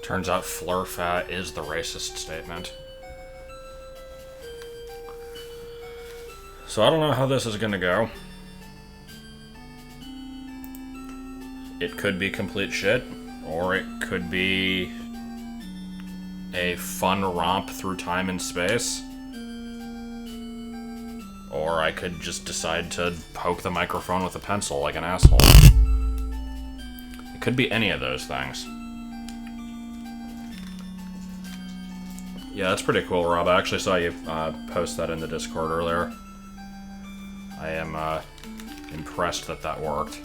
Turns out Flurfat is the racist statement. So I don't know how this is gonna go. It could be complete shit, or it could be a fun romp through time and space. Or I could just decide to poke the microphone with a pencil like an asshole. It could be any of those things. Yeah, that's pretty cool, Rob. I actually saw you post that in the Discord earlier. I am impressed that that worked.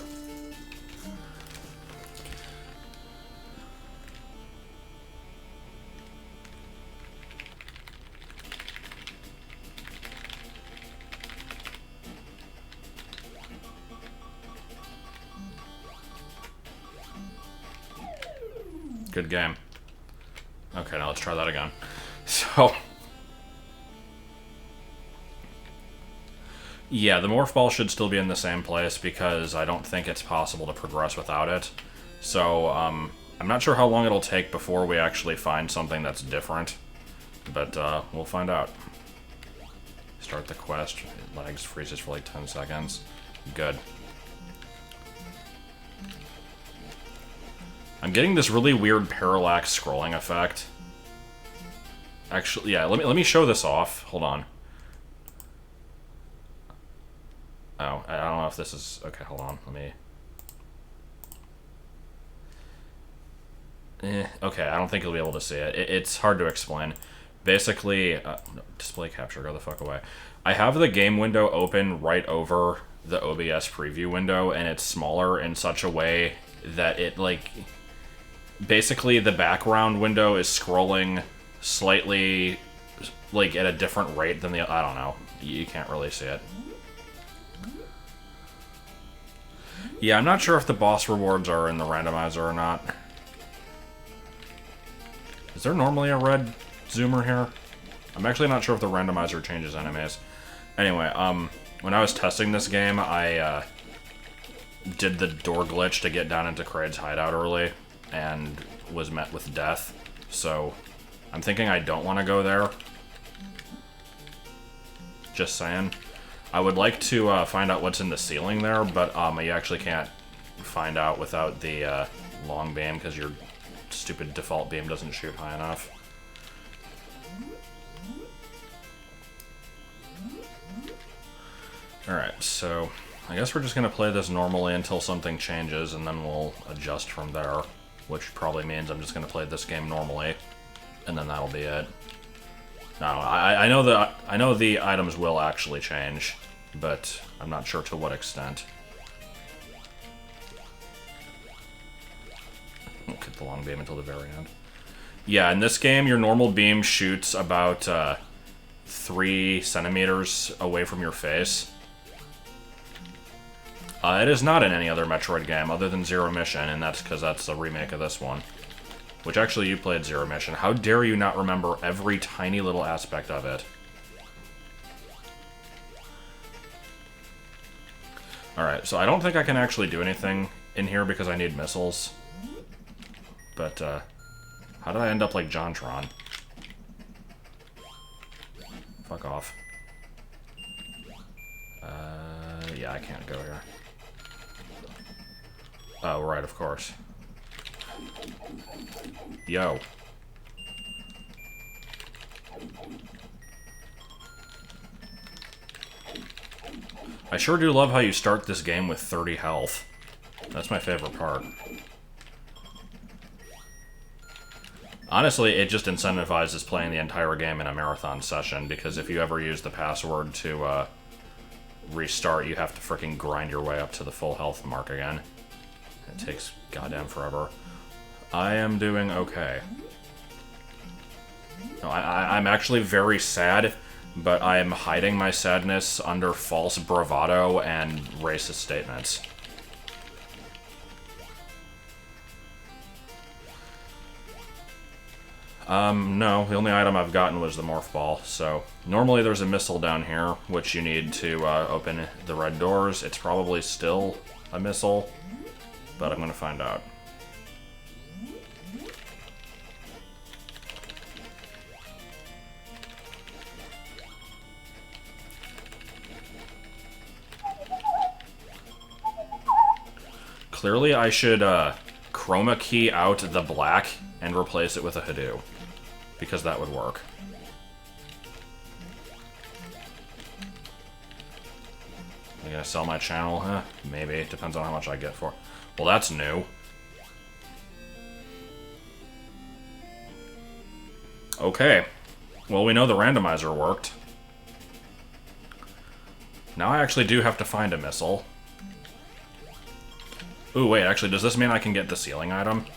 Good game. Okay, now let's try that again. So... yeah, the morph ball should still be in the same place because I don't think it's possible to progress without it. So, I'm not sure how long it'll take before we actually find something that's different. But, we'll find out. Start the quest. It lags, freezes for like 10 seconds. Good. I'm getting this really weird parallax scrolling effect. Actually, yeah, let me show this off. Hold on. Oh, I don't know if this is... okay, hold on. Let me... okay, I don't think you'll be able to see it. It's hard to explain. Basically... no, display capture, go the fuck away. I have the game window open right over the OBS preview window, and it's smaller in such a way that it, like... basically, the background window is scrolling slightly, like, at a different rate than the... I don't know. You can't really see it. Yeah, I'm not sure if the boss rewards are in the randomizer or not. Is there normally a red zoomer here? I'm actually not sure if the randomizer changes enemies. Anyway, when I was testing this game, I did the door glitch to get down into Kraid's hideout early, and was met with death. So, I'm thinking I don't want to go there. Just saying. I would like to find out what's in the ceiling there, but you actually can't find out without the long beam, because your stupid default beam doesn't shoot high enough. Alright, so I guess we're just going to play this normally until something changes, and then we'll adjust from there, which probably means I'm just going to play this game normally, and then that'll be it. No, I know the items will actually change, but I'm not sure to what extent. We'll keep the long beam until the very end. Yeah, in this game, your normal beam shoots about 3 centimeters away from your face. It is not in any other Metroid game other than Zero Mission, and that's because that's a remake of this one. Which actually, you played Zero Mission. How dare you not remember every tiny little aspect of it? Alright, so I don't think I can actually do anything in here because I need missiles. But, how did I end up like JonTron? Fuck off. Yeah, I can't go here. Oh, right, of course. Yo. I sure do love how you start this game with 30 health. That's my favorite part. Honestly, it just incentivizes playing the entire game in a marathon session, because if you ever use the password to restart, you have to frickin' grind your way up to the full health mark again. It takes goddamn forever. I am doing okay. No, I'm actually very sad, but I am hiding my sadness under false bravado and racist statements. No, the only item I've gotten was the morph ball, so normally there's a missile down here, which you need to open the red doors. It's probably still a missile, but I'm gonna find out. Clearly I should chroma key out the black and replace it with a Hadoo, because that would work. Am I gonna sell my channel? Huh? Maybe. It depends on how much I get for. Well, that's new. Okay. Well, we know the randomizer worked. Now I actually do have to find a missile. Ooh, wait, actually, does this mean I can get the ceiling item?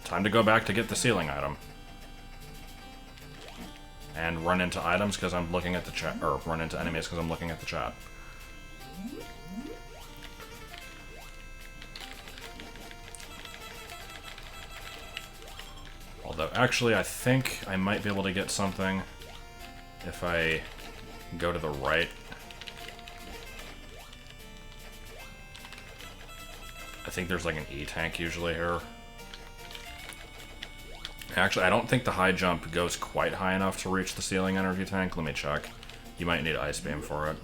Time to go back to get the ceiling item. And run into items because I'm looking at the chat, or run into enemies because I'm looking at the chat. Although, actually, I think I might be able to get something if I go to the right. I think there's like an E-tank usually here. Actually, I don't think the high jump goes quite high enough to reach the ceiling energy tank. Let me check. You might need Ice Beam for it.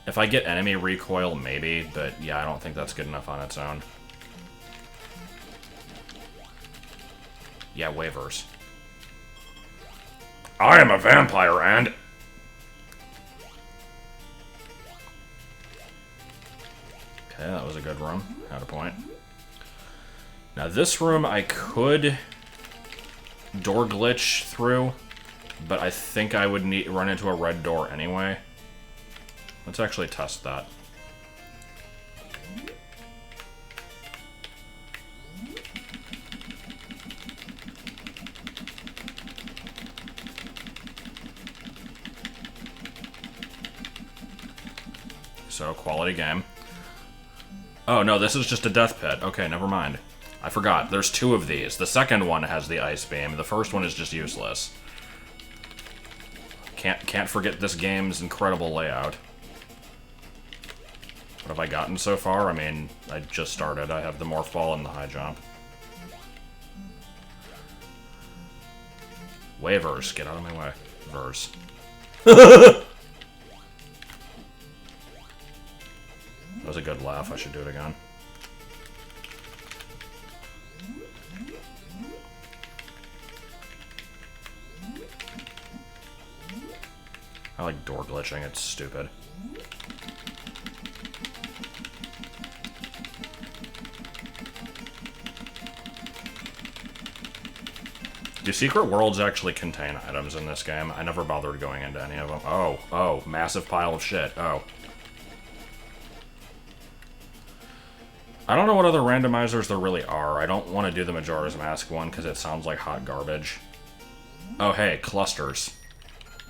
If I get enemy recoil, maybe, but yeah, I don't think that's good enough on its own. Yeah, waivers. I am a vampire, and... Okay, that was a good room. Had a point. Now this room I could door glitch through, but I think I would run into a red door anyway. Let's actually test that. So, quality game. Oh, no, this is just a death pit. Okay, never mind. I forgot. There's two of these. The second one has the Ice Beam. The first one is just useless. Can't forget this game's incredible layout. What have I gotten so far? I mean, I just started. I have the Morph Ball and the High Jump. Waivers. Get out of my way. Verse. That was a good laugh. I should do it again. I like door glitching. It's stupid. Do secret worlds actually contain items in this game? I never bothered going into any of them. Oh, massive pile of shit. Oh. I don't know what other randomizers there really are. I don't want to do the Majora's Mask one because it sounds like hot garbage. Oh, hey, clusters.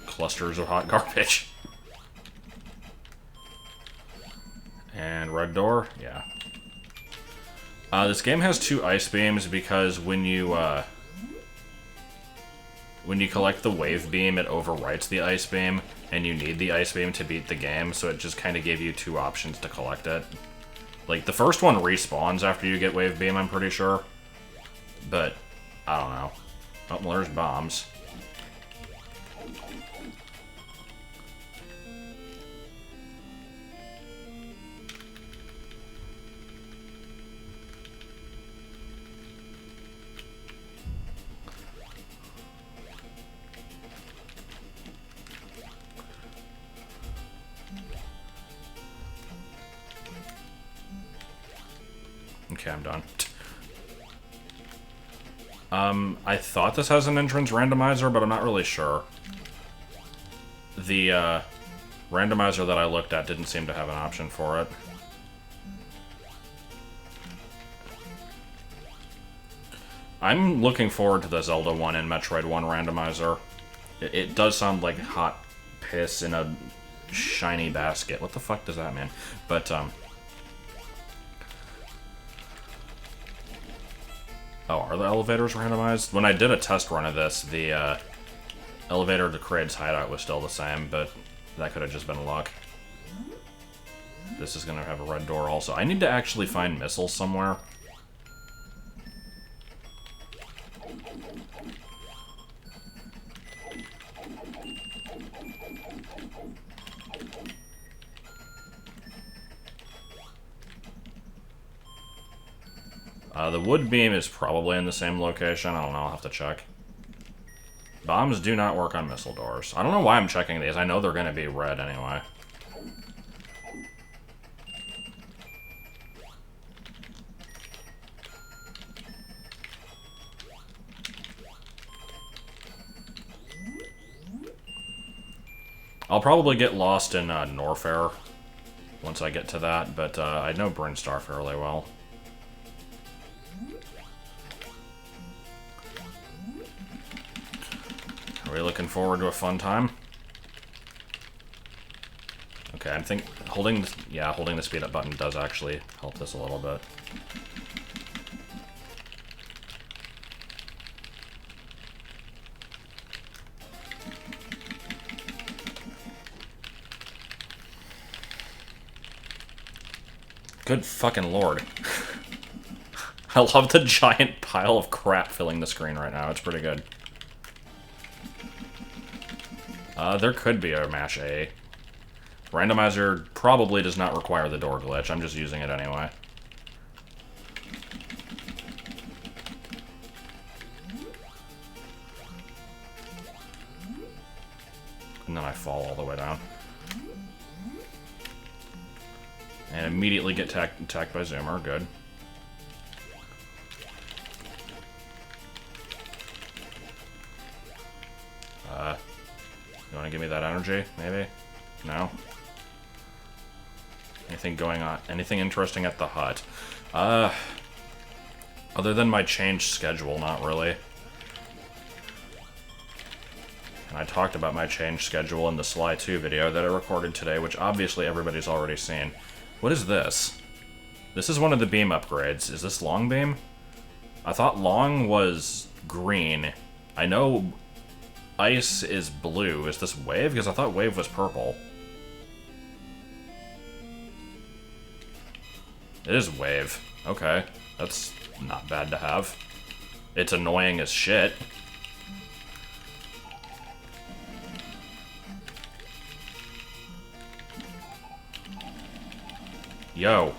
Clusters of hot garbage. And red door? Yeah. This game has two Ice Beams because when you collect the Wave Beam, it overwrites the Ice Beam, and you need the Ice Beam to beat the game, so it just kind of gave you two options to collect it. Like, the first one respawns after you get Wave Beam, I'm pretty sure. But, I don't know. Oh, well, there's bombs. Okay, I'm done. I thought this has an entrance randomizer, but I'm not really sure. The, randomizer that I looked at didn't seem to have an option for it. I'm looking forward to the Zelda 1 and Metroid 1 randomizer. It does sound like hot piss in a shiny basket. What the fuck does that mean? But, oh, are the elevators randomized? When I did a test run of this, the elevator to Kraid's hideout was still the same, but that could have just been luck. This is going to have a red door also. I need to actually find missiles somewhere. The wood beam is probably in the same location. I don't know, I'll have to check. Bombs do not work on missile doors. I don't know why I'm checking these. I know they're going to be red anyway. I'll probably get lost in Norfair once I get to that, but I know Brinstar fairly well. Are we looking forward to a fun time? Okay, I think holding the speed up button does actually help this a little bit. Good fucking lord. I love the giant pile of crap filling the screen right now. It's pretty good. There could be a mash A. Randomizer probably does not require the door glitch. I'm just using it anyway. And then I fall all the way down. And immediately get attacked by Zoomer. Good. You want to give me that energy, maybe? No? Anything going on? Anything interesting at the hut? Other than my changed schedule, not really. And I talked about my changed schedule in the Sly 2 video that I recorded today, which obviously everybody's already seen. What is this? This is one of the beam upgrades. Is this long beam? I thought long was green. I know ice is blue. Is this wave? Because I thought wave was purple. It is wave. Okay. That's not bad to have. It's annoying as shit. Yo.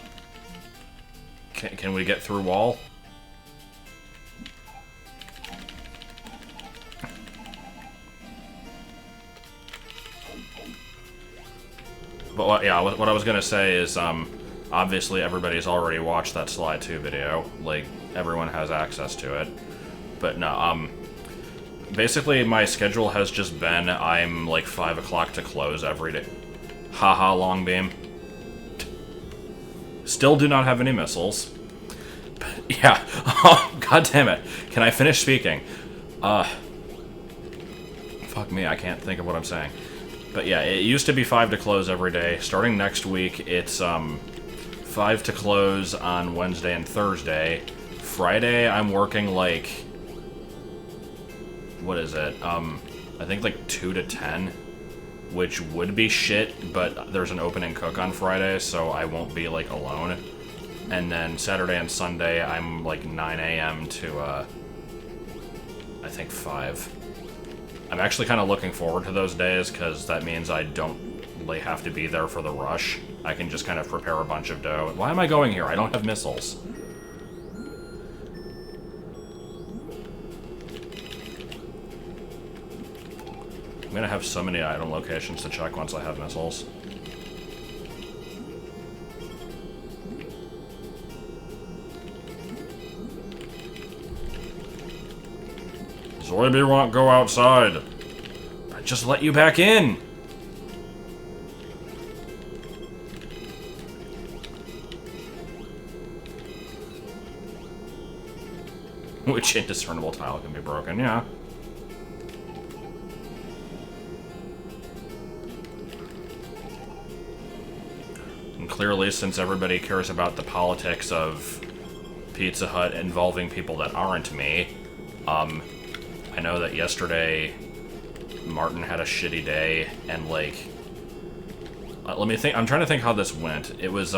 Can we get through wall? But yeah, what I was gonna say is, obviously everybody's already watched that Sly 2 video. Like, everyone has access to it. But no, basically my schedule has just been, I'm like 5 o'clock to close every day. Haha, long beam. Still do not have any missiles. But yeah, oh, god damn it. Can I finish speaking? Fuck me, I can't think of what I'm saying. But yeah, it used to be 5 to close every day. Starting next week, it's 5 to close on Wednesday and Thursday. Friday, I'm working like... What is it? I think like 2 to 10. Which would be shit, but there's an open and cook on Friday, so I won't be, like, alone. And then Saturday and Sunday, I'm, like, 9 a.m. to, I think 5. I'm actually kind of looking forward to those days, because that means I don't really have to be there for the rush. I can just kind of prepare a bunch of dough. Why am I going here? I don't have missiles. I'm gonna have so many item locations to check once I have missiles. Zoidberry won't go outside. I just let you back in. Which indiscernible tile can be broken, yeah. Clearly, since everybody cares about the politics of Pizza Hut involving people that aren't me, I know that yesterday Martin had a shitty day, and like, let me think, I'm trying to think how this went. It was,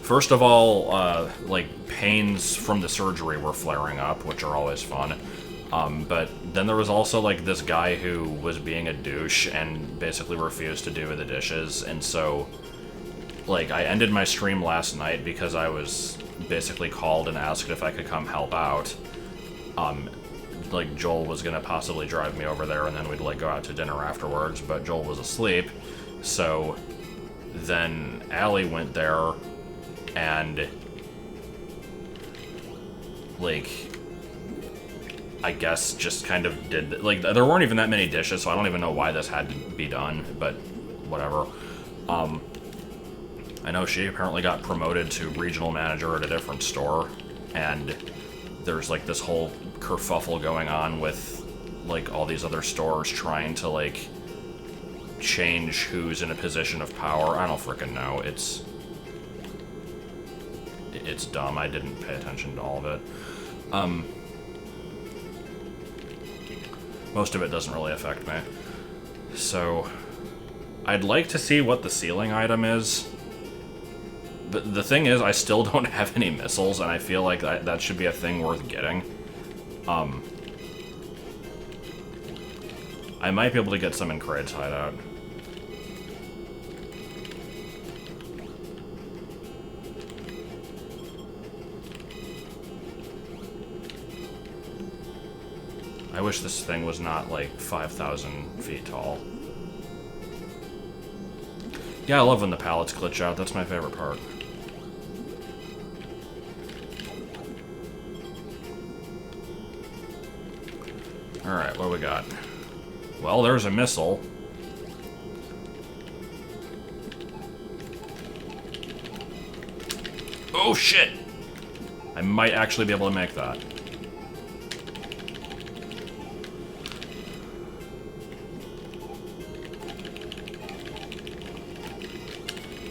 first of all, like, pains from the surgery were flaring up, which are always fun. But then there was also, like, this guy who was being a douche and basically refused to do the dishes, and so like, I ended my stream last night because I was basically called and asked if I could come help out. Like, Joel was gonna possibly drive me over there, and then we'd, like, go out to dinner afterwards, but Joel was asleep, so then Allie went there, and, like, I guess just kind of did, like, there weren't even that many dishes, so I don't even know why this had to be done, but whatever. I know she apparently got promoted to regional manager at a different store, and there's, like, this whole kerfuffle going on with, like, all these other stores trying to, like, change who's in a position of power. I don't frickin' know. It's dumb. I didn't pay attention to all of it. Most of it doesn't really affect me. So, I'd like to see what the ceiling item is. But the thing is, I still don't have any missiles, and I feel like that should be a thing worth getting. I might be able to get some in Kraid's hideout. I wish this thing was not, like, 5,000 feet tall. Yeah, I love when the pallets glitch out. That's my favorite part. Alright, what do we got? Well, there's a missile. Oh, shit! I might actually be able to make that.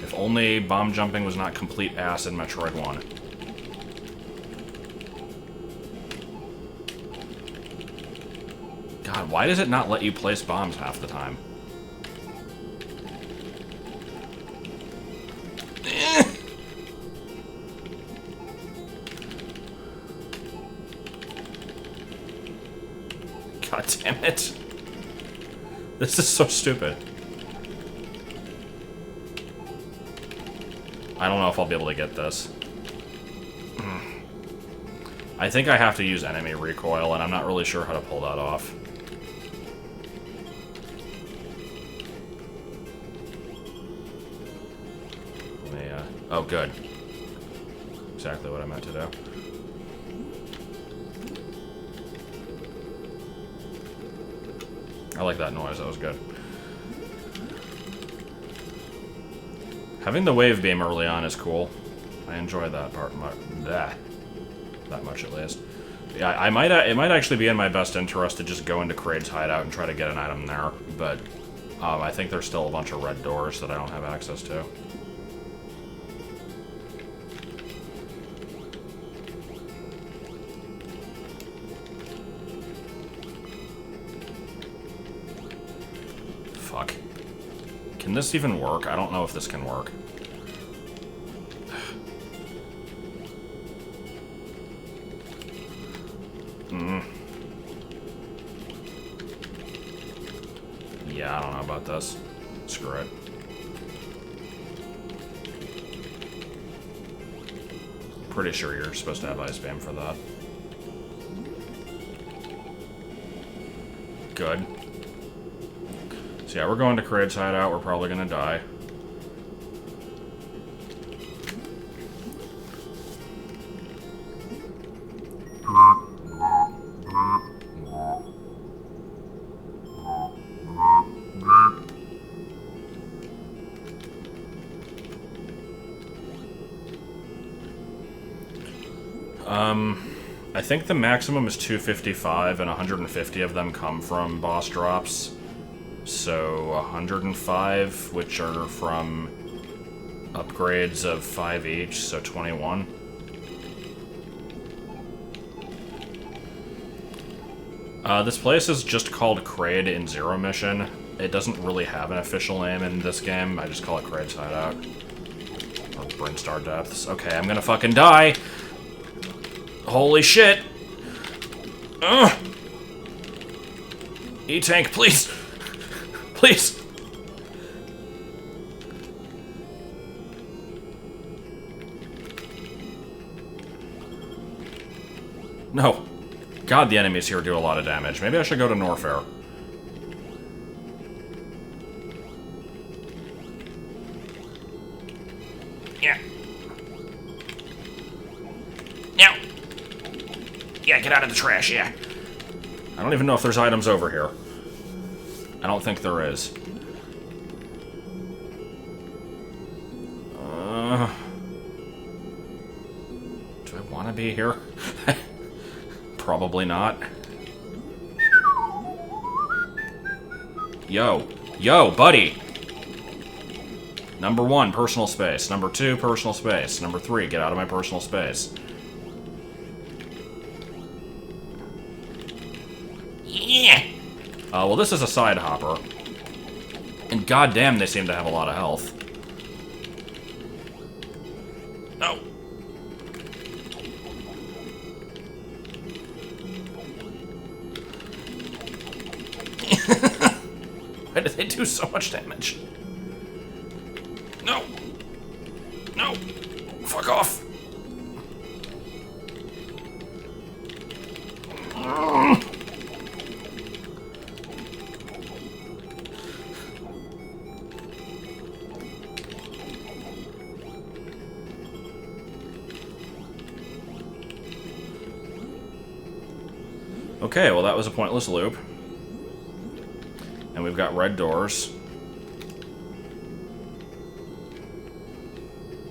If only bomb jumping was not complete ass in Metroid 1. God, why does it not let you place bombs half the time? God damn it. This is so stupid. I don't know if I'll be able to get this. I think I have to use enemy recoil, and I'm not really sure how to pull that off. Let me, oh, good. Exactly what I meant to do. I like that noise, that was good. Having the wave beam early on is cool. I enjoy that part that much at least. Yeah, it might actually be in my best interest to just go into Kraid's hideout and try to get an item there, but I think there's still a bunch of red doors that I don't have access to. Fuck. Can this even work? I don't know if this can work. Yeah, I don't know about this. Screw it. Pretty sure you're supposed to have ice beam for that. Good. So yeah, we're going to Kraid's hideout. We're probably gonna die. I think the maximum is 255, and 150 of them come from boss drops. So 105, which are from upgrades of 5 each, so 21. This place is just called Kraid in Zero Mission. It doesn't really have an official name in this game. I just call it Kraid's Hideout. Or Brinstar Depths. Okay, I'm gonna fucking die! Holy shit! Ugh! E-tank, please! Please! No. God, the enemies here do a lot of damage. Maybe I should go to Norfair. Yeah. Now. Yeah, get out of the trash, yeah. I don't even know if there's items over here. I don't think there is. Do I want to be here? Probably not. Yo. Yo, buddy! Number 1, personal space. Number 2, personal space. Number 3, get out of my personal space. Yeah. Well, this is a side hopper. And goddamn, they seem to have a lot of health. Oh. Why did they do so much damage? No. No. Fuck off. Okay, well that was a pointless loop. And we've got red doors.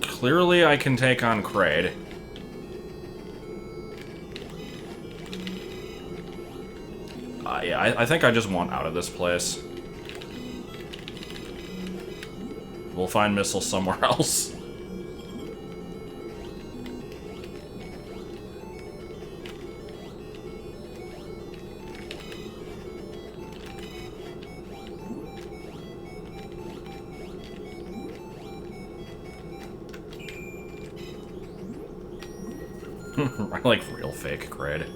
Clearly I can take on Kraid. Yeah, I think I just want out of this place. We'll find missiles somewhere else. I like real fake Kraid.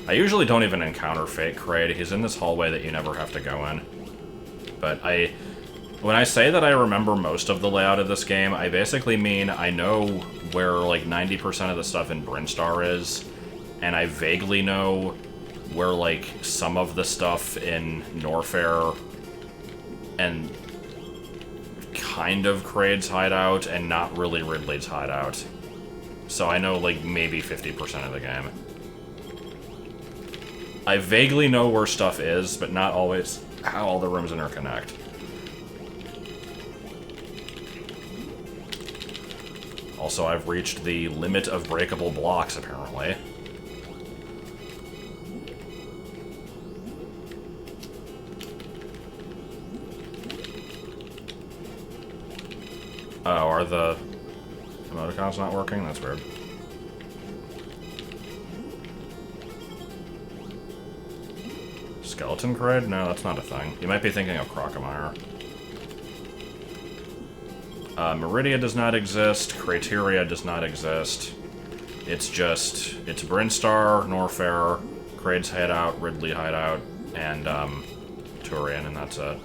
I usually don't even encounter fake Kraid. He's in this hallway that you never have to go in. But when I say that I remember most of the layout of this game, I basically mean I know where like 90% of the stuff in Brinstar is, and I vaguely know where like some of the stuff in Norfair and kind of Kraid's hideout and not really Ridley's hideout. So I know, like, maybe 50% of the game. I vaguely know where stuff is, but not always how all the rooms interconnect. Also, I've reached the limit of breakable blocks, apparently. Oh, are the emoticons not working? That's weird. Skeleton Kraid? No, that's not a thing. You might be thinking of Crocomire. Meridia does not exist. Crateria does not exist. It's Brinstar, Norfair, Kraid's hideout, Ridley hideout, and Turian, and that's it.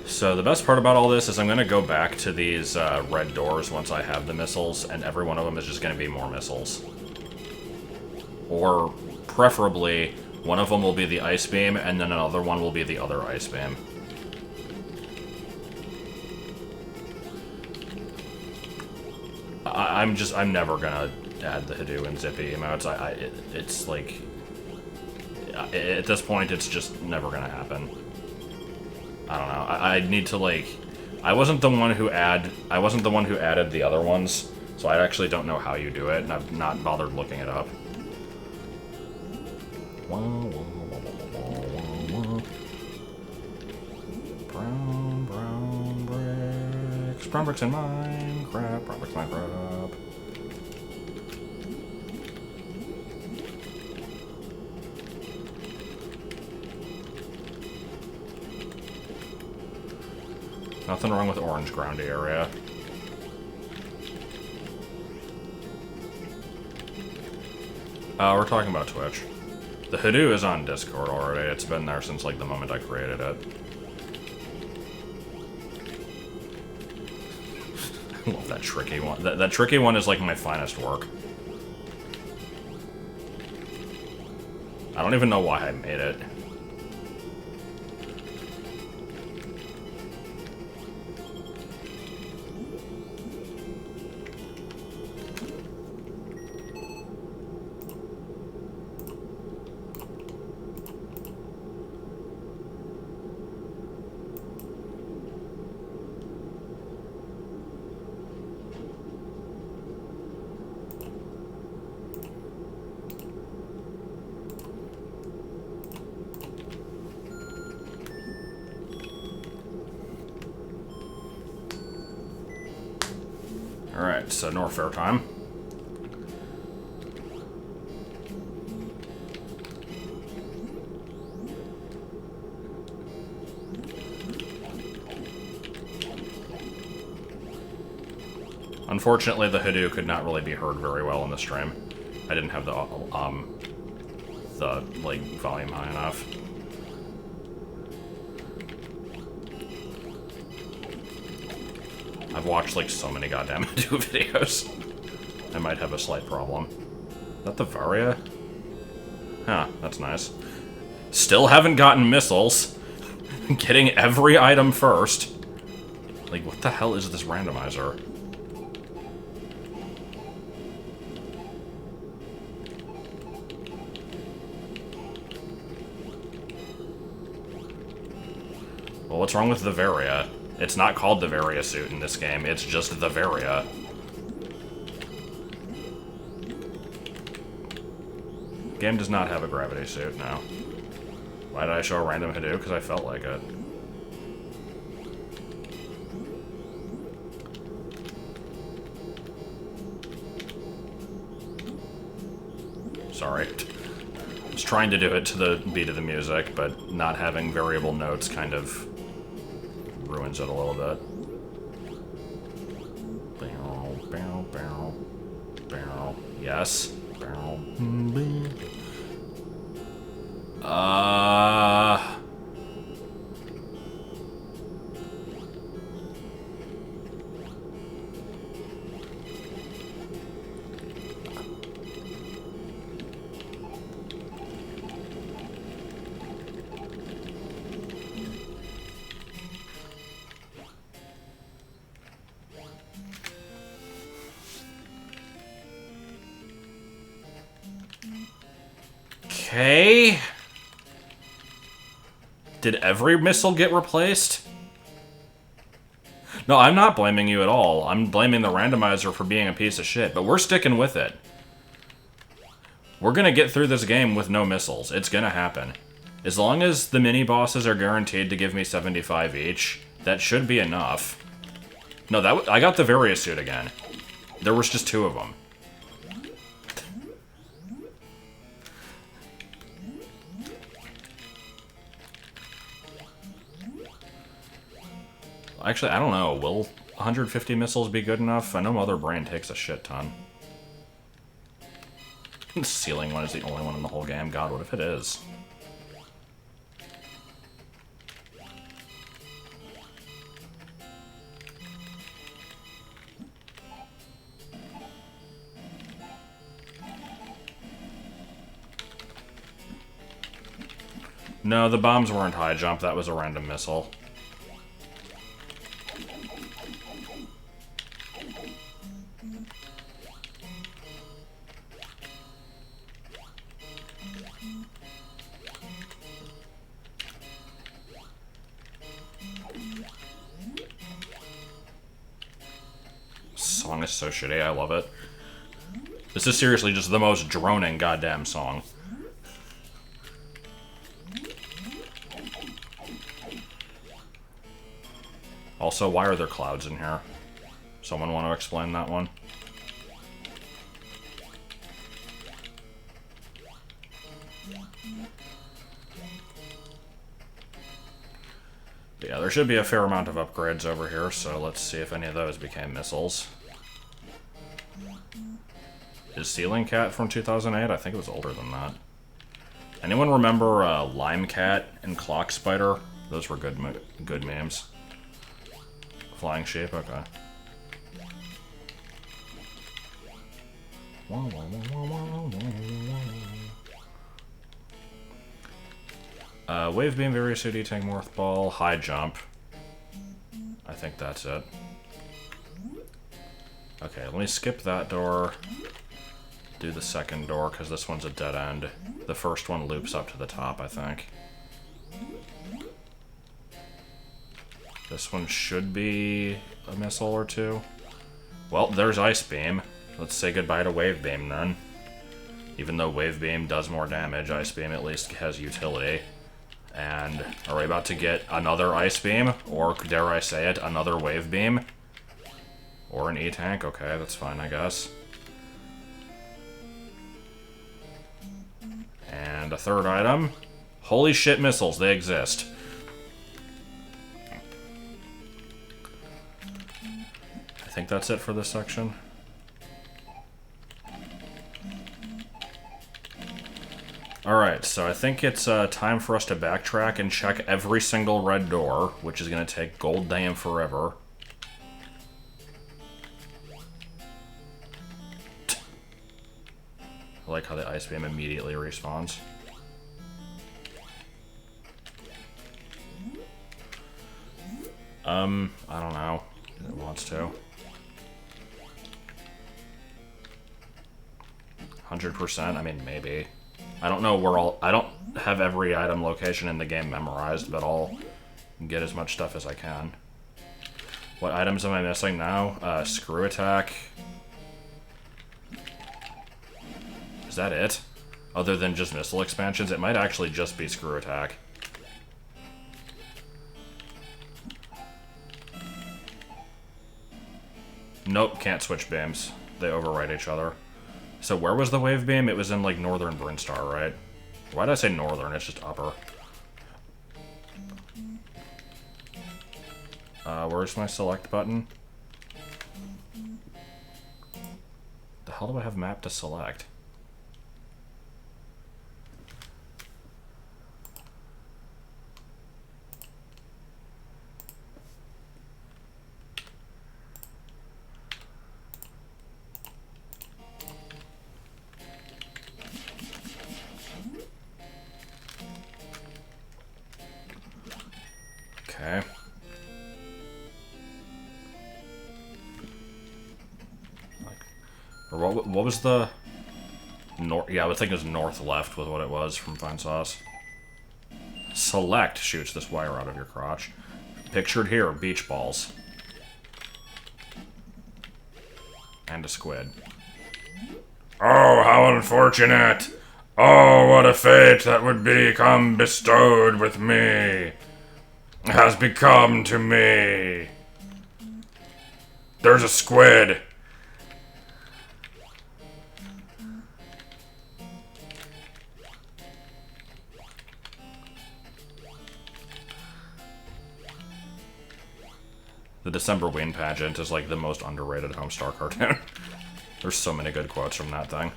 So the best part about all this is I'm going to go back to these red doors once I have the missiles, and every one of them is just going to be more missiles. Or, preferably, one of them will be the ice beam, and then another one will be the other ice beam. I'm never gonna add the Hidoo and Zippy emotes. It's like, at this point, it's just never gonna happen. I don't know. I need to, like, I wasn't the one who added the other ones, so I actually don't know how you do it, and I've not bothered looking it up. Brown bricks. Brown bricks in Minecraft. Brown bricks in Minecraft. Nothing wrong with orange groundy area. We're talking about Twitch. The Hoodoo is on Discord already. It's been there since, like, the moment I created it. I love that tricky one. That tricky one is, like, my finest work. I don't even know why I made it. Alright, so Norfair time. Unfortunately, the Hoodoo could not really be heard very well in the stream. I didn't have the like, volume high enough. I've watched, like, so many goddamn Hoodoo videos. I might have a slight problem. Is that the Varia? Huh, that's nice. Still haven't gotten missiles. Getting every item first. Like, what the hell is this randomizer? Well, what's wrong with the Varia? It's not called the Varia suit in this game, it's just the Varia. Game does not have a gravity suit now. Why did I show a random Hoodoo? Because I felt like it. Sorry. I was trying to do it to the beat of the music, but not having variable notes kind of ruins it a little bit. Bow, bow, bow, bow. Yes. Bow. Okay. Did every missile get replaced? No, I'm not blaming you at all. I'm blaming the randomizer for being a piece of shit, but we're sticking with it. We're gonna get through this game with no missiles. It's gonna happen. As long as the mini-bosses are guaranteed to give me 75 each, that should be enough. No, I got the Varia suit again. There was just 2 of them. Actually, I don't know. Will 150 missiles be good enough? I know Mother Brain takes a shit ton. The ceiling one is the only one in the whole game. God, what if it is? No, the bombs weren't high jump. That was a random missile. Song is so shitty, I love it. This is seriously just the most droning goddamn song. Also, why are there clouds in here? Someone want to explain that one? Yeah, there should be a fair amount of upgrades over here, so let's see if any of those became missiles. Is Ceiling Cat from 2008? I think it was older than that. Anyone remember Lime Cat and Clock Spider? Those were good memes. Flying Sheep, okay. Wave Beam, Various OD, Tank Morph Ball, High Jump. I think that's it. Okay, let me skip that door. Do the second door, because this one's a dead end. The first one loops up to the top, I think. This one should be a missile or two. Well, there's Ice Beam. Let's say goodbye to Wave Beam, then. Even though Wave Beam does more damage, Ice Beam at least has utility. And are we about to get another Ice Beam? Or, dare I say it, another Wave Beam? Or an E-Tank? Okay, that's fine, I guess. And a third item. Holy shit missiles, they exist. I think that's it for this section. Alright, so I think it's time for us to backtrack and check every single red door, which is going to take gold damn forever. I like how the Ice Beam immediately respawns. I don't know. It wants to. 100%? I mean, maybe. I don't know where all... I don't have every item location in the game memorized, but I'll get as much stuff as I can. What items am I missing now? Screw Attack. Is that it? Other than just missile expansions? It might actually just be Screw Attack. Nope, can't switch beams. They override each other. So where was the Wave Beam? It was in, like, Northern Brinstar, right? Why did I say Northern? It's just upper. Where's my select button? The hell do I have map to select? Okay. Or what was the... North? Yeah, I would think it was north left was what it was from Fine Sauce. Select shoots this wire out of your crotch. Pictured here, beach balls. And a squid. Oh, how unfortunate! Oh, what a fate that would become bestowed with me! Has become to me. There's a squid. The December Ween pageant is like the most underrated Homestar cartoon. There's so many good quotes from that thing.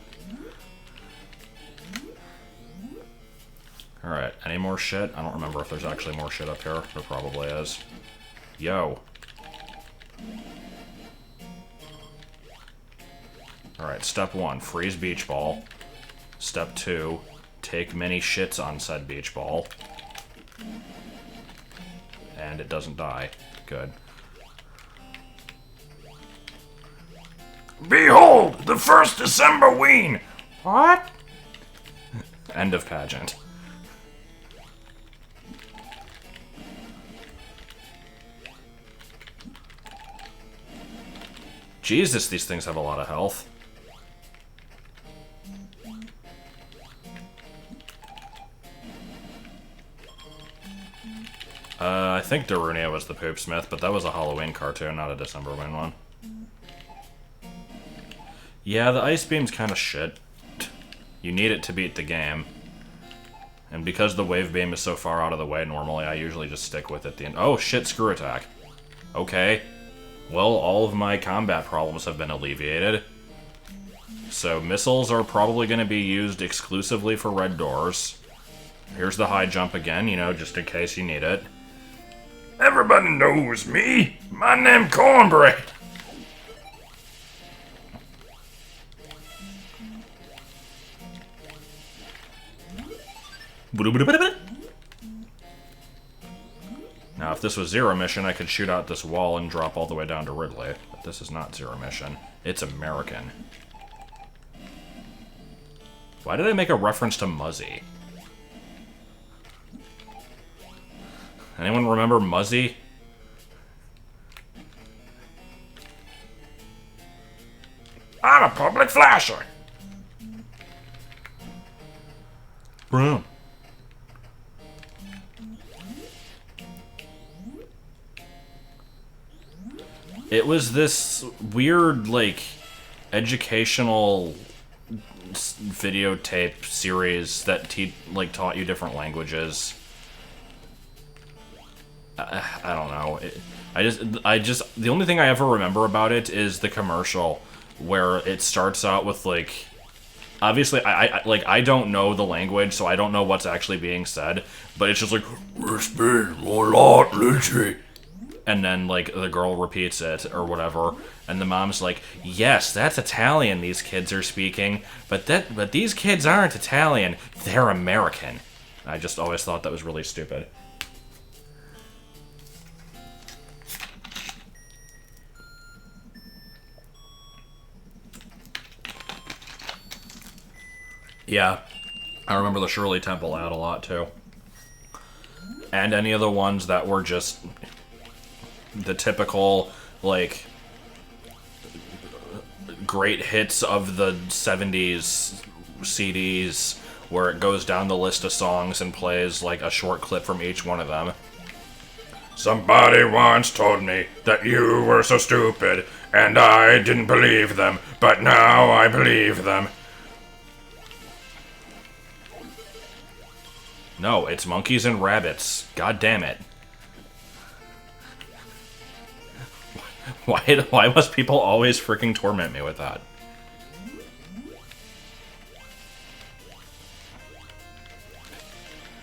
Alright, any more shit? I don't remember if there's actually more shit up here. There probably is. Yo. Alright, step 1, freeze beach ball. Step 2, take many shits on said beach ball. And it doesn't die. Good. Behold, the first December Ween! What? End of pageant. Jesus, these things have a lot of health. I think Darunia was the Poopsmith, but that was a Halloween cartoon, not a December Ween one. Yeah, the Ice Beam's kind of shit. You need it to beat the game. And because the Wave Beam is so far out of the way normally, I usually just stick with it the end. Oh shit, Screw Attack. Okay. Well, all of my combat problems have been alleviated. So missiles are probably going to be used exclusively for red doors. Here's the high jump again, you know, just in case you need it. Everybody knows me. My name Cornbread. Now, if this was Zero Mission, I could shoot out this wall and drop all the way down to Ridley. But this is not Zero Mission. It's American. Why did I make a reference to Muzzy? Anyone remember Muzzy? I'm a public flasher. Brown. It was this weird, like, educational videotape series that taught you different languages. I don't know. I just the only thing I ever remember about it is the commercial where it starts out with, like, obviously I don't know the language, so I don't know what's actually being said, but it's just like, and then, like, the girl repeats it or whatever, and the mom's like, yes, that's Italian these kids are speaking, but these kids aren't Italian, they're American. I just always thought that was really stupid. Yeah, I remember the Shirley Temple ad a lot, too. And any of the ones that were just the typical, like, great hits of the 70s CDs, where it goes down the list of songs and plays, like, a short clip from each one of them. Somebody once told me that you were so stupid, and I didn't believe them, but now I believe them. No, it's monkeys and rabbits. God damn it. Why must people always freaking torment me with that?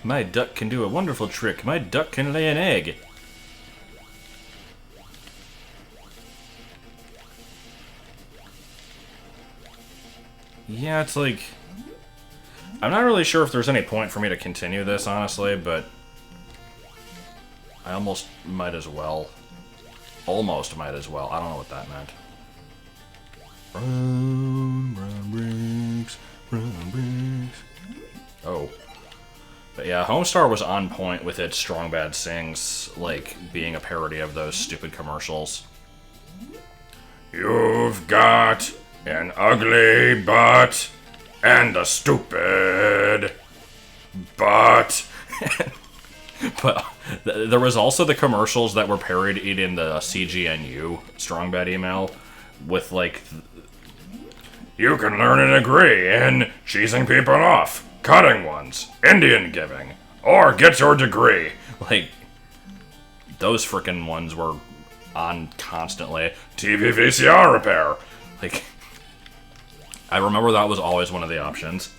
My duck can do a wonderful trick. My duck can lay an egg. Yeah, it's like, I'm not really sure if there's any point for me to continue this, honestly, but I almost might as well. Almost might as well. I don't know what that meant. Brown bricks. Oh. But yeah, Homestar was on point with its Strong Bad Sings, like, being a parody of those stupid commercials. You've got an ugly butt and a stupid butt. But there was also the commercials that were parodied in the CGNU Strong Bad email with, like, you can learn a degree in cheesing people off, cutting ones, Indian giving, or get your degree. like, those frickin' ones were on constantly. TV VCR repair. Like, I remember that was always one of the options.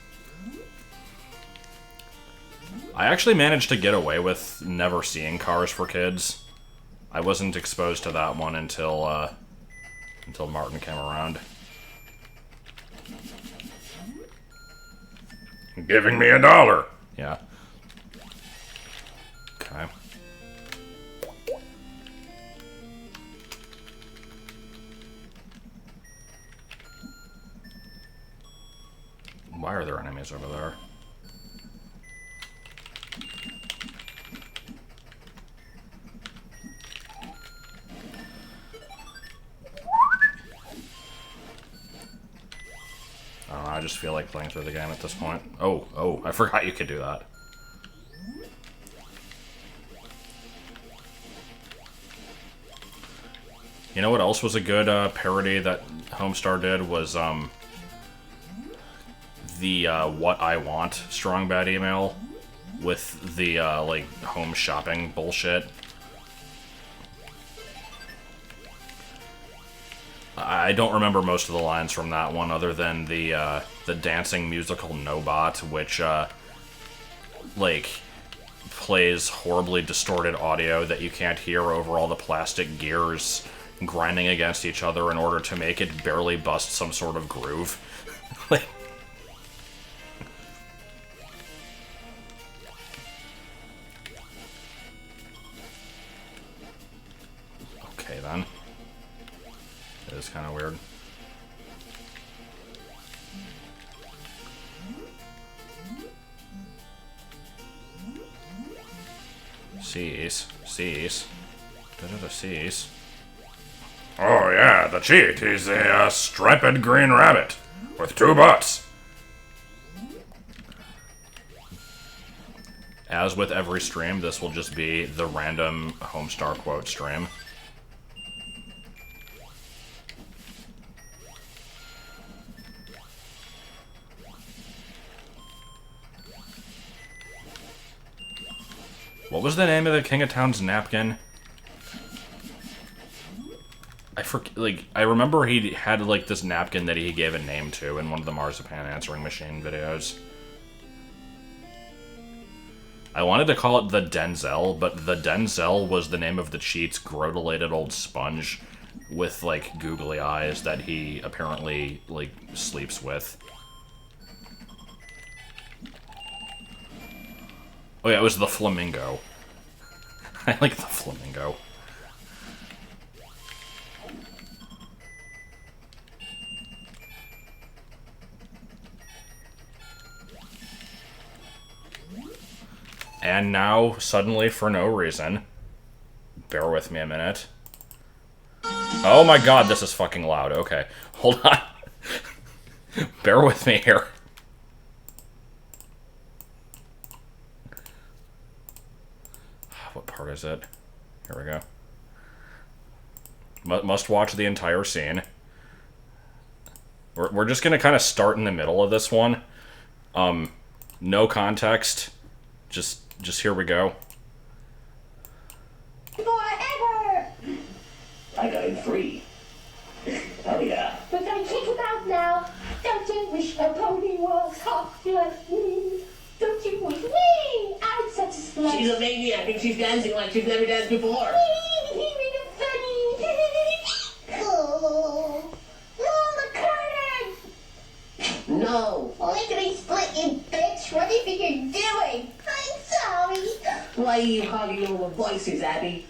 I actually managed to get away with never seeing Cars for Kids. I wasn't exposed to that one until Martin came around. Giving me $1. Yeah. Okay. Why are there enemies over there? I don't know, I just feel like playing through the game at this point. Oh, I forgot you could do that. You know what else was a good parody that Homestar did was the What I Want Strong Bad email with the like home shopping bullshit. I don't remember most of the lines from that one, other than the dancing musical No Bot, which like, plays horribly distorted audio that you can't hear over all the plastic gears grinding against each other in order to make it barely bust some sort of groove. Like, okay then. It is kind of weird. C's. C's. C's. Oh yeah, the cheat. He's a striped green rabbit with 2 butts. As with every stream, this will just be the random Homestar quote stream. What was the name of the King of Town's napkin? I remember he had, like, this napkin that he gave a name to in one of the Marzipan Answering Machine videos. I wanted to call it the Denzel, but the Denzel was the name of the cheat's grodulated old sponge with, like, googly eyes that he apparently, like, sleeps with. Oh yeah, it was the flamingo. I like the flamingo. And now, suddenly, for no reason, bear with me a minute. Oh my god, this is fucking loud. Okay, hold on. Bear with me here. What part is it? Here we go. Must watch the entire scene. We're just gonna kind of start in the middle of this one. No context. Just here we go. Forever! I got it free. Oh yeah. But I kick him out now. Don't you wish a pony was hot like me? Don't you wish me? I'm such a slut. She's a maniac and she's dancing like she's never danced before. Oh, roll the curtain! No. Lickety split, you bitch! What do you think you're doing? I'm sorry. Why are you hogging over voices, Abby?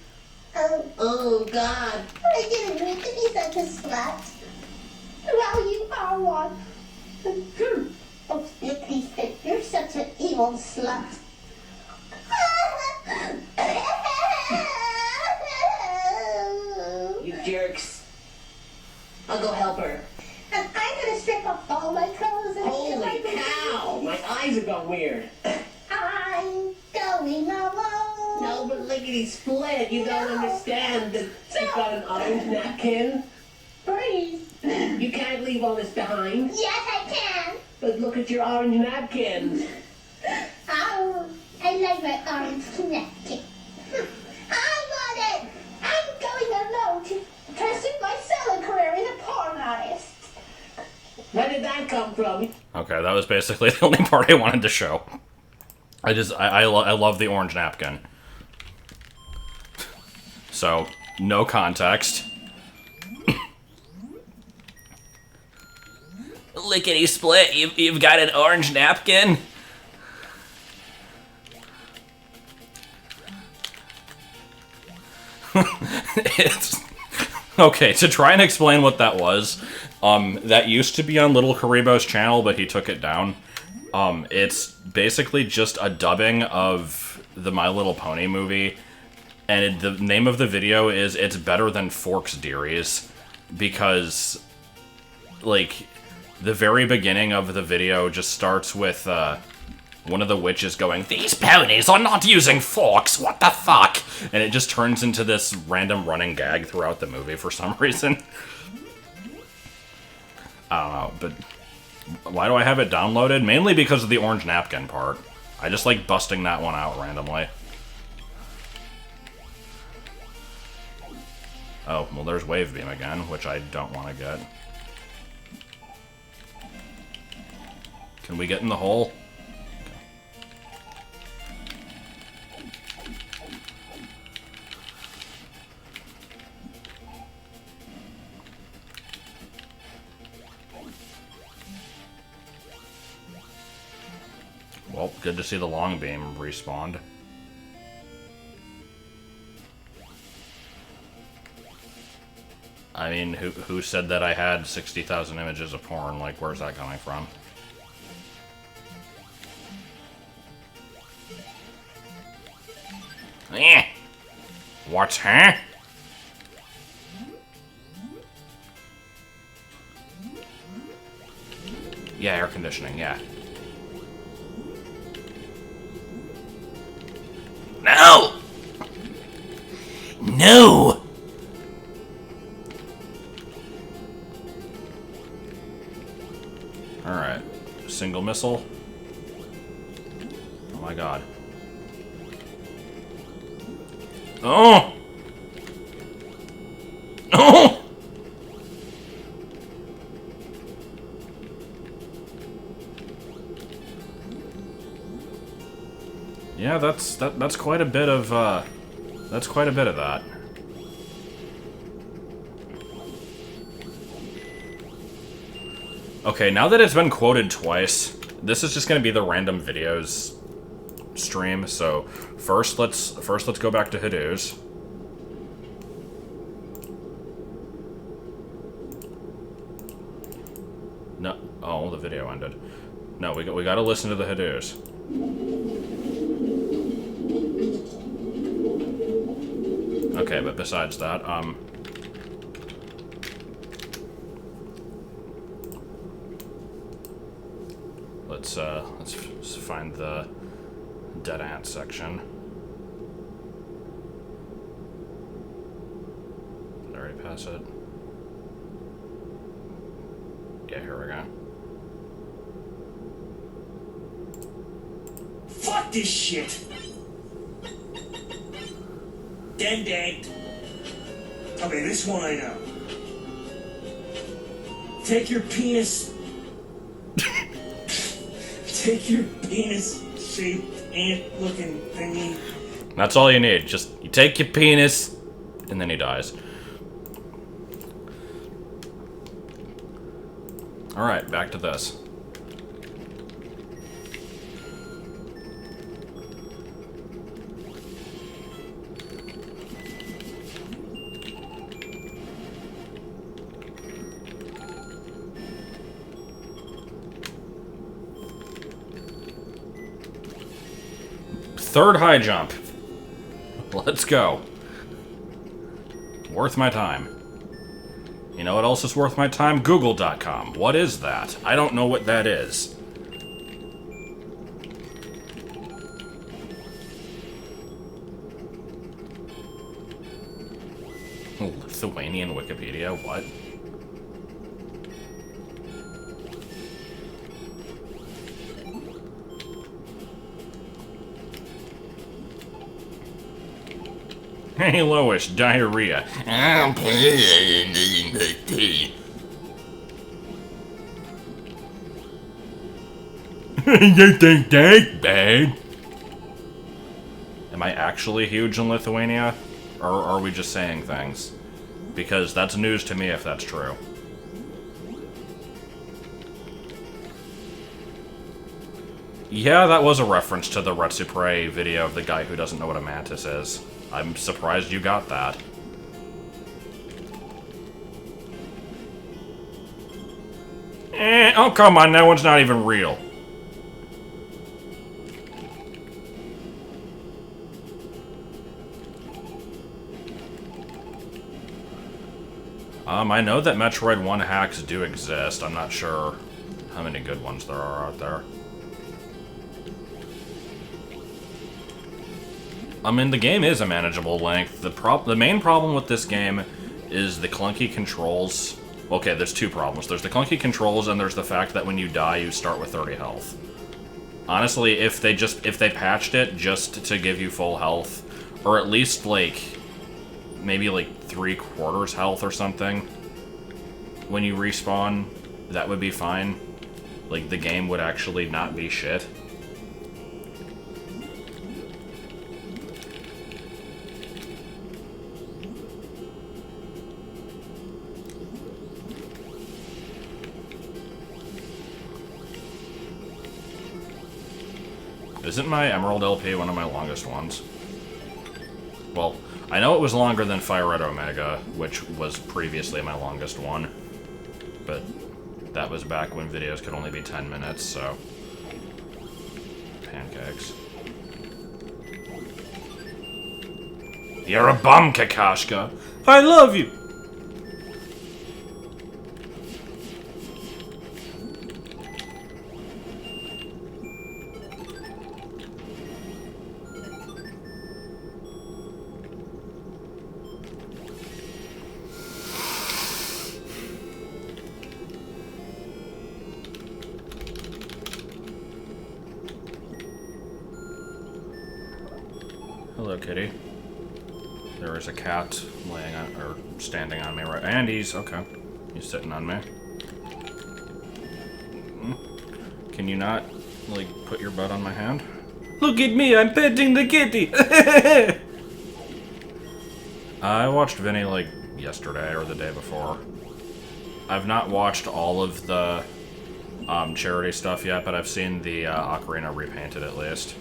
Oh, Oh, God. I didn't mean to be such a slut. Well, you are one. Oh, lickety split, you're such an evil slut. You jerks. I'll go help her. And I'm gonna strip off all my clothes and Holy cow! My eyes have gone weird. I'm going alone. No, but lickety split. You don't understand that you've got an orange napkin. Please. You can't leave all this behind. Yes, I can. But look at your orange napkin. Oh, I like my orange napkin. I want it. I'm going alone to pursue my solo career as a porn artist. Where did that come from? Okay, that was basically the only part I wanted to show. I love the orange napkin. So, no context. Lickety split, you've got an orange napkin? It's... Okay, to try and explain what that was, that used to be on Little Karibo's channel, but he took it down. It's basically just a dubbing of the My Little Pony movie, and the name of the video is It's Better Than Forks Dearies, because, like, the very beginning of the video just starts with, one of the witches going, "These ponies are not using forks, what the fuck?" And it just turns into this random running gag throughout the movie for some reason. I don't know, but why do I have it downloaded? Mainly because of the orange napkin part. I just like busting that one out randomly. Oh, well there's Wave Beam again, which I don't want to get. Can we get in the hole? Well, good to see the long beam respawned. I mean, who said that I had 60,000 images of porn? Like, where's that coming from? Eh! What's, huh? Yeah, air conditioning, yeah. No! No! Alright. Single missile. Oh my god. Oh! Oh! Yeah, that's quite a bit of that. Okay, now that it's been quoted twice, this is just gonna be the random videos stream. So first let's go back to Hadoos. No, oh, the video ended. No, we gotta listen to the Hadoos. Okay, but besides that, let's find the dead ant section. Did I already pass it? Yeah, here we go. Fuck this shit! Dead. Okay, this one I know. Take your penis. Take your penis-shaped ant-looking thingy. That's all you need. Just you take your penis, and then he dies. All right, back to this. Third high jump. Let's go. Worth my time. You know what else is worth my time? Google.com. What is that? I don't know what that is. Lithuanian Wikipedia? What? Hey Lois, diarrhea. I'm playing the tea. You think that's bad? Am I actually huge in Lithuania? Or are we just saying things? Because that's news to me if that's true. Yeah, that was a reference to the Retsupre video of the guy who doesn't know what a mantis is. I'm surprised you got that. Oh come on, that one's not even real. I know that Metroid 1 hacks do exist. I'm not sure how many good ones there are out there. I mean, the game is a manageable length. The main problem with this game is the clunky controls. Okay, there's two problems. There's the clunky controls, and there's the fact that when you die, you start with 30 health. Honestly, if they patched it just to give you full health, or at least, like, maybe, like, 3/4 health or something, when you respawn, that would be fine. Like, the game would actually not be shit. Isn't my Emerald LP one of my longest ones? Well, I know it was longer than Fire Red Omega, which was previously my longest one. But that was back when videos could only be 10 minutes, so... Pancakes. You're a bum, Kakashka! I love you! Hello, kitty. There is a cat laying on, or standing on me right, and he's, okay. He's sitting on me. Can you not, like, put your butt on my hand? Look at me, I'm petting the kitty! I watched Vinny, like, yesterday or the day before. I've not watched all of the, charity stuff yet, but I've seen the, Ocarina repainted at least.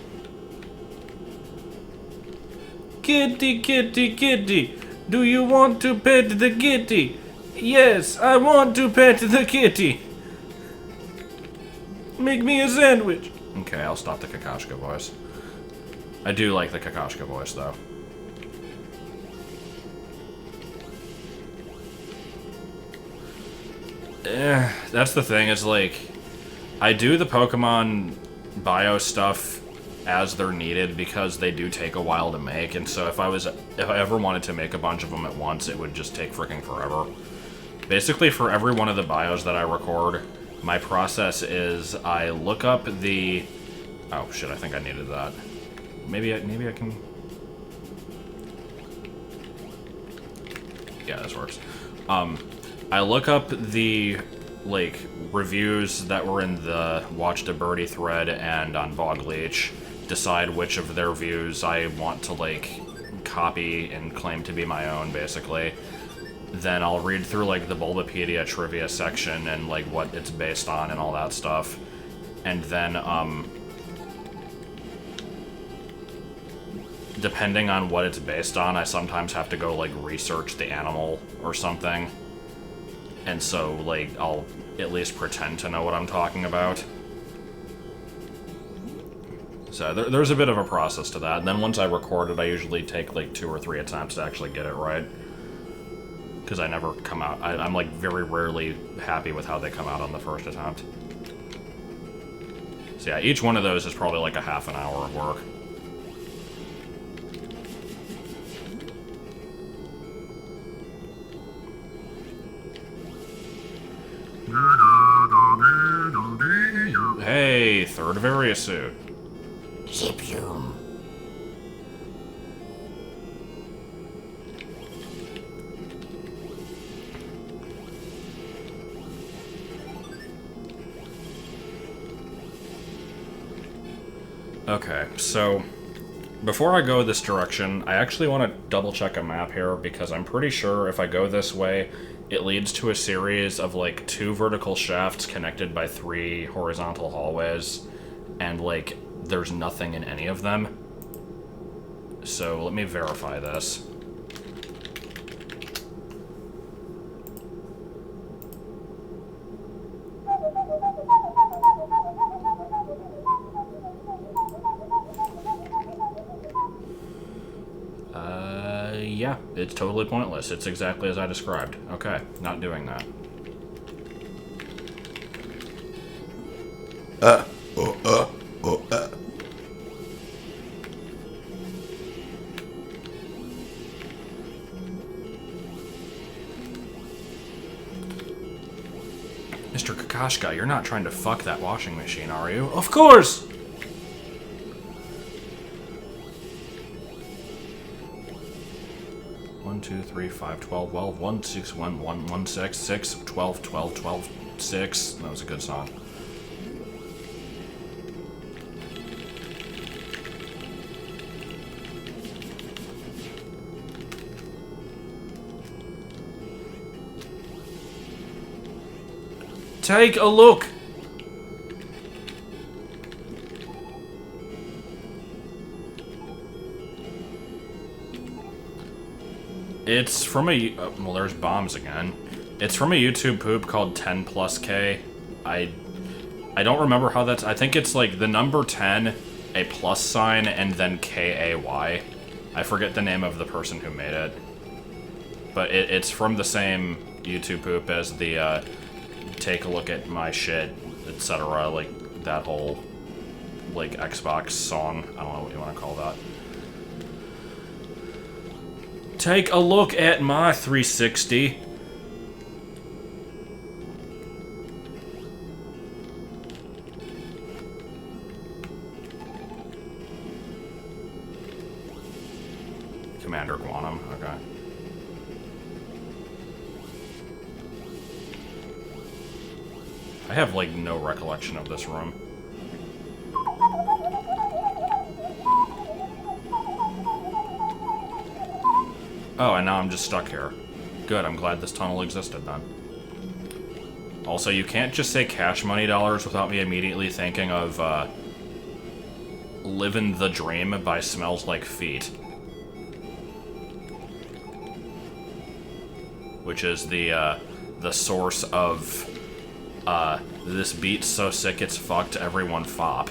Kitty, kitty, kitty, do you want to pet the kitty? Yes, I want to pet the kitty. Make me a sandwich. Okay, I'll stop the Kakashka voice. I do like the Kakashka voice, though. That's the thing, is like, I do the Pokemon bio stuff as they're needed because they do take a while to make, and so if I ever wanted to make a bunch of them at once, it would just take freaking forever. Basically, for every one of the bios that I record, my process is I look up the... Oh shit, I think I needed that. Maybe I can... Yeah, this works. I look up the, like, reviews that were in the Watch the Birdie thread and on Bogleech, decide which of their views I want to, like, copy and claim to be my own, basically. Then I'll read through, like, the Bulbapedia trivia section and, like, what it's based on and all that stuff. And then, depending on what it's based on, I sometimes have to go, like, research the animal or something. And so, like, I'll at least pretend to know what I'm talking about. So there's a bit of a process to that. And then once I record it, I usually take, like, 2 or 3 attempts to actually get it right. Because I never come out... I'm, like, very rarely happy with how they come out on the first attempt. So yeah, each one of those is probably, like, a half an hour of work. Hey, third various suit. Zipyum. Okay, so before I go this direction, I actually want to double check a map here because I'm pretty sure if I go this way, it leads to a series of, like, 2 vertical shafts connected by 3 horizontal hallways, and, like, there's nothing in any of them. So let me verify this. Yeah, it's totally pointless. It's exactly as I described. Okay, not doing that. Mr. Kakashka, you're not trying to fuck that washing machine, are you? Of course! 1, 2, 3, 5, 12, 12, 1, 6, 1, 1, 1, 6, 6, 12, 12, 12, 6. That was a good song. Take a look! It's from a... well, there's bombs again. It's from a YouTube poop called 10+K. I don't remember how that's... I think it's like the number 10, a plus sign, and then K-A-Y. I forget the name of the person who made it. But it's from the same YouTube poop as the, take a look at my shit, etc. Like, that whole, like, Xbox song. I don't know what you want to call that. Take a look at my 360. Commander Quantum, okay. I have, like, no recollection of this room. Oh, and now I'm just stuck here. Good, I'm glad this tunnel existed then. Also, you can't just say cash money dollars without me immediately thinking of, Livin' the Dream by Smells Like Feet. Which is the source of, this beat's so sick it's fucked, everyone fop.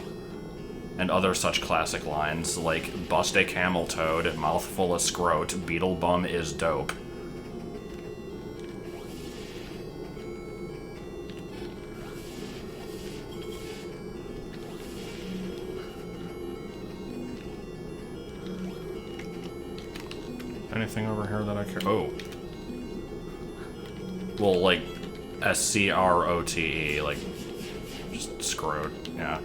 And other such classic lines, like, bust a camel toad, mouthful of scrote, beetle bum is dope. Anything over here that I care? Oh. Well, like, S-C-R-O-T-E, like, just screwed, yeah.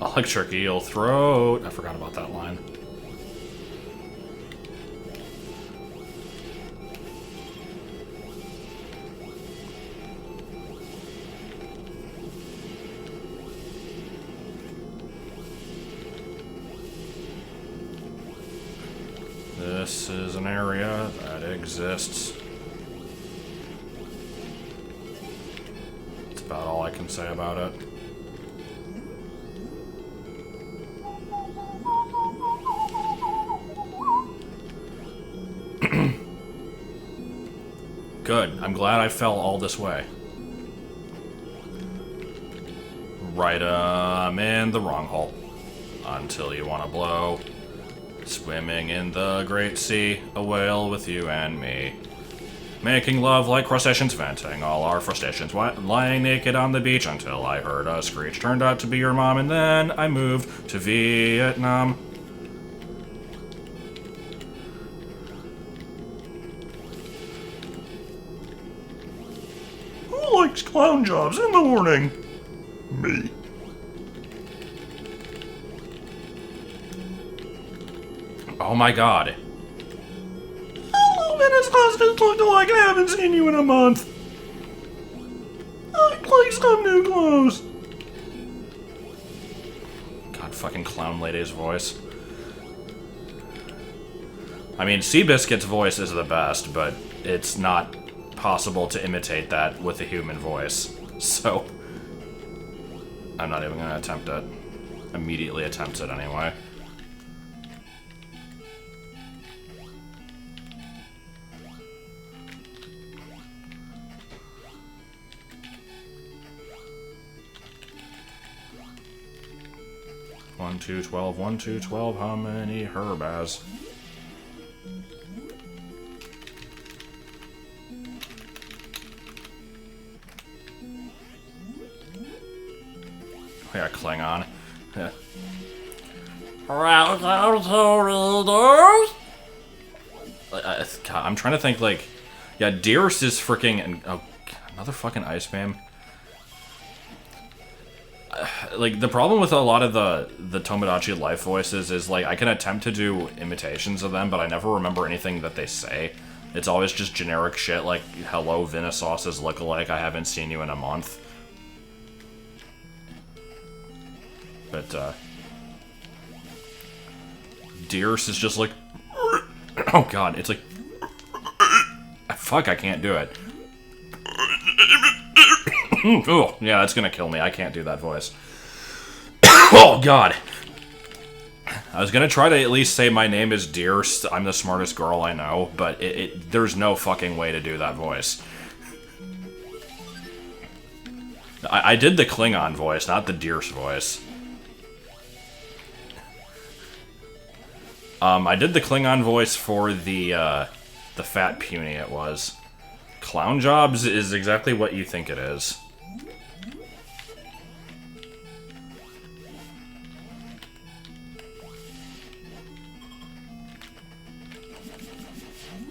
Electric eel throat. I forgot about that line. This is an area that exists. That's about all I can say about it. Good. I'm glad I fell all this way. Right, I'm in the wrong hole. Until you want to blow. Swimming in the great sea, a whale with you and me. Making love like crustaceans, venting all our frustrations. Lying naked on the beach until I heard a screech. Turned out to be your mom, and then I moved to Vietnam. Who likes clown jobs in the morning? Me. Oh my god. Hello, Venice husband. Look like I haven't seen you in a month. I placed on new clothes. God, fucking clown lady's voice. I mean, Seabiscuit's voice is the best, but it's not possible to imitate that with a human voice. So, I'm not even gonna attempt it. Immediately attempt it anyway. One, 2, 12, 1, 2, 12, how many herbas? Yeah, Klingon. Yeah. God, I'm trying to think, like... Yeah, Dearest is freaking... Oh, another fucking ice beam. Like, the problem with a lot of the Tomodachi Life voices is, like, I can attempt to do imitations of them, but I never remember anything that they say. It's always just generic shit like, hello, Vinasauce's lookalike, I haven't seen you in a month. But, Dearest is just like... Oh god, it's like... Fuck, I can't do it. Oh, yeah, that's gonna kill me. I can't do that voice. Oh, God. I was gonna try to at least say my name is Dearest, I'm the smartest girl I know, but there's no fucking way to do that voice. I did the Klingon voice, not the Dearest voice. I did the Klingon voice for the fat puny it was. Clown Jobs is exactly what you think it is.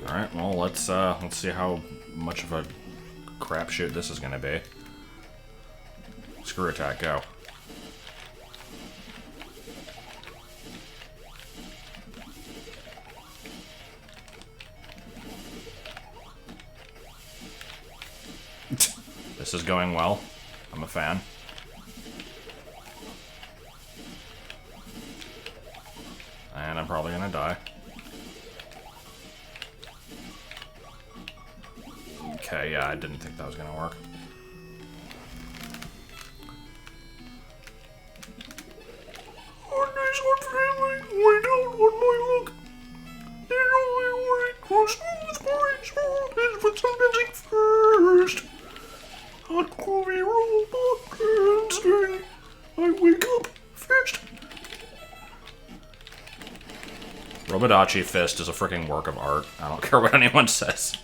Alright, well, let's see how much of a crapshoot this is gonna be. Screw attack, go. This is going well. I'm a fan. And I'm probably gonna die. Okay, yeah, I didn't think that was gonna work. Holidays on family, we don't want my look. The only way to smooth brains is with some dancing first. Hot groovy robot dancing. I wake up first. Robodachi Fist is a freaking work of art. I don't care what anyone says.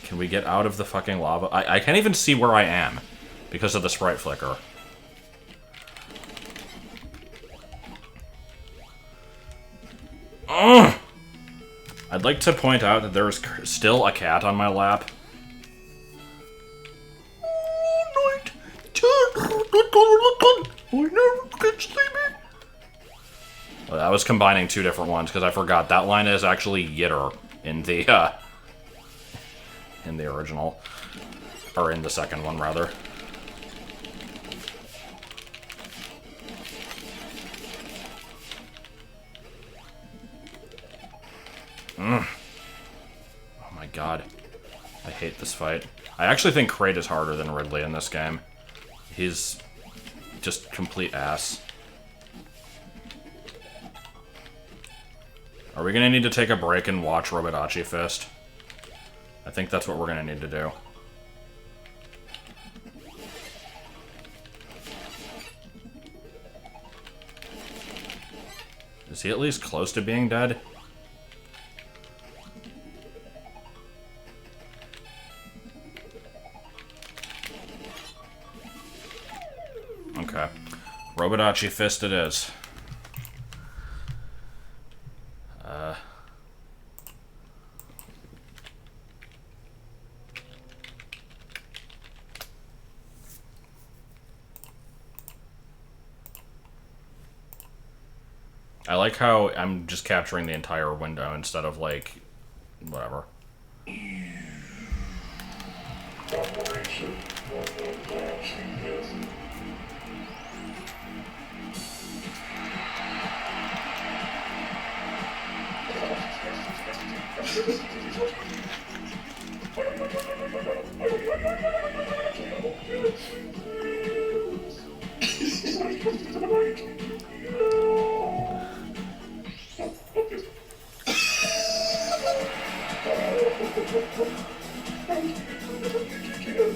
Can we get out of the fucking lava? I can't even see where I am because of the sprite flicker. Ugh! I'd like to point out that there is still a cat on my lap. Well, I was combining two different ones because I forgot that line is actually Yitter in the original, or in the second one rather. Oh my god. I hate this fight. I actually think Kraid is harder than Ridley in this game. He's just complete ass. Are we gonna need to take a break and watch Robodachi Fist? I think that's what we're gonna need to do. Is he at least close to being dead? Okay. Robodachi Fist it is. I like how I'm just capturing the entire window instead of, like, whatever.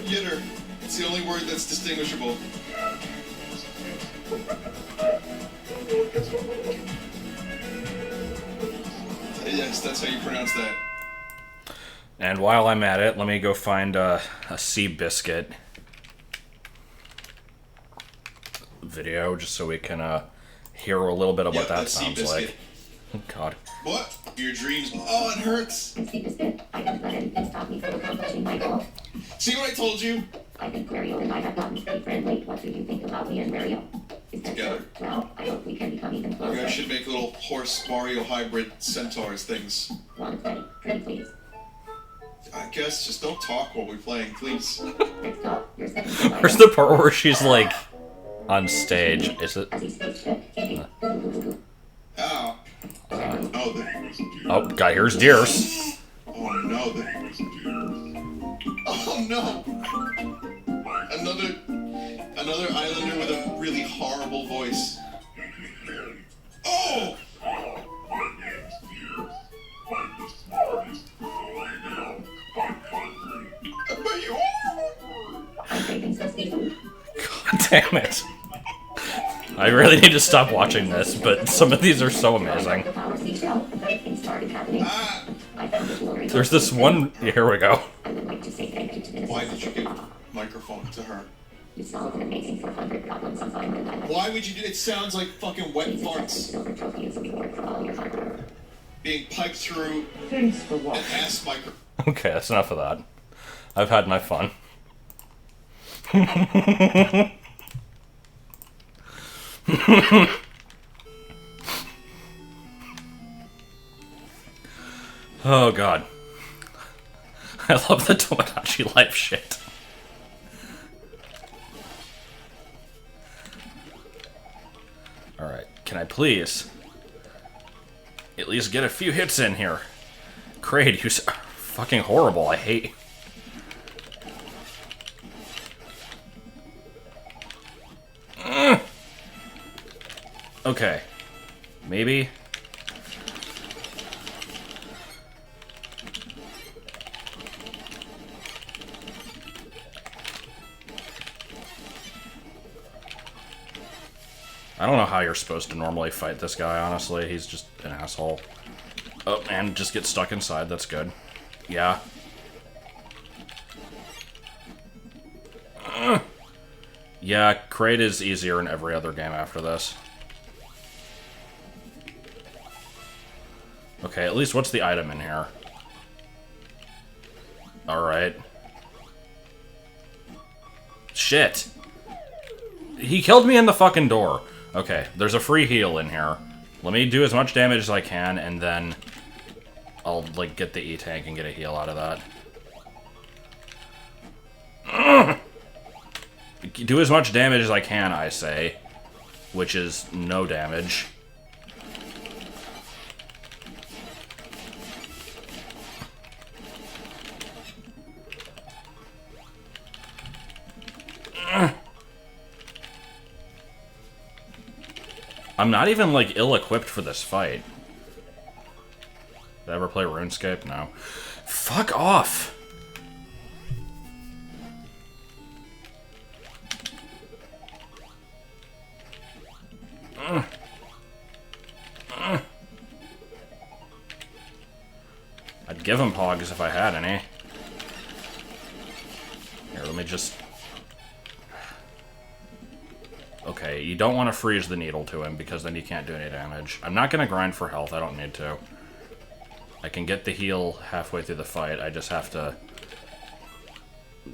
Yitter. It's the only word that's distinguishable. Yes, that's how you pronounce that. And while I'm at it, let me go find a Seabiscuit video, just so we can hear a little bit of what that sounds like. Oh, God. What? Your dreams? Oh, it hurts. I have done anything stop me from accomplishing my goal. See what I told you? I think Wario and I have gotten to be friendly. What do you think about me and Wario? Is that Together. so? Well, I hope we can become even You closer. guys should make little horse Mario hybrid centaurs things. Want to play? Pretty please. I guess just don't talk while we're playing, please. Let's go. You're second to Wario. Where's the part where she's, like, on stage? Is it? As he stays fit. Ow. Oh, there. Oh, God, here's Deers. Oh, no. There. Oh, no. Another islander with a really horrible voice. Oh! But you I'm craving some seafood. God damn it. I really need to stop watching this, but some of these are so amazing. The power seashell, great things started happening. Ah! I found this lure. There's this one... Here we go. I would like to say thank you to this. Why did you give microphone to her? You solved an amazing 400 problems on Fine Moon Island. Why would you do it? Sounds like fucking wet Please accept the farts silver trophy as a reward for all your hard work. being piped through Thanks for an watching. ass micro. Okay, that's enough of that. I've had my fun. Oh god. I love the Tomodachi Life shit. Alright, can I please at least get a few hits in here? Kraid, who's fucking horrible, I hate. Okay. Maybe. I don't know how you're supposed to normally fight this guy, honestly. He's just an asshole. Oh, and just get stuck inside. That's good. Yeah. Yeah, Kraid is easier in every other game after this. Okay, at least what's the item in here? Alright. Shit! He killed me in the fucking door. Okay, there's a free heal in here. Let me do as much damage as I can, and then I'll, like, get the E-tank and get a heal out of that. Ugh! Do as much damage as I can, I say. Which is no damage. I'm not even, like, ill-equipped for this fight. Did I ever play RuneScape? No. Fuck off! I'd give him pogs if I had any. Here, let me just... Okay, you don't want to freeze the needle to him, because then you can't do any damage. I'm not going to grind for health, I don't need to. I can get the heal halfway through the fight, I just have to...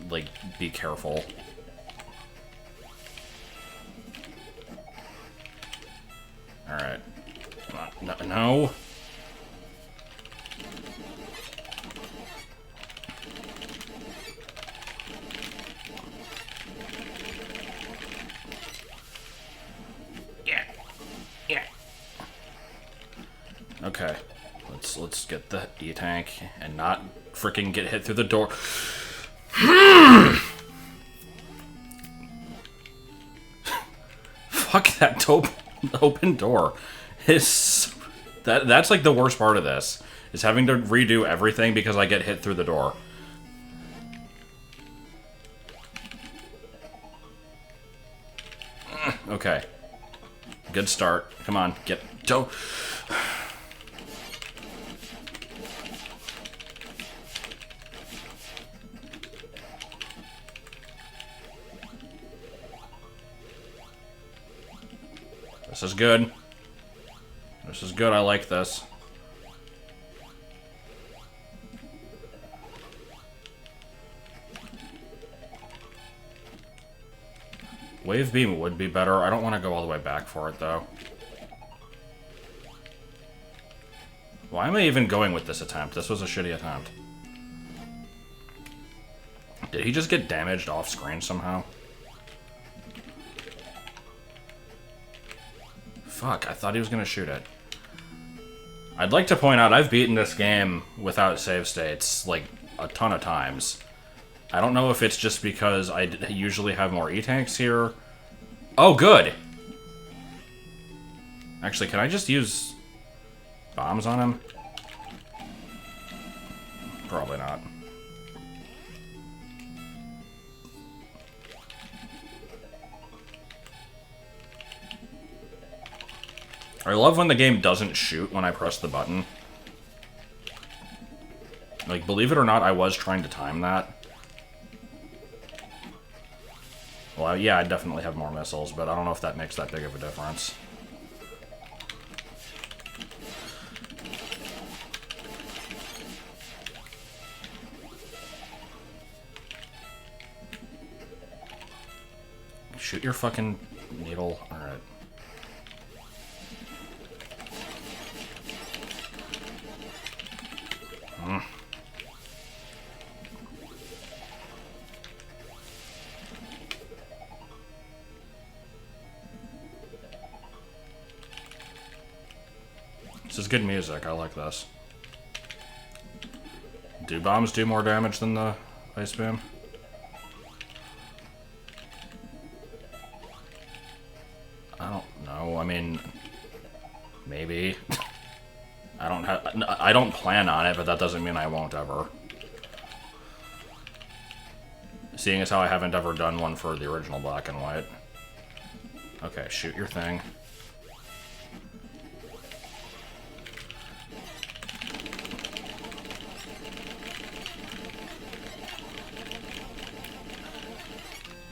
like, be careful. Alright. No. Okay, let's get the E-tank and not freaking get hit through the door. Fuck that open door. That's like the worst part of this, is having to redo everything because I get hit through the door. Okay. Good start. Come on, don't. This is good. This is good, I like this. Wave beam would be better. I don't want to go all the way back for it, though. Why am I even going with this attempt? This was a shitty attempt. Did he just get damaged off screen somehow? Fuck, I thought he was gonna shoot it. I'd like to point out, I've beaten this game without save states, like, a ton of times. I don't know if it's just because I usually have more E-tanks here. Oh, good! Actually, can I just use bombs on him? Probably not. I love when the game doesn't shoot when I press the button. Like, believe it or not, I was trying to time that. Well, yeah, I definitely have more missiles, but I don't know if that makes that big of a difference. Shoot your fucking needle. Alright. This is good music. I like this. Do bombs do more damage than the ice beam? I don't know. I mean, maybe. I don't plan on it, but that doesn't mean I won't ever. Seeing as how I haven't ever done one for the original black and white. Okay, shoot your thing.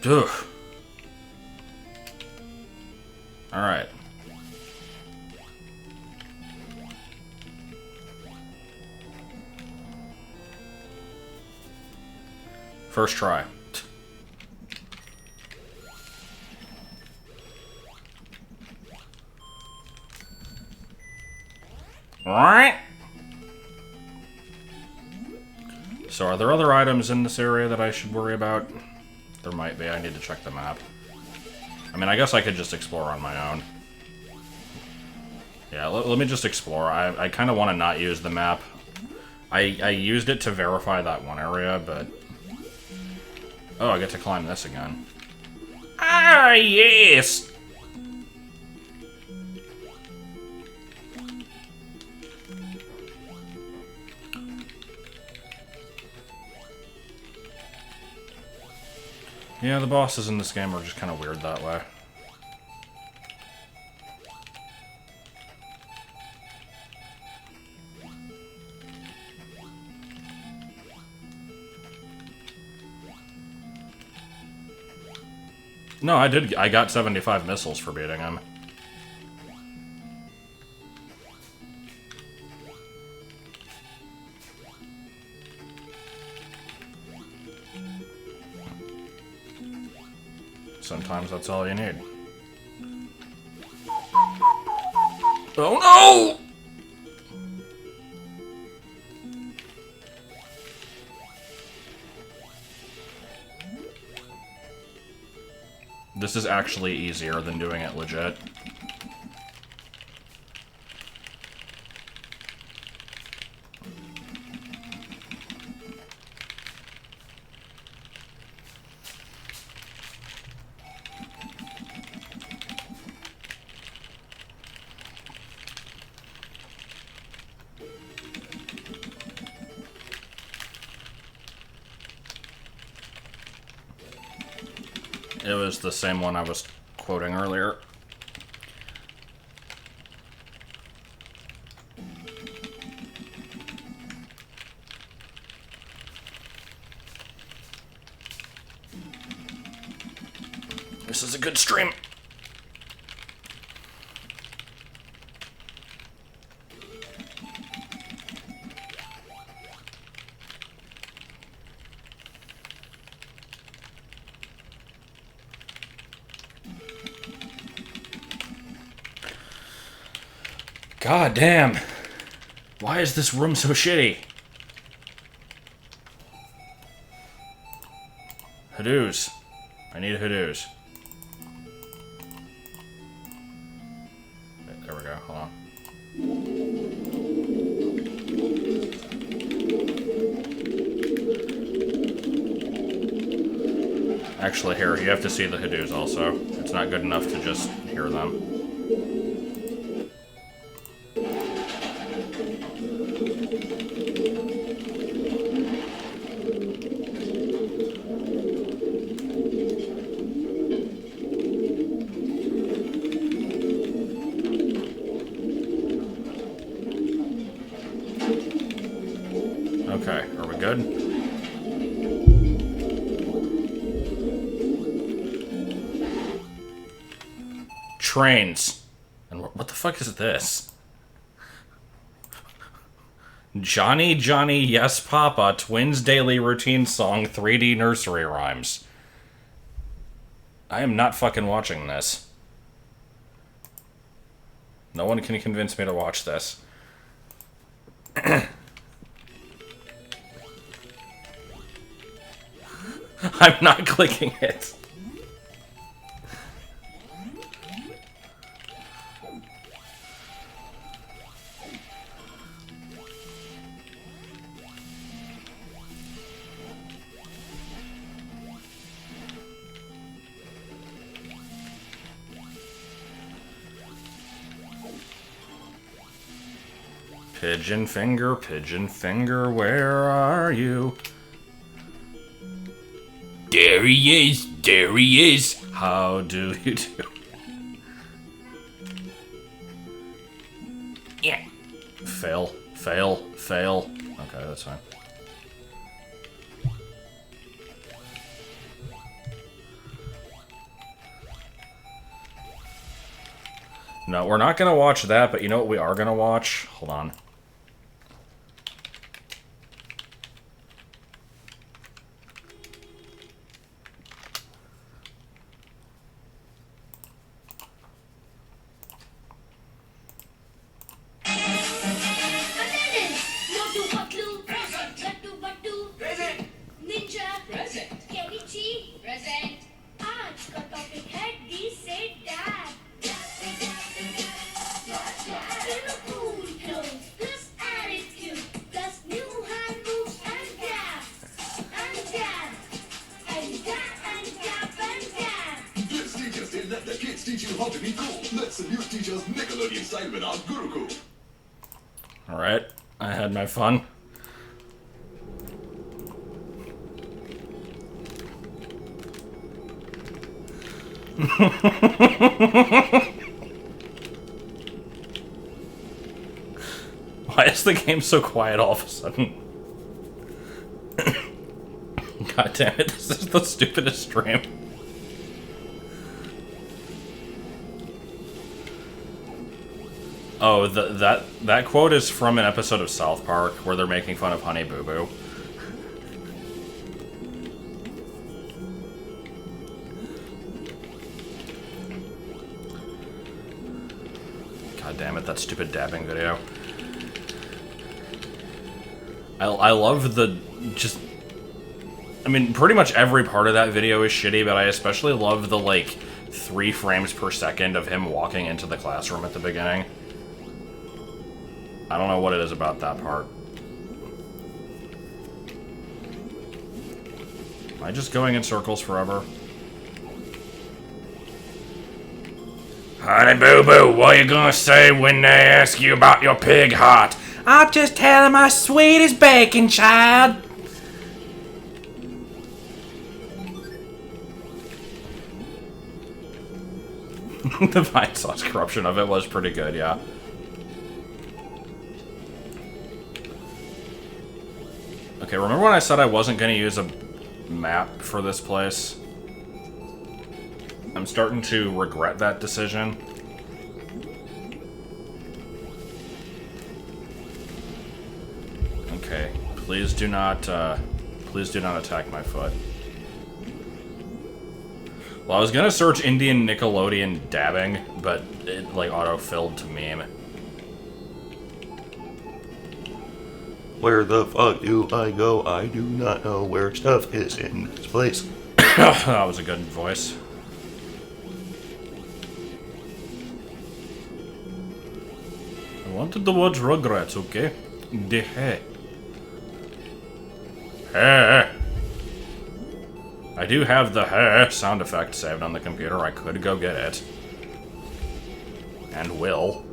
Ugh. Alright. First try. Alright. So are there other items in this area that I should worry about? There might be. I need to check the map. I mean, I guess I could just explore on my own. Yeah, let me just explore. I kind of want to not use the map. I used it to verify that one area, but... Oh, I get to climb this again. Ah, yes! Yeah, the bosses in this game are just kind of weird that way. No, I got 75 missiles for beating him. Sometimes that's all you need. Oh no! This is actually easier than doing it legit. It was the same one I was quoting earlier. This is a good stream. God damn. Why is this room so shitty? Hadoos. I need a Hadoos. There we go. Hold on. Actually, here, you have to see the Hadoos also. It's not good enough to just hear them. trains. And what the fuck is this? Johnny, Johnny, Yes Papa, Twins Daily Routine Song, 3D Nursery Rhymes. I am not fucking watching this. No one can convince me to watch this. I'm not clicking it. Pigeon finger, where are you? There he is. How do you do? Yeah. Fail. Okay, that's fine. No, we're not gonna watch that, but you know what we are gonna watch? Hold on. Alright, I had my fun. Why is the game so quiet all of a sudden? God damn it, this is the stupidest stream. Oh, that quote is from an episode of South Park where they're making fun of Honey Boo Boo. God damn it, that stupid dabbing video. I love the just... I mean, pretty much every part of that video is shitty, but I especially love the, like, 3 frames per second of him walking into the classroom at the beginning. I don't know what it is about that part. Am I just going in circles forever? Honey Boo Boo, what you gonna say when they ask you about your pig heart? I'll just tell them how sweet as bacon, child. The Vine Sauce corruption of it was pretty good, yeah. Okay, remember when I said I wasn't going to use a map for this place? I'm starting to regret that decision. Okay, please do not attack my foot. Well, I was gonna search Indian Nickelodeon dabbing, but it, like, auto-filled to meme. Where the fuck do I go? I do not know where stuff is in this place. That was a good voice. I wanted to watch Rugrats, okay? The hey. Hey. I do have the hey sound effect saved on the computer. I could go get it. And will.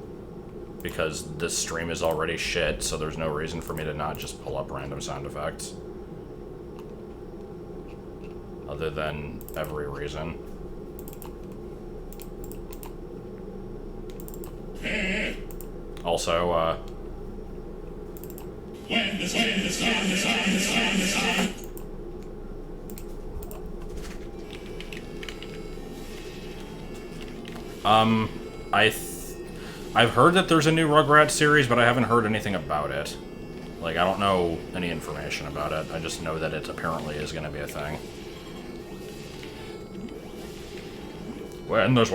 Because this stream is already shit, so there's no reason for me to not just pull up random sound effects. Other than every reason. Also, I've heard that there's a new Rugrats series, but I haven't heard anything about it. Like, I don't know any information about it. I just know that it apparently is going to be a thing. When there's...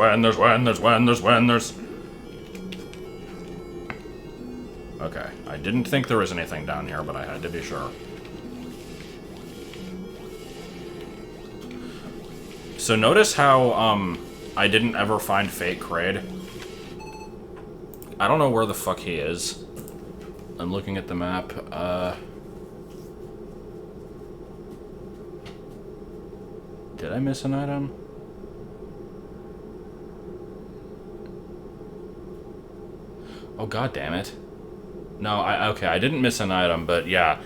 Okay, I didn't think there was anything down here, but I had to be sure. So notice how, I didn't ever find Fake Kraid. I don't know where the fuck he is. I'm looking at the map. Did I miss an item? Oh, god damn it. No, okay, I didn't miss an item, but yeah.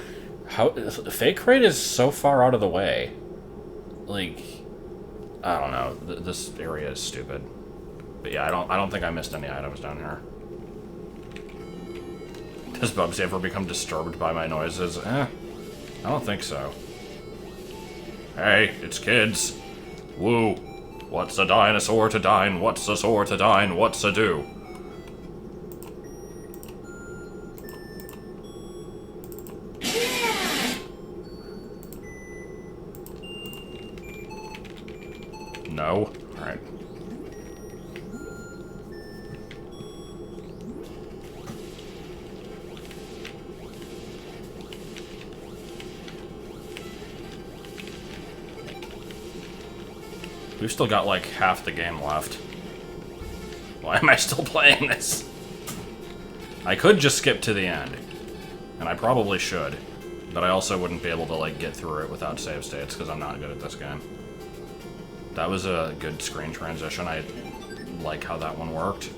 Fake Kraid is so far out of the way. Like, I don't know. This area is stupid. But yeah, I don't think I missed any items down here. Does Bubsy ever become disturbed by my noises? I don't think so. Hey, it's kids. Woo. What's a dinosaur to dine? What's a sore to dine? What's a do? No? Alright. We've still got like half the game left. Why am I still playing this? I could just skip to the end. And I probably should. But I also wouldn't be able to like get through it without save states because I'm not good at this game. That was a good screen transition. I like how that one worked.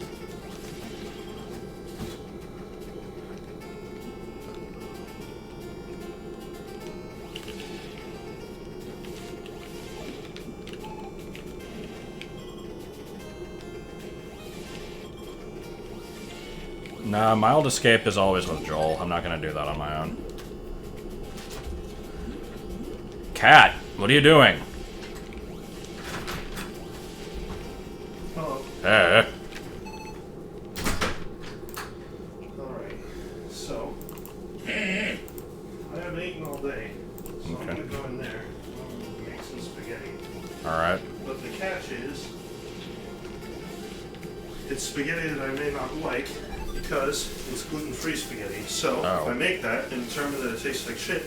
Nah, mild escape is always with Joel. I'm not gonna do that on my own. Cat, what are you doing? Alright, so I haven't eaten all day, so I'm gonna go in there and make some spaghetti. Alright. But the catch is, it's spaghetti that I may not like because it's gluten-free spaghetti. So if I make that and determine that it tastes like shit,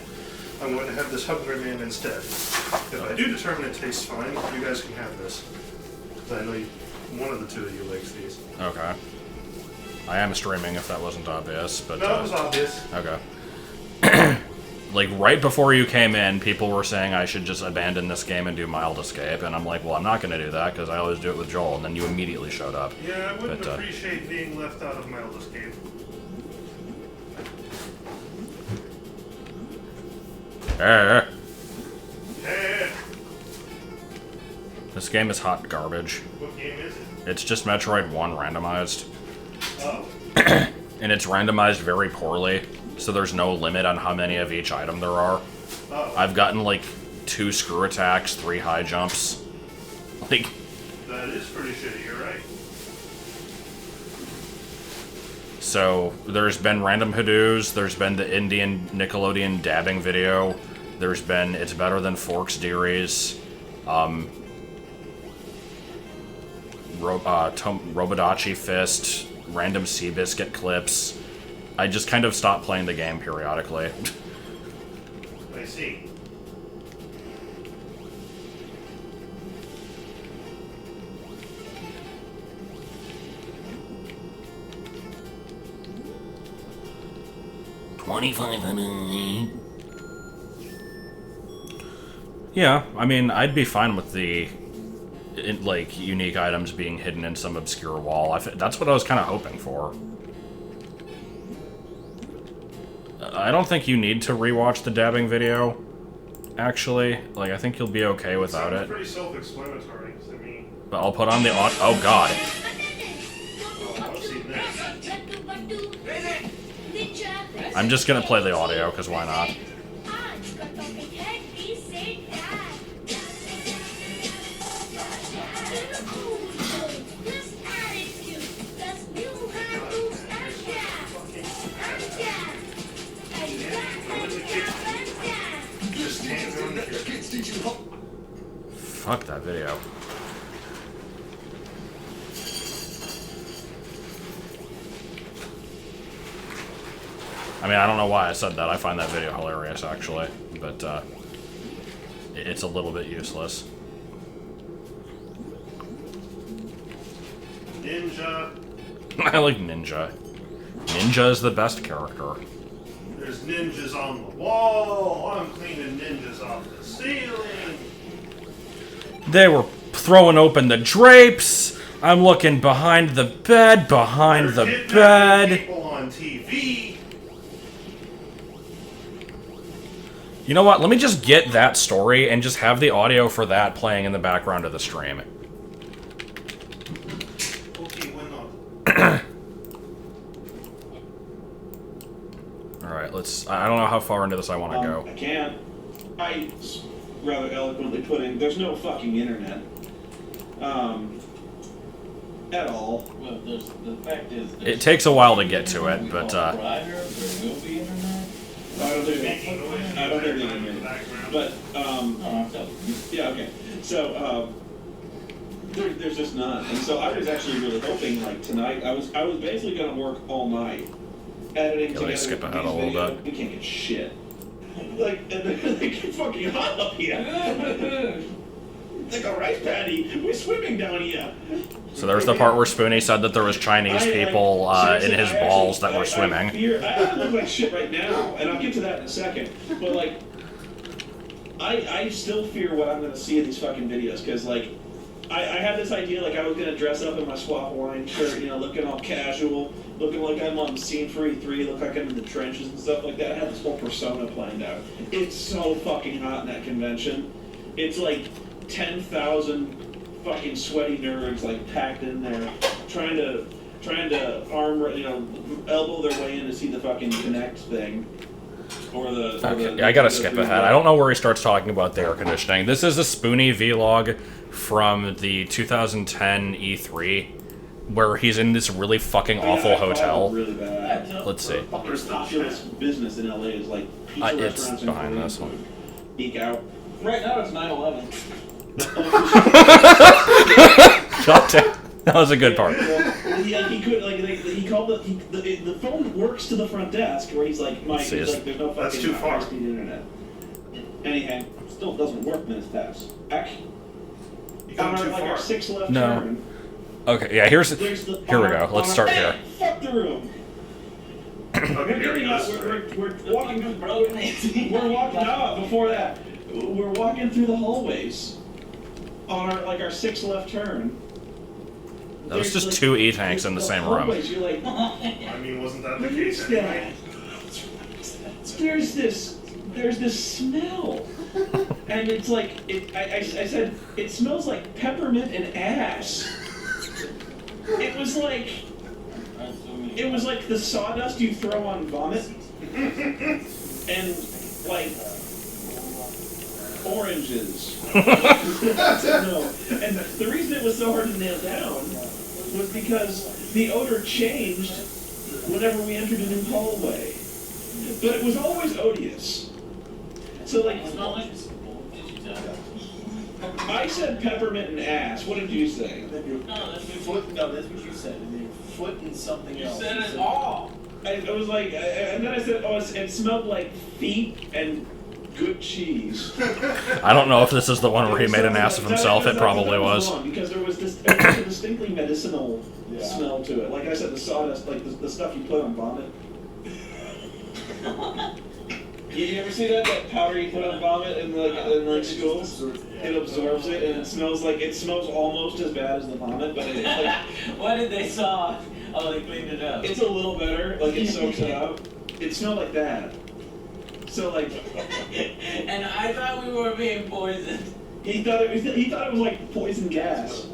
I'm going to have this Hungry Man instead. If I do determine it tastes fine, you guys can have this. Because I know one of the two of you likes these. Okay. I am streaming if that wasn't obvious, but... No, it was obvious. Okay. Like, right before you came in, people were saying I should just abandon this game and do mild escape, and I'm like, well, I'm not going to do that, because I always do it with Joel, and then you immediately showed up. Yeah, I wouldn't appreciate being left out of mild escape. This game is hot garbage. What game is it? It's just Metroid 1 randomized. Oh. And it's randomized very poorly, so there's no limit on how many of each item there are. Oh. I've gotten like 2 screw attacks, 3 high jumps. Like... That is pretty shitty, you're right. So, there's been random Hadoos, there's been the Indian Nickelodeon dabbing video, there's been It's Better Than Forks Dearies, Robodachi Fist, random Seabiscuit clips. I just kind of stopped playing the game periodically. I see. $2,500. Yeah, I mean, I'd be fine with the like unique items being hidden in some obscure wall. That's what I was kind of hoping for. I don't think you need to rewatch the dabbing video, actually. Like, I think you'll be okay without it. Pretty self-explanatory to me. But I'll put on the oh god. Oh, I've seen this. I'm just gonna play the audio, because why not? Did you help? Fuck that video. I mean, I don't know why I said that. I find that video hilarious, actually. But, it's a little bit useless. Ninja. I like Ninja. Ninja is the best character. There's ninjas on the wall. I'm cleaning ninjas off the ceiling. They were throwing open the drapes. I'm looking behind the bed, behind the They're kidnapping bed. people on TV. You know what? Let me just get that story and just have the audio for that playing in the background of the stream. Okay, when not. Alright, let's... I don't know how far into this I want to go. I can't. I rather eloquently put in, there's no fucking internet. At all. Well, the fact is... It takes a while to get to it, but, There will be internet. I don't think there's internet. But, I'm telling you. yeah, okay. So, there's just none. And so I was actually really hoping, like, tonight, I was basically gonna work all night. Editing Can we together skip ahead a these little videos. bit? We can't get shit. Like, and it's fucking hot up here. It's like a rice paddy. We're swimming down here. So there's the part where Spoonie said that there was Chinese people in his balls that were swimming. I look like shit right now, and I'll get to that in a second. But, like, I still fear what I'm going to see in these fucking videos, because, like, I had this idea, like, I was going to dress up in my swap line shirt, you know, looking all casual, looking like I'm on scene for E3, look like I'm in the trenches and stuff like that. I had this whole persona planned out. It's so fucking hot in that convention. It's like 10,000 fucking sweaty nerds, like, packed in there, trying to arm, you know, elbow their way in to see the fucking Connect thing. Okay, I gotta skip ahead. I don't know where he starts talking about the air conditioning. This is a Spoonie vlog from the 2010 E3, where he's in this really fucking awful hotel. Really bad. Let's see. There's populous business in LA is like pizza It's restaurants and behind Korean this one. food. Geek out. Right now it's 9/11. God damn. That was a good part. He could like he called the phone works to the front desk where he's like Mike. He's like there's no fucking That's too far. high-speed internet. Anyhow, still doesn't work. Minutes pass. Back. You On got our, too like far. our 6 left No. turn. Okay, yeah, here we There's go. on Let's our- start here. Fuck the room. Okay, We're here he getting out. goes. We're walking. We're walking. No, before that, we're walking through the hallways on our 6 left turn. That was There's, just like, two E-tanks in the same room. hallways, you're like, I mean, wasn't that the what case is anyway? that? There's this smell, and it's like I said it smells like peppermint and ass. It was like the sawdust you throw on vomit, and like oranges. No. And the reason it was so hard to nail down was because the odor changed whenever we entered a new hallway. But it was always odious. So like, I said peppermint and ass. What did you say? No, that's what you said. And you're footing something else. You said it all. I was like, and then I said, oh, it smelled like feet and good cheese. I don't know if this is the one where he made an ass of himself. It probably was. Because there was a distinctly medicinal smell to it. Like I said, the sawdust, like the stuff you put on vomit. You ever see that powder you put on vomit in schools? It absorbs it and it smells almost as bad as the vomit, but it's like What did they saw? Oh, they cleaned it up. it's a little better. Like it soaks it up. It smelled like that. So like And I thought we were being poisoned. he thought it was like poison gas.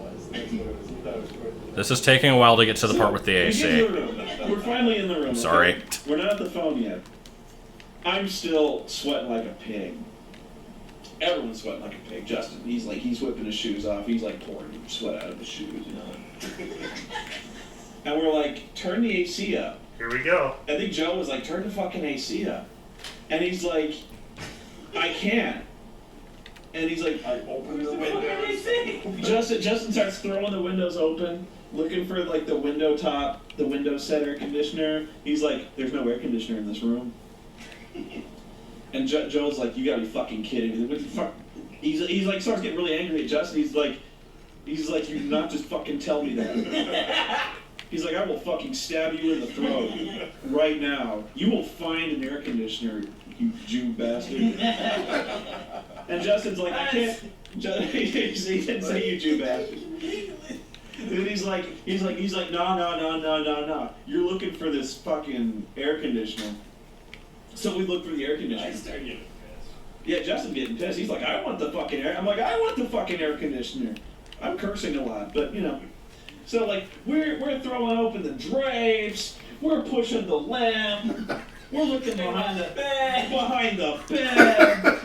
This is taking a while to get to the part with the We get AC. in the room. We're finally in the room. Sorry. Okay? We're not at the phone yet. I'm still sweating like a pig. Everyone's sweating like a pig. Justin, he's whipping his shoes off. He's like pouring sweat out of his shoes, you know. And we're like, turn the AC up. Here we go. I think Joe was like, turn the fucking AC up. And he's like, I can't. And he's like, I open the windows. Justin starts throwing the windows open, looking for like the window set air conditioner. He's like, there's no air conditioner in this room. And Joe's like, you gotta be fucking kidding me. What the fuck? He's like, starts getting really angry at Justin. He's like, you not just fucking tell me that. He's like, I will fucking stab you in the throat right now. You will find an air conditioner, you Jew bastard. And Justin's like, I can't. He didn't say you Jew bastard. And he's like, no. You're looking for this fucking air conditioner. So we look for the air conditioner. I start getting pissed. Yeah, Justin's getting pissed. He's like, I want the fucking air. I'm like, I want the fucking air conditioner. I'm cursing a lot, but you know. So like, we're throwing open the drapes. We're pushing the lamp. We're looking behind the bed.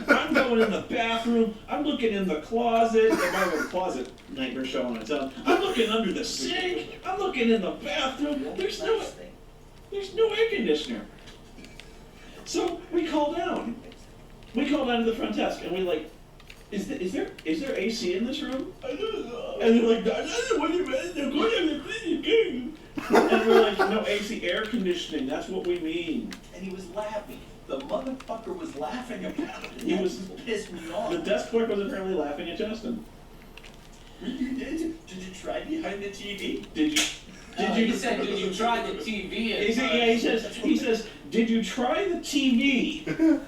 I'm going in the bathroom. I'm looking in the closet. By the way, the closet, nightmare show on its own. I'm looking under the sink. I'm looking in the bathroom. There's no air conditioner. So we call down. We call down to the front desk, and we like, is there AC in this room? I don't know. And they're like, what do you mean? And we're like, no, AC, air conditioning. That's what we mean. And he was laughing. The motherfucker was laughing about it. He was pissed me off. The desk clerk was apparently laughing at Justin. Did you try behind the TV? Did you? He said, did you try the TV? He says, did you try the TV?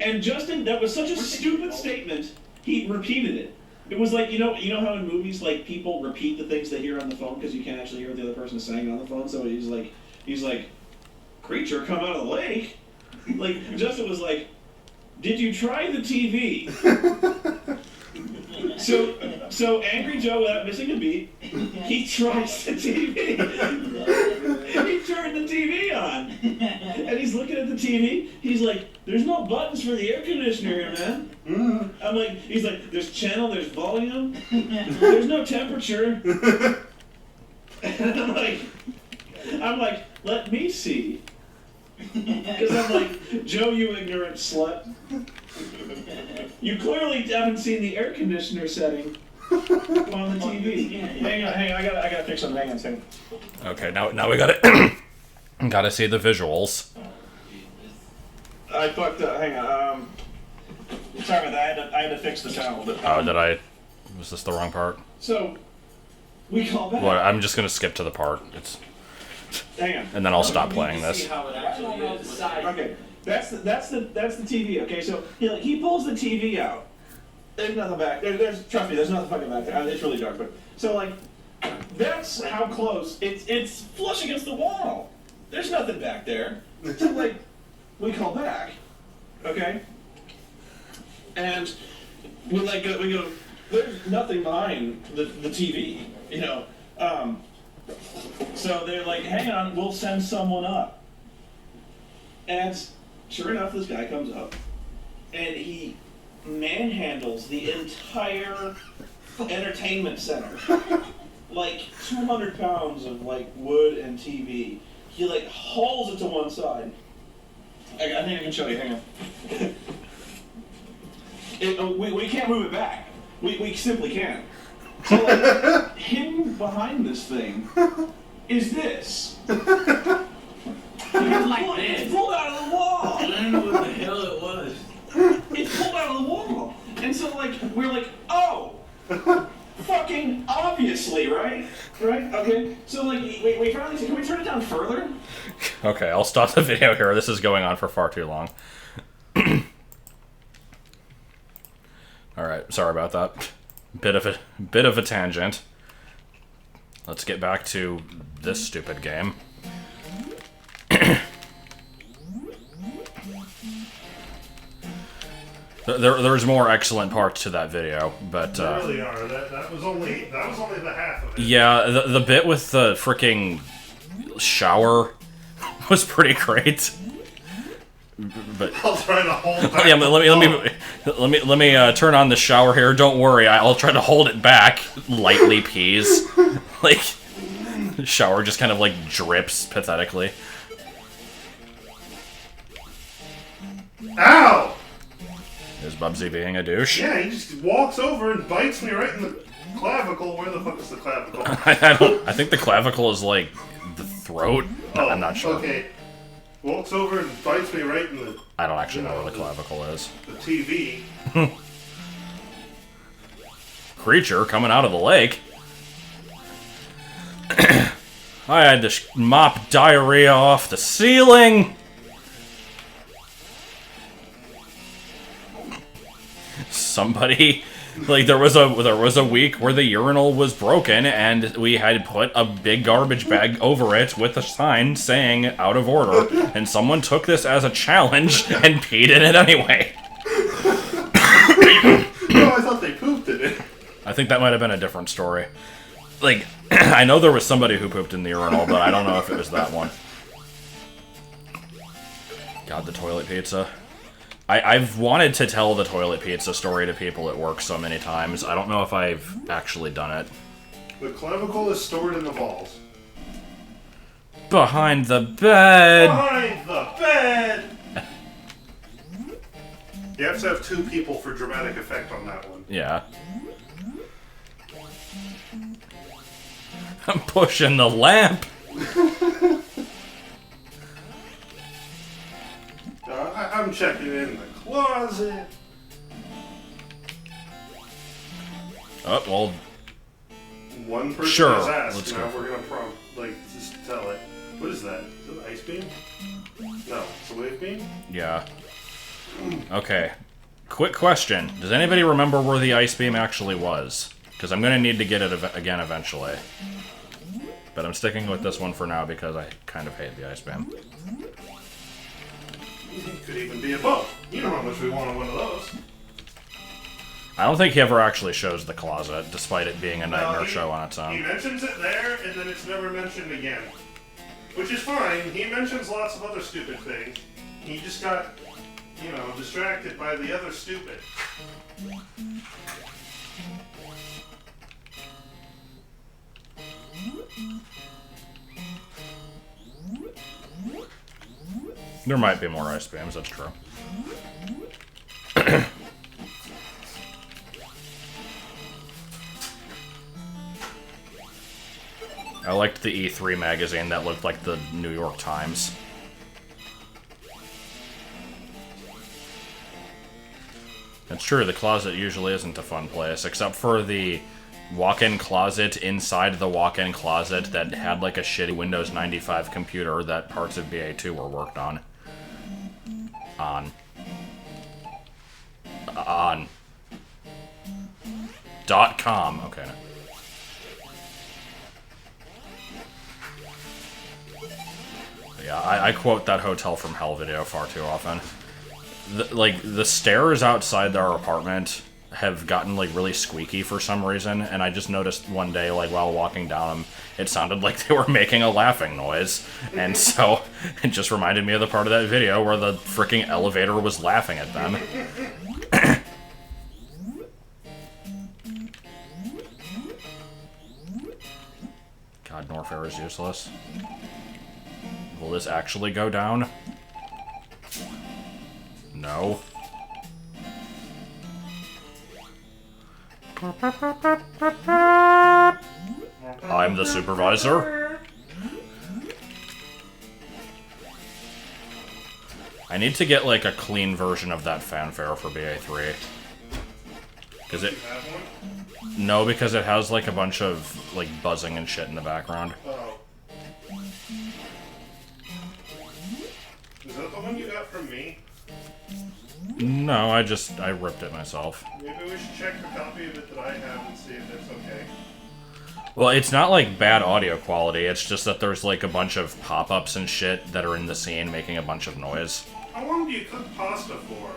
And Justin, that was such a stupid statement. He repeated it. It was like, you know how in movies, like, people repeat the things they hear on the phone because you can't actually hear what the other person is saying on the phone. So he's like, creature come out of the lake. Like, Justin was like, did you try the TV? So Angry Joe, without missing a beat, he tries the TV. He turned the TV on, and he's looking at the TV. He's like, "There's no buttons for the air conditioner here, man." I'm like, he's like, "There's channel, there's volume, there's no temperature." And I'm like, "Let me see," because I'm like, "Joe, you ignorant slut. You clearly haven't seen the air conditioner setting on the TV." Hang on, I gotta fix something. Hang on a second. Okay, now we gotta gotta see the visuals. I fucked up. Hang on. Sorry about that. I had to fix the channel. But, was this the wrong part? So we call back. Well, I'm just gonna skip to the part. Hang on. And then I'll stop playing this. See how it actually is. Okay. That's the TV. Okay, so he pulls the TV out. There's nothing back. Trust me, there's nothing fucking back there. It's really dark, but so like that's how close it's flush against the wall. There's nothing back there. So like we call back, okay, and we go. There's nothing behind the TV, you know. So they're like, hang on, we'll send someone up, and sure enough, this guy comes up, and he manhandles the entire entertainment center. Like 200 pounds of like wood and TV. He like hauls it to one side. I think I can show you. Hang on. We can't move it back. We simply can't. So like, hidden behind this thing is this. It's pulled out of the wall. I don't know what the hell it was. It's pulled out of the wall. And so like we're like, oh, fucking obviously, right? Right? Okay. So like we finally said, can we turn it down further? Okay, I'll stop the video here. This is going on for far too long. Alright, sorry about that. Bit of a tangent. Let's get back to this stupid game. There's more excellent parts to that video, but There really are. That was only the half of it. yeah, the bit with the freaking shower was pretty great. But I'll try to hold back. yeah, but let me turn on the shower here. Don't worry, I'll try to hold it back. Lightly peas, like the shower just kind of like drips pathetically. Ow! Is Bubsy being a douche? Yeah, he just walks over and bites me right in the clavicle. Where the fuck is the clavicle? I think the clavicle is like the throat. Oh, I'm not sure. Okay. Walks over and bites me right in the... I don't actually know where the clavicle is. The TV. Creature coming out of the lake. I had to mop diarrhea off the ceiling. Somebody, like, there was a week where the urinal was broken and we had put a big garbage bag over it with a sign saying out of order, and someone took this as a challenge and peed in it anyway. No, I thought they pooped in it. I think that might have been a different story. Like, I know there was somebody who pooped in the urinal, but I don't know if it was that one. God, the toilet pizza. I've wanted to tell the toilet pizza story to people at work so many times. I don't know if I've actually done it. The clavicle is stored in the balls. Behind the bed! Behind the bed! You have to have two people for dramatic effect on that one. Yeah. I'm pushing the lamp! I'm checking in the closet. Oh, well... One person sure, has asked, let's now go. we're gonna just tell it. What is that? Is it an ice beam? No, it's a wave beam? Yeah. Okay. Quick question. Does anybody remember where the ice beam actually was? Because I'm gonna need to get it again eventually. But I'm sticking with this one for now because I kind of hate the ice beam. It could even be above. You know how much we wanted one of those. I don't think he ever actually shows the closet, despite it being a nightmare No, show on its He own. mentions it there, and then it's never mentioned again. Which is fine. He mentions lots of other stupid things. He just got, you know, distracted by the other stupid. There might be more ice beams, that's true. I liked the E3 magazine that looked like the New York Times. It's true, the closet usually isn't a fun place, except for the walk-in closet inside the walk-in closet that had like a shitty Windows 95 computer that parts of BA2 were worked on. On. .com. Okay. No. Yeah, I quote that Hotel from Hell video far too often. The stairs outside our apartment have gotten like really squeaky for some reason, and I just noticed one day, like while walking down them, it sounded like they were making a laughing noise, and so it just reminded me of the part of that video where the freaking elevator was laughing at them. God, Norfair is useless. Will this actually go down? No. I'm the supervisor. I need to get like a clean version of that fanfare for BA3. Because it... No, because it has like a bunch of like buzzing and shit in the background. Oh. Is that the one you got from me? No, I ripped it myself. Maybe we should check the copy of it that I have and see if it's okay. Well, it's not like bad audio quality, it's just that there's like a bunch of pop-ups and shit that are in the scene making a bunch of noise. How long do you cook pasta for?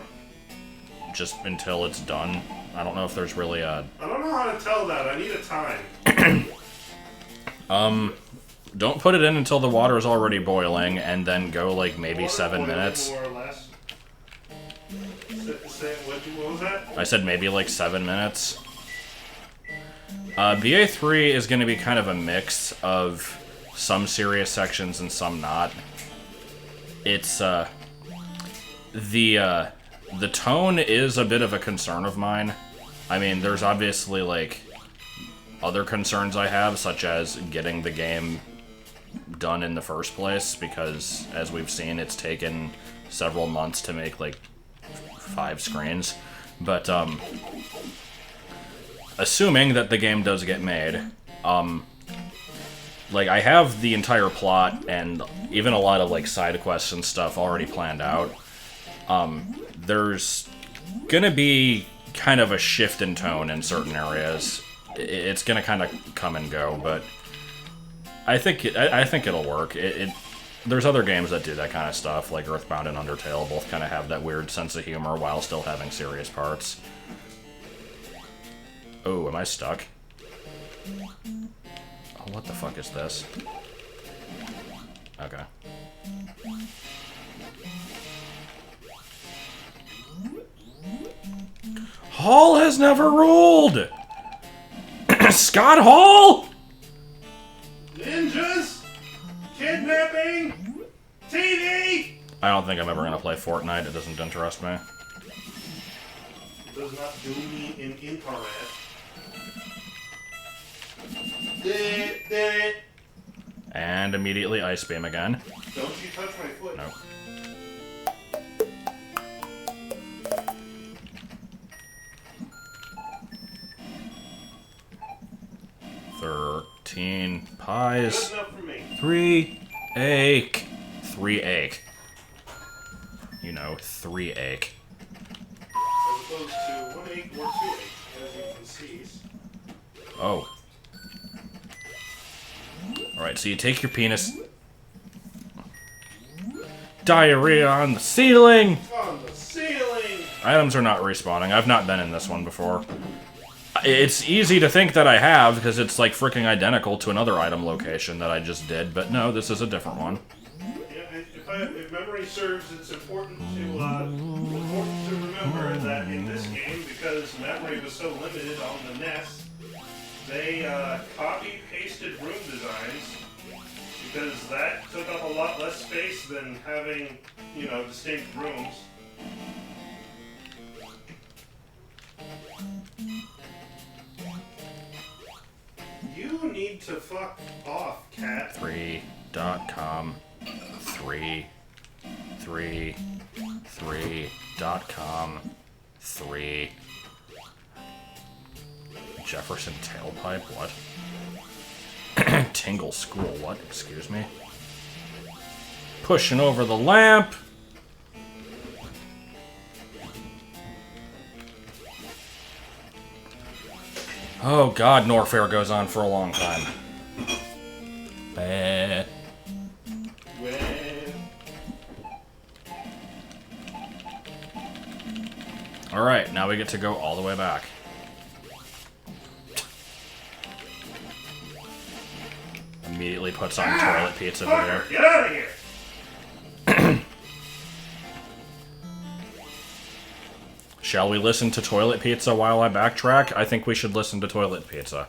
Just until it's done. I don't know if there's really a... I don't know how to tell that. I need a time. Don't put it in until the water is already boiling, and then go like maybe 7 minutes. More or less. What was that? I said maybe like 7 minutes. BA3 is going to be kind of a mix of some serious sections and some not. It's, The tone is a bit of a concern of mine. I mean, there's obviously, like, other concerns I have, such as getting the game done in the first place, because, as we've seen, it's taken several months to make, like, 5 screens. But, assuming that the game does get made, like, I have the entire plot and even a lot of, like, side quests and stuff already planned out. There's gonna be kind of a shift in tone in certain areas. It's gonna kind of come and go, but I think it'll work. There's other games that do that kind of stuff, like Earthbound and Undertale, both kind of have that weird sense of humor while still having serious parts. Oh, am I stuck? Oh, what the fuck is this? Okay. Hall has never ruled! Scott Hall! Ninjas! Kidnapping! TV! I don't think I'm ever gonna play Fortnite. It doesn't interest me. Does not do me in internet. And immediately Ice Beam again. Don't you touch my foot. Nope. $13 pies. Good enough for me. 3 ache. 3 ache. You know, 3 ache. As opposed to 1 8 or 2 8, as you can see. Oh. Alright, so you take your penis. Diarrhea on the ceiling! On the ceiling! Items are not respawning. I've not been in this one before. It's easy to think that I have, because it's like freaking identical to another item location that I just did, but no, this is a different one. Yeah, if memory serves, it's important to remember that in this game, because memory was so limited on the NES, they copy-pasted room designs, because that took up a lot less space than having, you know, distinct rooms. You need to fuck off, cat. 3.com. 3.com. 3. Jefferson Tailpipe, what? Tingle School, what? Excuse me? Pushing over the lamp! Oh god, Norfair goes on for a long time. Alright, now we get to go all the way back. Immediately puts on toilet pizza over there. Get out of here! Shall we listen to Toilet Pizza while I backtrack? I think we should listen to Toilet Pizza.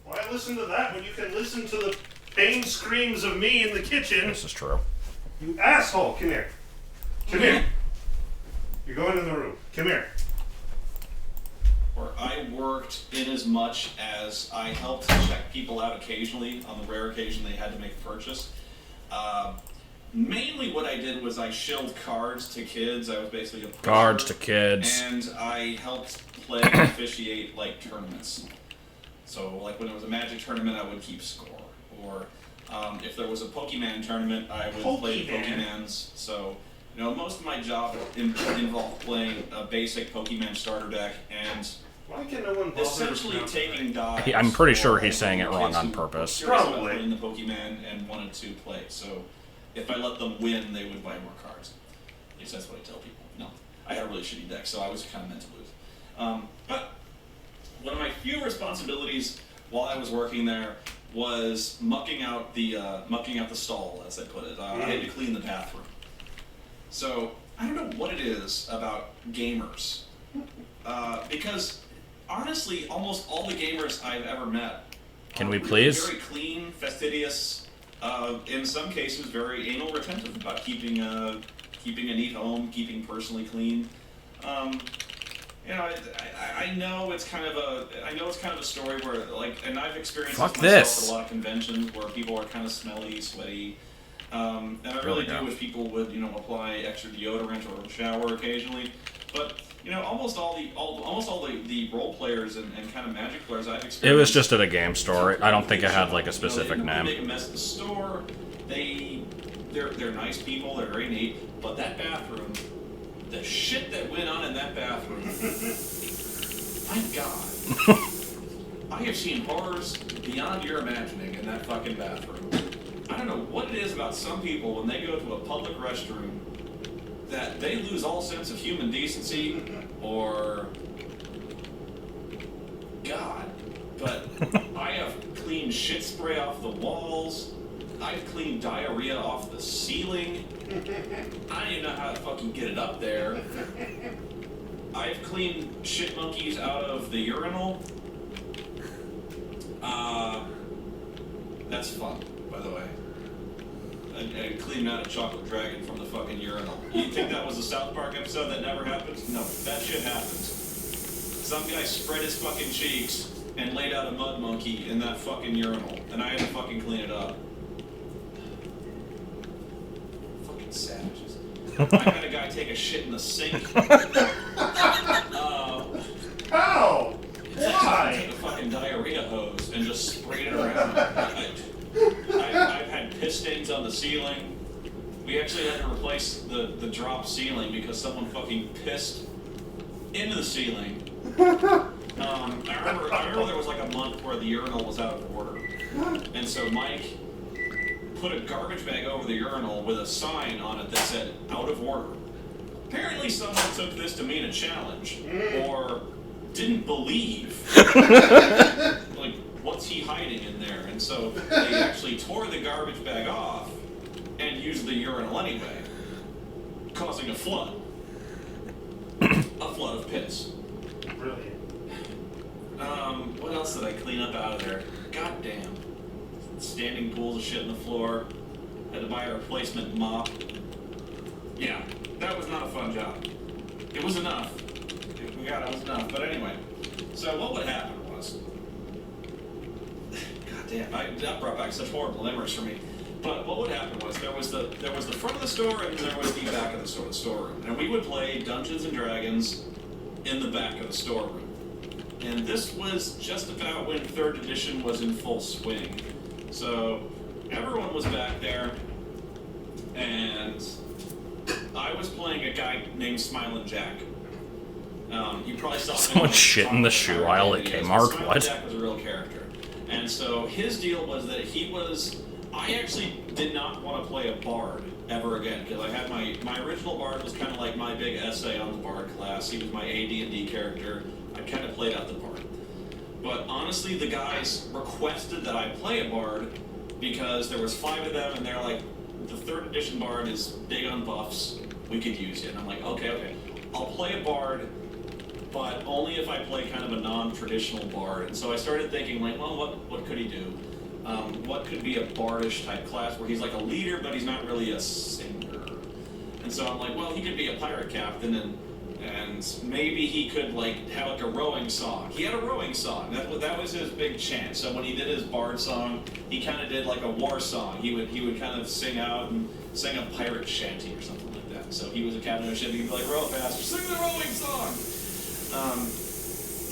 Why listen to that when you can listen to the pain screams of me in the kitchen? This is true. You asshole! Come here. Come here. You're going in the room. Come here. Where I worked in as much as I helped check people out occasionally on the rare occasion they had to make a purchase. Mainly what I did was I shilled cards to kids. I was basically a pusher, Cards to kids. and I helped play and officiate like tournaments. So like when it was a Magic tournament, I would keep score. Or if there was a Pokemon tournament, I would play the Pokemans. So you know, most of my job involved playing a basic Pokemon starter deck and Why can no one bother essentially to taking dives. I'm pretty sure he's saying it wrong on purpose. Probably. Playing the Pokemon and wanted to play. So if I let them win, they would buy more cards. At least that's what I tell people. No, I had a really shitty deck, so I was kind of meant to lose. But one of my few responsibilities while I was working there was mucking out the stall, as I put it. I had to clean the bathroom. So I don't know what it is about gamers, because honestly, almost all the gamers I've ever met Can we really please? very clean, fastidious, in some cases very anal retentive about keeping keeping a neat home, keeping personally clean. You know, I know it's kind of a story where, like, and I've experienced this myself at a lot of conventions where people are kind of smelly, sweaty, and I really do wish people would, you know, apply extra deodorant or shower occasionally. But you know, almost all the role players and kind of Magic players I've experienced. It was just at a game store. I don't think it had like a specific name. name. They make a mess at the store. They're nice people. They're very neat. But that bathroom, the shit that went on in that bathroom, my God, I have seen horrors beyond your imagining in that fucking bathroom. I don't know what it is about some people when they go to a public restroom that they lose all sense of human decency or God. But I have cleaned shit spray off the walls. I've cleaned diarrhea off the ceiling. I don't even know how to fucking get it up there. I've cleaned shit monkeys out of the urinal. That's fun, by the way. I cleaned out a chocolate dragon from the fucking urinal. You think that was a South Park episode that never happened? No, that shit happens. Some guy spread his fucking cheeks and laid out a mud monkey in that fucking urinal, and I had to fucking clean it up. Fucking savages. I had a guy take a shit in the sink. How? Why? Took a fucking diarrhea hose and just sprayed it around. I've had piss stains on the ceiling. We actually had to replace the drop ceiling because someone fucking pissed into the ceiling. I remember there was like a month where the urinal was out of order. And so Mike put a garbage bag over the urinal with a sign on it that said, out of order. Apparently someone took this to mean a challenge, or didn't believe. Like, what's he hiding in there? And so they actually tore the garbage bag off and used the urinal anyway, causing a flood. A flood of piss. Brilliant. What else did I clean up out of there? God damn. Standing pools of shit on the floor. Had to buy a replacement mop. Yeah, that was not a fun job. It was enough. God, it was enough. But anyway, so what would happen was, God damn, that brought back such horrible memories for me. But what would happen was there was the front of the store and there was the back of the storeroom, and we would play Dungeons and Dragons in the back of the storeroom. And this was just about when 3rd edition was in full swing. So everyone was back there, and I was playing a guy named Smilin' Jack. You probably saw someone shit in the shoe aisle at Kmart. What? Jack was a real character, and so his deal was that I actually did not want to play a bard ever again because I had my original bard was kind of like my big essay on the bard class. He was my AD&D character. I kind of played out the bard, but honestly, the guys requested that I play a bard because there was 5 of them, and they're like, the 3rd edition bard is big on buffs. We could use it. And I'm like, okay, I'll play a bard, but only if I play kind of a non-traditional bard. And so I started thinking, like, well, what could he do? What could be a bardish type class where he's like a leader, but he's not really a singer? And so I'm like, well, he could be a pirate captain, and maybe he could like have like a rowing song. He had a rowing song. That was his big chant. So when he did his bard song, he kind of did like a war song. He would kind of sing out and sing a pirate shanty or something like that. So he was a captain of a ship. He'd be like, row faster, sing the rowing song.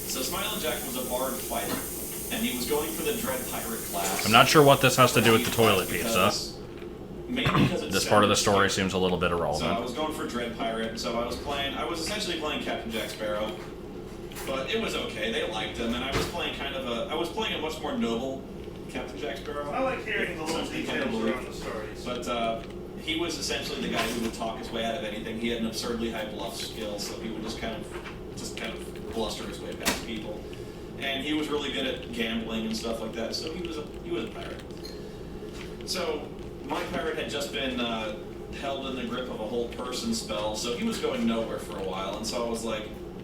So Smilin' Jack was a bard fighter, and he was going for the Dread Pirate class. I'm not sure what this has to do with the toilet pizza. Mainly because this part of the story seems a little bit irrelevant. So I was going for Dread Pirate, and so I was essentially playing Captain Jack Sparrow, but it was okay. They liked him, and I was playing a much more noble Captain Jack Sparrow. I like hearing the little details around the stories. But he was essentially the guy who would talk his way out of anything. He had an absurdly high bluff skill, so he would just kind of bluster his way past people. And he was really good at gambling and stuff like that, so he was a pirate. So my pirate had just been held in the grip of a whole person spell, so he was going nowhere for a while, and so I was like,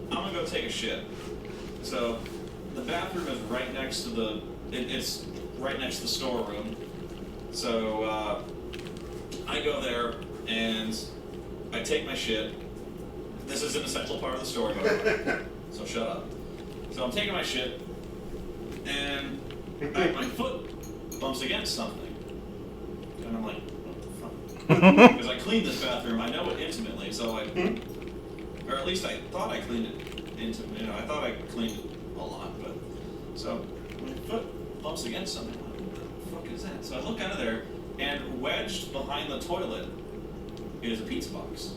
I'm gonna go take a shit. So the bathroom is right next to it's right next to the storeroom. So I go there, and I take my shit. This is an essential part of the story, so shut up. So I'm taking my shit, and my foot bumps against something. And I'm like, what the fuck? Because I cleaned this bathroom, I know it intimately, so or at least I thought I cleaned it intimately. You know, I thought I cleaned it a lot, but so my foot bumps against something. I'm like, what the fuck is that? So I look under there, and wedged behind the toilet is a pizza box.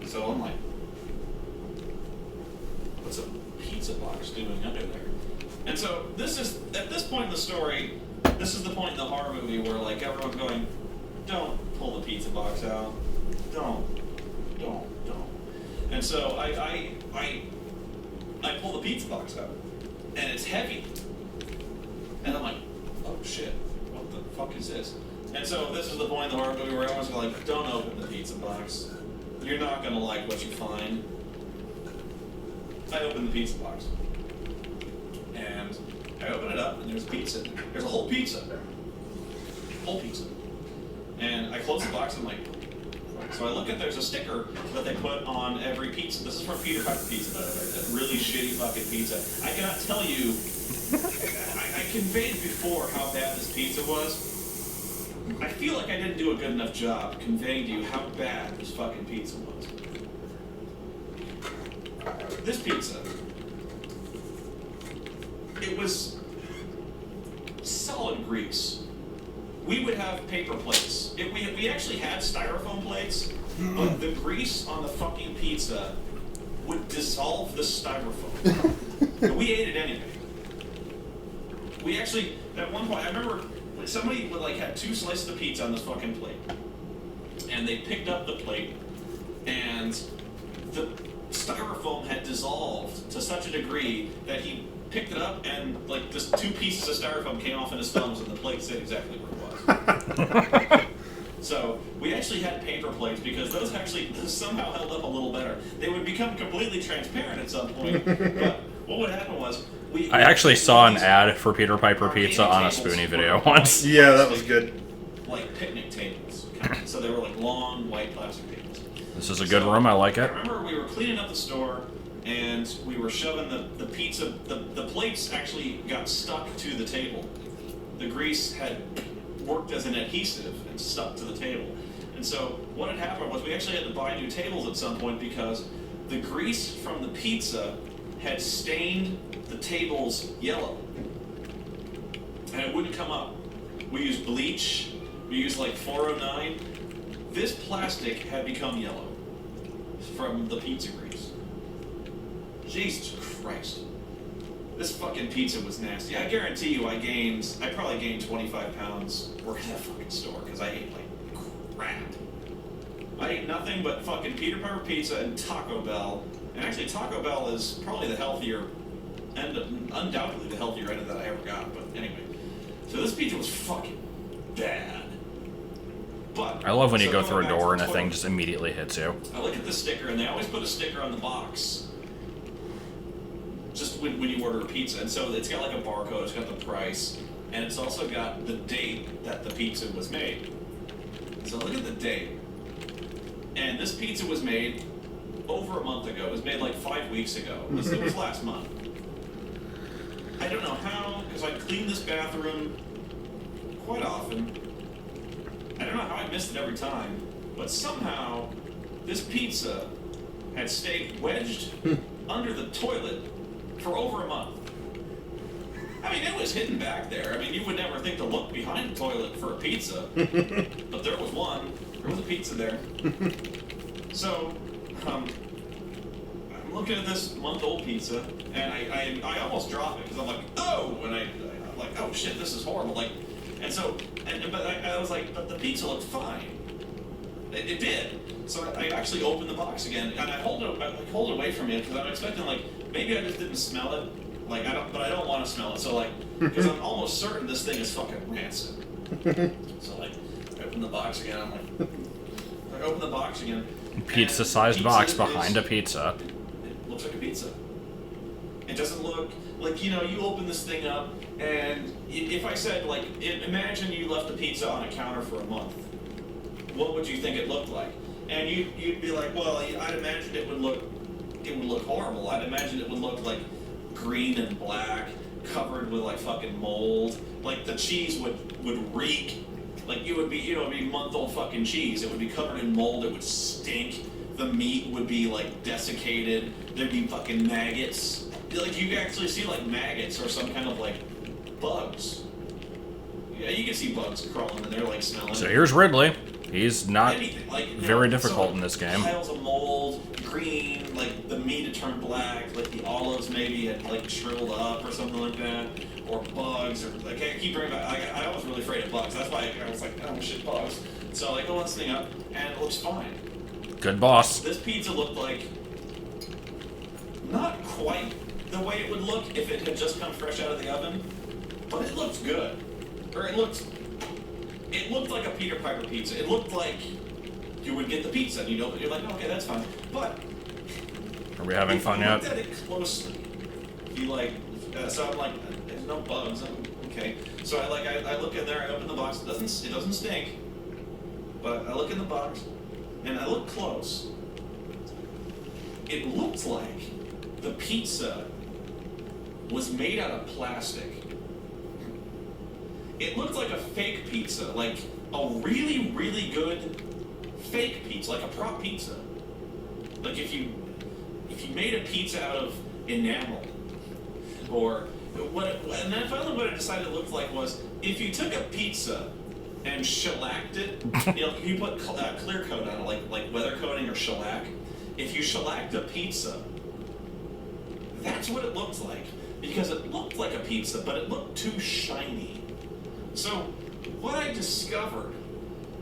So I'm like, what's a pizza box doing under there? And so this is, at this point in the story, this is the point in the horror movie where like everyone's going, don't pull the pizza box out. Don't. And so I pull the pizza box out, and it's heavy. And I'm like, oh shit, what the fuck is this? And so this is the point in the horror movie where everyone's like, don't open the pizza box. You're not gonna like what you find. I open the pizza box. And I open it up and there's pizza. There's a whole pizza. Whole pizza. And I close the box and I'm like, so I look at, there's a sticker that they put on every pizza. This is from Peter Piper Pizza, by the way. That really shitty fucking pizza. I cannot tell you, I conveyed before how bad this pizza was. I feel like I didn't do a good enough job conveying to you how bad this fucking pizza was. This pizza, it was solid grease. We would have paper plates. We actually had styrofoam plates, but the grease on the fucking pizza would dissolve the styrofoam. And we ate it anyway. We actually, at one point, I remember somebody would like had 2 slices of pizza on this fucking plate, and they picked up the plate, and the styrofoam had dissolved to such a degree that he picked it up and like just 2 pieces of styrofoam came off in his thumbs, and the plate stayed exactly where it was. So we actually had paper plates because those actually somehow held up a little better. They would become completely transparent at some point, but what would happen was I actually saw an ad for Peter Piper Pizza on a Spoonie video once. Yeah, that was good. Like picnic tables. So they were like long white plastic tables. This is a good room, I like it. I remember we were cleaning up the store and we were shoving the pizza, the plates actually got stuck to the table. The grease had worked as an adhesive and stuck to the table. And so what had happened was we actually had to buy new tables at some point because the grease from the pizza had stained the tables yellow. And it wouldn't come up. We used bleach, we used like 409. This plastic had become yellow from the pizza grease. Jesus Christ. This fucking pizza was nasty. I guarantee you I probably gained 25 pounds working at that fucking store because I ate like crap. I ate nothing but fucking Peter Piper Pizza and Taco Bell. And actually Taco Bell is probably the healthier end, undoubtedly the healthier end that I ever got. But anyway, so this pizza was fucking bad. But I love when you go through a door and a thing just immediately hits you. I look at the sticker and they always put a sticker on the box. Just when you order a pizza. And so it's got like a barcode, it's got the price, and it's also got the date that the pizza was made. So look at the date. And this pizza was made over a month ago. It was made like 5 weeks ago. It was last month. I don't know how, because I clean this bathroom quite often. I don't know how I missed it every time, but somehow this pizza had stayed wedged under the toilet for over a month. I mean, it was hidden back there. I mean, you would never think to look behind the toilet for a pizza, but there was one. There was a pizza there. So, I'm looking at this month-old pizza, and I almost drop it because I'm like, oh, and I'm like, oh shit, this is horrible. Like, and so, but I was like, but the pizza looked fine. It did. So I actually opened the box again, and I hold it away from you because I'm expecting like maybe I just didn't smell it. Like but I don't want to smell it. So like, because I'm almost certain this thing is fucking rancid. So like, I open the box again. I'm like, I open the box again. Pizza-sized box behind a pizza. It looks like a pizza. It doesn't look like, you know, you open this thing up, and if I said like, imagine you left the pizza on a counter for a month. What would you think it looked like? And you'd be like, well, I'd imagine it would look horrible. I'd imagine it would look like green and black, covered with like fucking mold. Like the cheese would reek. Like it would be month-old fucking cheese. It would be covered in mold. It would stink. The meat would be like desiccated. There'd be fucking maggots. Like you could actually see like maggots or some kind of like bugs. Yeah, you can see bugs crawling in there, like smelling. So here's Ridley. He's not like, very difficult in this game. Piles of mold, green, like the meat had turned black, like the olives maybe had like shriveled up or something like that, or bugs, or like I keep bringing back. I was really afraid of bugs. That's why I was like, oh shit, bugs. So I go this thing up, and it looks fine. Good boss. This pizza looked like not quite the way it would look if it had just come fresh out of the oven, but it looked good. Or it looked like a Peter Piper pizza. It looked like you would get the pizza and you're like, okay, that's fine. But are we having fun yet? If you looked at it closely, so I'm like, there's no bugs. Okay. So I look in there, I open the box. It doesn't stink. But I look in the box and I look close. It looked like the pizza was made out of plastic. It looked like a fake pizza, like a really, really good fake pizza, like a prop pizza. Like if you made a pizza out of enamel, or and then finally what I decided it looked like was if you took a pizza and shellacked it, you put clear coat on it, like weather coating or shellac. If you shellacked a pizza, that's what it looked like, because it looked like a pizza, but it looked too shiny. So, what I discovered,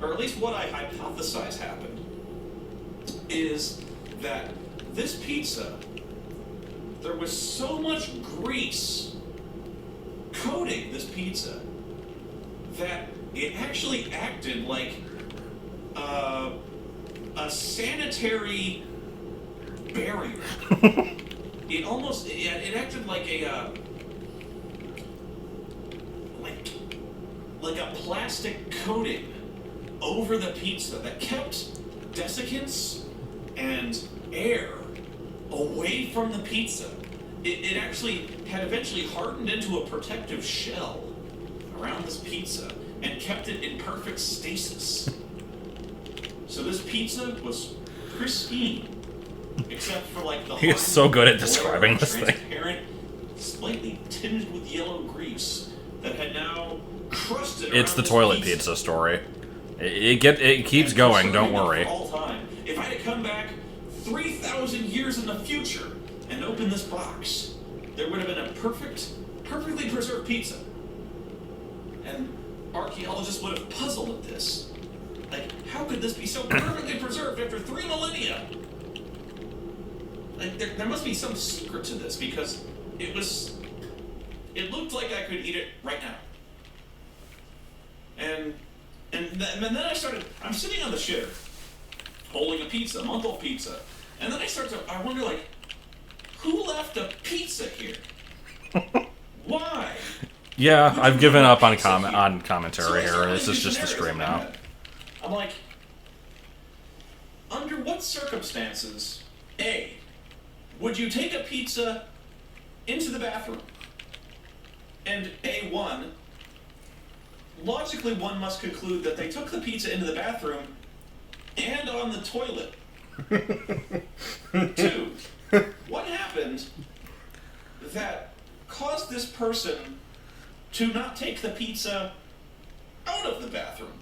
or at least what I hypothesized happened, is that this pizza, there was so much grease coating this pizza that it actually acted like a sanitary barrier. It acted like like a plastic coating over the pizza that kept desiccants and air away from the pizza. It actually had eventually hardened into a protective shell around this pizza and kept it in perfect stasis. So this pizza was pristine, except for like the He is so good at describing this thing. Transparent, slightly tinged with yellow grease that had now crusted. It's the around toilet this pizza story. It keeps going. Don't worry. All time. If I had come back 3,000 years in the future and opened this box, there would have been a perfectly preserved pizza. And archaeologists would have puzzled at this. Like, how could this be so perfectly preserved after 3 millennia? Like, there must be some secret to this, because it looked like I could eat it right now. And then I'm sitting on the shitter, holding a pizza, a month-old pizza, and then I wonder, like, who left a pizza here? Why? Yeah, I've given up on commentary here. This is just the stream now. I'm like, under what circumstances, A, would you take a pizza into the bathroom? And A1, logically one must conclude that they took the pizza into the bathroom and on the toilet. 2, what happened that caused this person to not take the pizza out of the bathroom?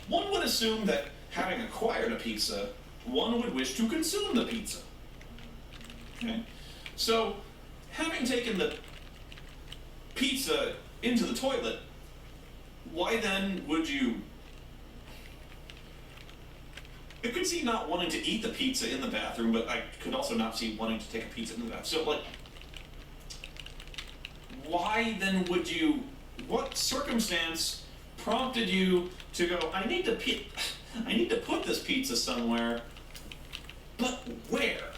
One would assume that having acquired a pizza, one would wish to consume the pizza. Okay? So, having taken the pizza into the toilet, why then would you... I could see not wanting to eat the pizza in the bathroom, but I could also not see wanting to take a pizza in the bathroom. So, like, why then would you... What circumstance prompted you to go, I need to put this pizza somewhere, but where?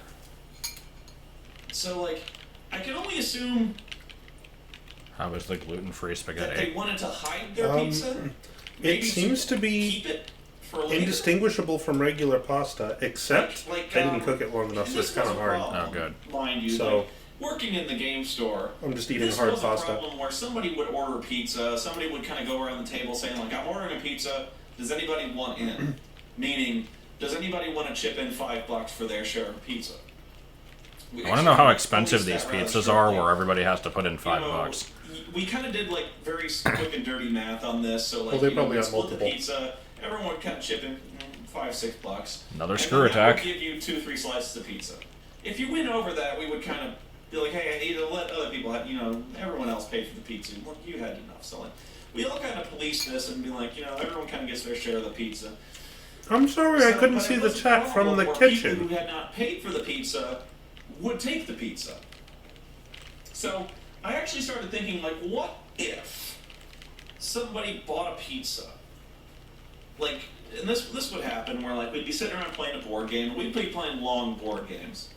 So, like, I can only assume... How is the gluten-free that spaghetti? they wanted to hide their pizza? It seems to be... Keep it for later. Indistinguishable from regular pasta, except I didn't cook it long enough, so it's kind of hard. Oh, good. Mind you, So- like, working in the game store, I'm just eating this hard was pasta. a problem where somebody would order pizza, somebody would kind of go around the table saying, like, I'm ordering a pizza, does anybody want in? Meaning, does anybody want to chip in $5 for their share of pizza? I want to know how expensive these pizzas are where everybody has to put in $5. We kind of did, like, very quick and dirty math on this, so, like, Well, they you know, probably we'd got split multiple. the pizza, everyone would kind of chip in $5-6. Another and screw then that attack. would give you 2-3 slices of pizza. If you went over that, we would kind of be like, hey, I need to let other people have, you know, everyone else pay for the pizza. Well, you had enough. So, like, we all kind of police this and be like, you know, everyone kind of gets their share of the pizza. I'm sorry, I couldn't but see it the was a chat from problem the where People kitchen. who had not paid for the pizza would take the pizza. So, I actually started thinking, like, what if somebody bought a pizza? Like, and this would happen where, like, we'd be sitting around playing a board game, we'd be playing long board games.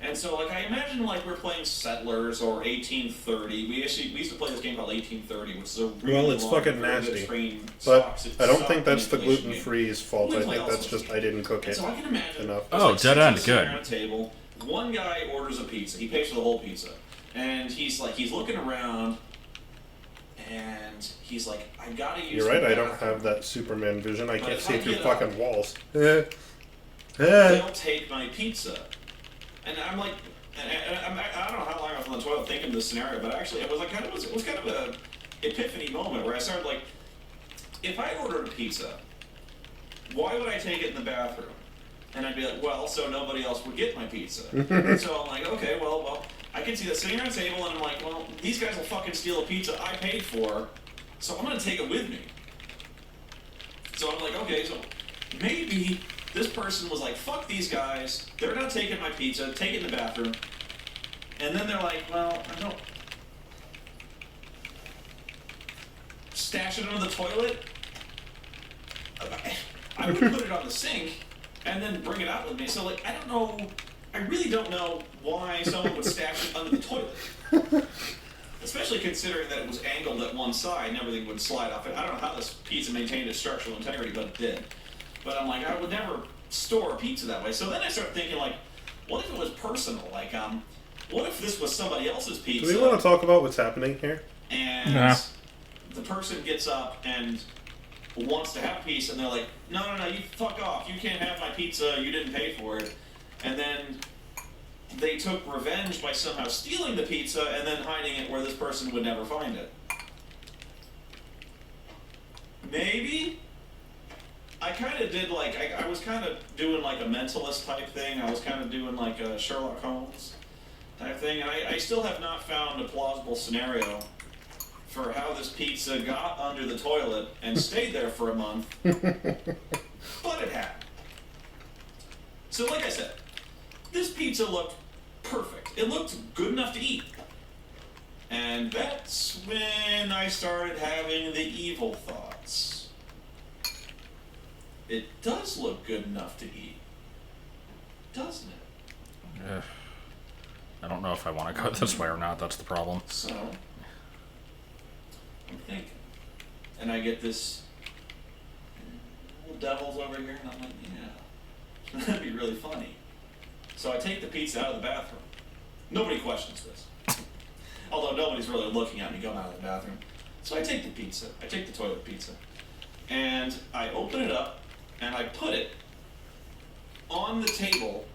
And so, like, I imagine, like, we're playing Settlers or 1830. We used to play this game called 1830, which is a really Well, it's long, fucking very good nasty. train But stock- I don't stock think that's the manipulation game. gluten-free's fault. We I play think all that's sorts just of I didn't cook And it so I can imagine enough. there's, Oh, like, dead six of end, us sitting good. around a table. One guy orders a pizza. He pays for the whole pizza, and he's looking around, and he's like, I gotta use. You're right, the I don't bathroom. have that Superman vision. I But can't if see I through get up- fucking walls. They'll take my pizza, and I'm like, I don't know how long I was on the toilet thinking of this scenario, but actually it was like it was kind of a epiphany moment where I started like, if I ordered a pizza, why would I take it in the bathroom? And I'd be like, well, so nobody else would get my pizza. So I'm like, okay, well, I can see that sitting around a table, and I'm like, well, these guys will fucking steal a pizza I paid for, so I'm gonna take it with me. So I'm like, okay, so maybe this person was like, fuck these guys, they're not taking my pizza, take it in the bathroom. And then they're like, well, I don't. Stash it under the toilet? I would put it on the sink and then bring it out with me. So, like, I don't know. I really don't know why someone would stash it under the toilet. Especially considering that it was angled at one side and everything would slide off it. I don't know how this pizza maintained its structural integrity, but it did. But I'm like, I would never store a pizza that way. So then I started thinking, like, what if it was personal? Like, what if this was somebody else's pizza? Do we want to talk about what's happening here? And Nah. the person gets up and wants to have a piece, and they're like, no, you fuck off. You can't have my pizza. You didn't pay for it. And then they took revenge by somehow stealing the pizza and then hiding it where this person would never find it. Maybe? I kind of did, like, I was kind of doing, like, a mentalist type thing. I was kind of doing, like, a Sherlock Holmes type thing. And I still have not found a plausible scenario for how this pizza got under the toilet and stayed there for a month. But it happened. So, like I said, this pizza looked perfect. It looked good enough to eat. And that's when I started having the evil thoughts. It does look good enough to eat, doesn't it? I don't know if I want to go this way or not. That's the problem. So, I'm thinking. And I get this little devils over here, and I'm like, yeah, that'd be really funny. So I take the pizza out of the bathroom. Nobody questions this. Although nobody's really looking at me going out of the bathroom. So I take the pizza. I take the toilet pizza. And I open it up, and I put it on the table,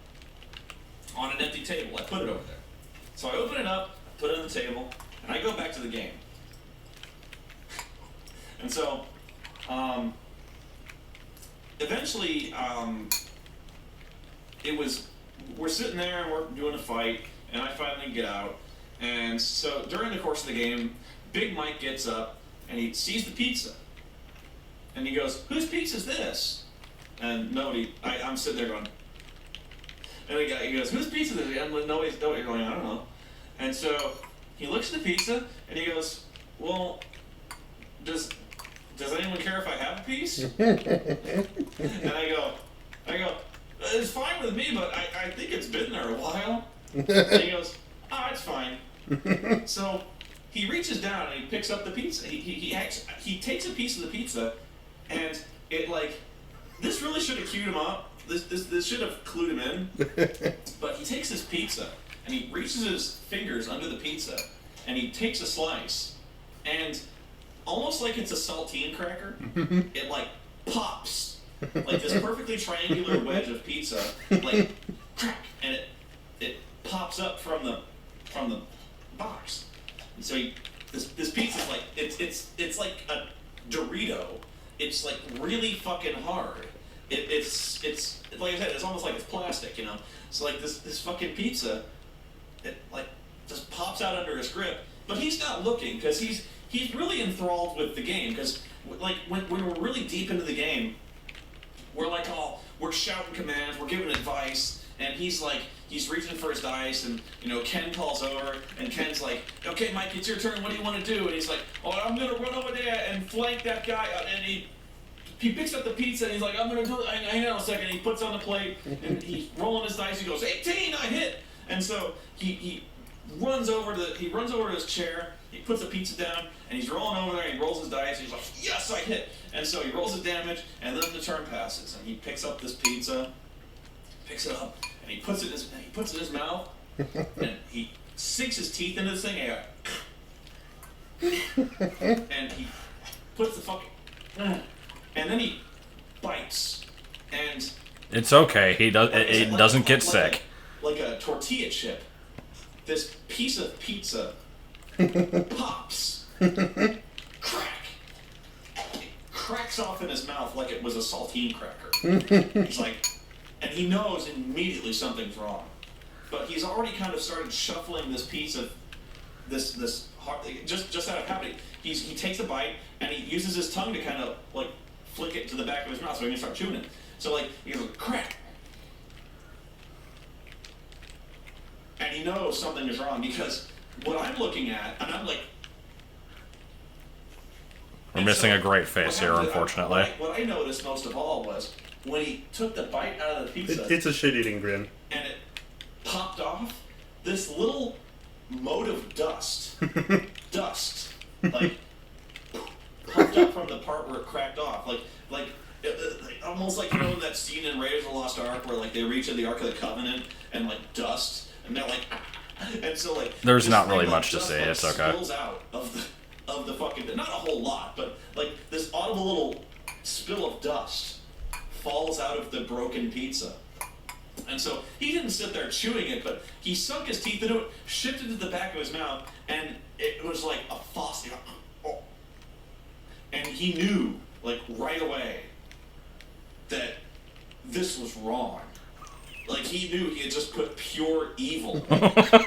on an empty table. I put it over there. So I open it up, put it on the table, and I go back to the game. And so, eventually, we're sitting there and we're doing a fight, and I finally get out. And so during the course of the game, Big Mike gets up and he sees the pizza. And he goes, whose pizza is this? And nobody, I'm sitting there going, and he goes, whose pizza is this? And nobody's going, I don't know. And so he looks at the pizza and he goes, well, does anyone care if I have a piece? And I go, it's fine with me, but I think it's been there a while. And he goes, oh, it's fine. So he reaches down and he picks up the pizza. He takes a piece of the pizza, and it like this really should have queued him up. This should have clued him in. But he takes his pizza and he reaches his fingers under the pizza and he takes a slice and almost like it's a saltine cracker, it like pops like this perfectly triangular wedge of pizza, like crack, and it pops up from the box. And so this pizza's like it's like a Dorito. It's like really fucking hard. It's like I said, it's almost like it's plastic, you know. So like this fucking pizza, it like just pops out under his grip, but he's not looking because he's really enthralled with the game. Because like when we're really deep into the game, we're shouting commands, we're giving advice, and he's reaching for his dice, and you know Ken calls over, and Ken's like, "Okay, Mike, it's your turn. What do you want to do?" And he's like, "Oh, I'm gonna run over there and flank that guy." And he picks up the pizza and he's like, "I'm gonna do it." Hang on a second. He puts on the plate and he's rolling his dice. He goes, 18, I hit. And so he runs over to his chair. He puts the pizza down and he's rolling over there. And he rolls his dice. And he's like, "Yes, I hit." And so he rolls his damage and then the turn passes and he picks up this pizza, picks it up and he puts it in his mouth and he sinks his teeth into this thing and he puts the fucking. And then he bites, and it's okay. He does. It doesn't get sick. Like a tortilla chip. This piece of pizza pops, crack. It cracks off in his mouth like it was a saltine cracker. He's like, and he knows immediately something's wrong, but he's already kind of started shuffling this piece of this hard, just out of habit. He takes a bite and he uses his tongue to kind of like flick it to the back of his mouth so he can start chewing it. So like he goes crack, and he knows something is wrong because what I'm looking at, and I'm like, we're missing a great face here, unfortunately. What I noticed most of all was when he took the bite out of the pizza. It's a shit-eating grin. And it popped off. This little mote of dust, like puffed up from the part where it cracked off, like almost like, you know, that scene in Raiders of the Lost Ark where like they reach in the Ark of the Covenant and like dust, and they're like, and so like there's not really much to say. It's okay. Spills out of the fucking, not a whole lot, but like this audible little spill of dust falls out of the broken pizza. And so he didn't sit there chewing it, but he sunk his teeth into it, shifted to the back of his mouth, and it was like a faucet. And he knew, like, right away that this was wrong. Like, he knew he had just put pure evil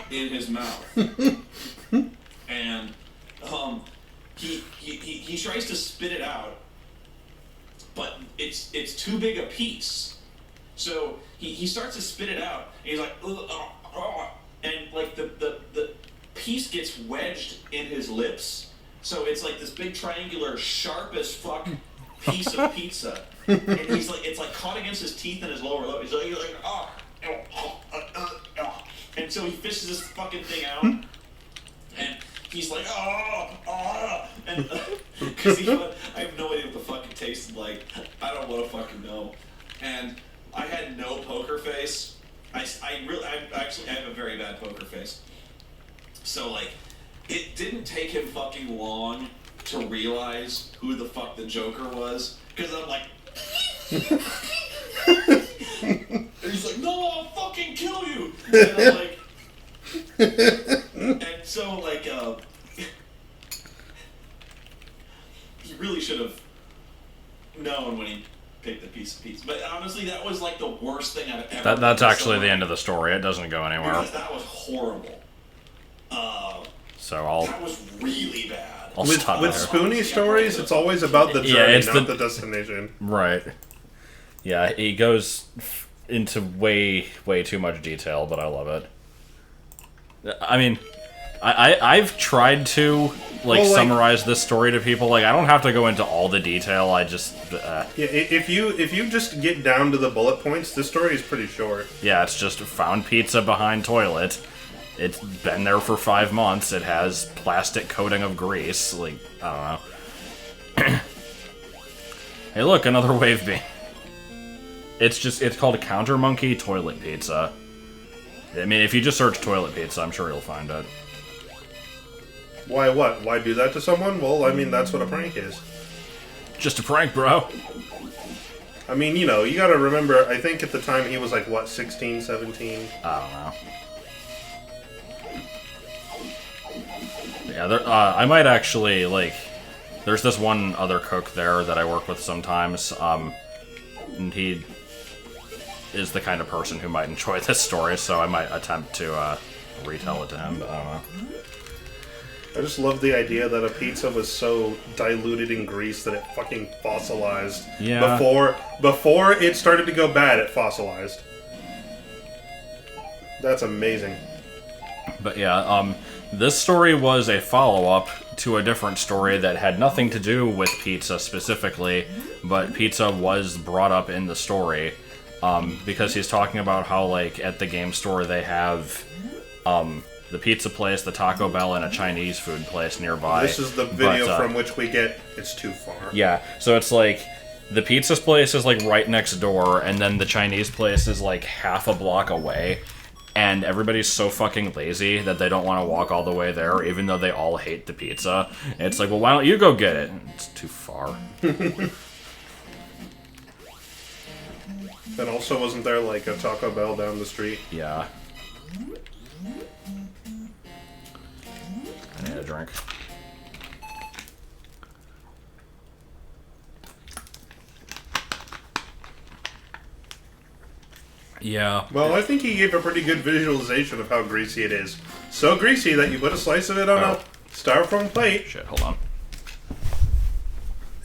in his mouth. And he tries to spit it out, but it's too big a piece. So he starts to spit it out, and he's like, and like the piece gets wedged in his lips. So it's like this big triangular, sharp as fuck piece of pizza, and he's like, it's like caught against his teeth and his lower lip. He's like, and so he fishes this fucking thing out, and he's like, and because I have no idea what the fuck it tasted like. I don't want to fucking know, and I had no poker face. I have a very bad poker face. So like, it didn't take him fucking long to realize who the fuck the Joker was, because I'm like, and he's like, "No, I'll fucking kill you," and I'm like, and so like, he really should have known when he picked the piece of pizza. But honestly, that was like the worst thing I've ever. That's actually the end of the story. It doesn't go anywhere. Because that was horrible. So that was really bad. With Spoonie stories, it's always about the journey, not the destination. Right. Yeah, he goes into way too much detail, but I love it. I mean, I've tried to summarize this story to people. Like, I don't have to go into all the detail. I just yeah. If you just get down to the bullet points, this story is pretty short. Yeah, it's just found pizza behind toilet. It's been there for 5 months. It has plastic coating of grease. Like, I don't know. Hey, look, another wave beam. It's called a Counter Monkey Toilet Pizza. I mean, if you just search toilet pizza, I'm sure you'll find it. Why what? Why do that to someone? Well, I mean, that's what a prank is. Just a prank, bro. I mean, you know, you gotta remember, I think at the time he was like, what, 16, 17? I don't know. Yeah, I might actually, like... There's this one other cook there that I work with sometimes, and he is the kind of person who might enjoy this story, so I might attempt to retell it to him, but I don't know. I just love the idea that a pizza was so diluted in grease that it fucking fossilized. Yeah. Before it started to go bad, it fossilized. That's amazing. But yeah, this story was a follow-up to a different story that had nothing to do with pizza specifically, but pizza was brought up in the story, because he's talking about how, like, at the game store they have, the pizza place, the Taco Bell, and a Chinese food place nearby. This is the video from which we get It's Too Far. Yeah, so it's like, the pizza place is, like, right next door, and then the Chinese place is, like, half a block away. And everybody's so fucking lazy that they don't want to walk all the way there, even though they all hate the pizza. And it's like, well, why don't you go get it? It's too far. And also, wasn't there, like, a Taco Bell down the street? Yeah. I need a drink. Yeah. Well, I think he gave a pretty good visualization of how greasy it is. So greasy that you put a slice of it on a styrofoam plate. Shit, hold on.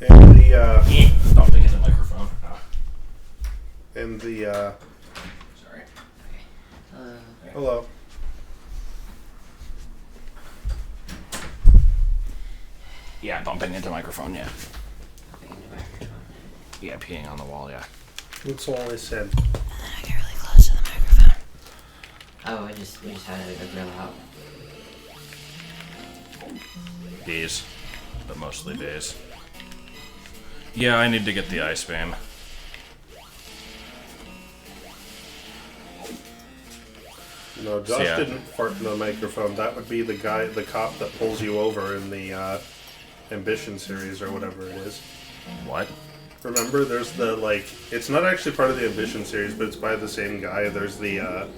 And the, Stomping in the microphone. And the, Sorry. Hello. Yeah, bumping into microphone, yeah. Yeah, peeing on the wall, yeah. That's all I said. I get really close to the microphone. Oh, we just had a grill out. Bees. But mostly bees. Yeah, I need to get the ice beam. No, Josh didn't fart in the microphone. That would be the cop that pulls you over in the Ambition series or whatever it is. What? Remember, there's the, like, it's not actually part of the Ambition series, but it's by the same guy. There's the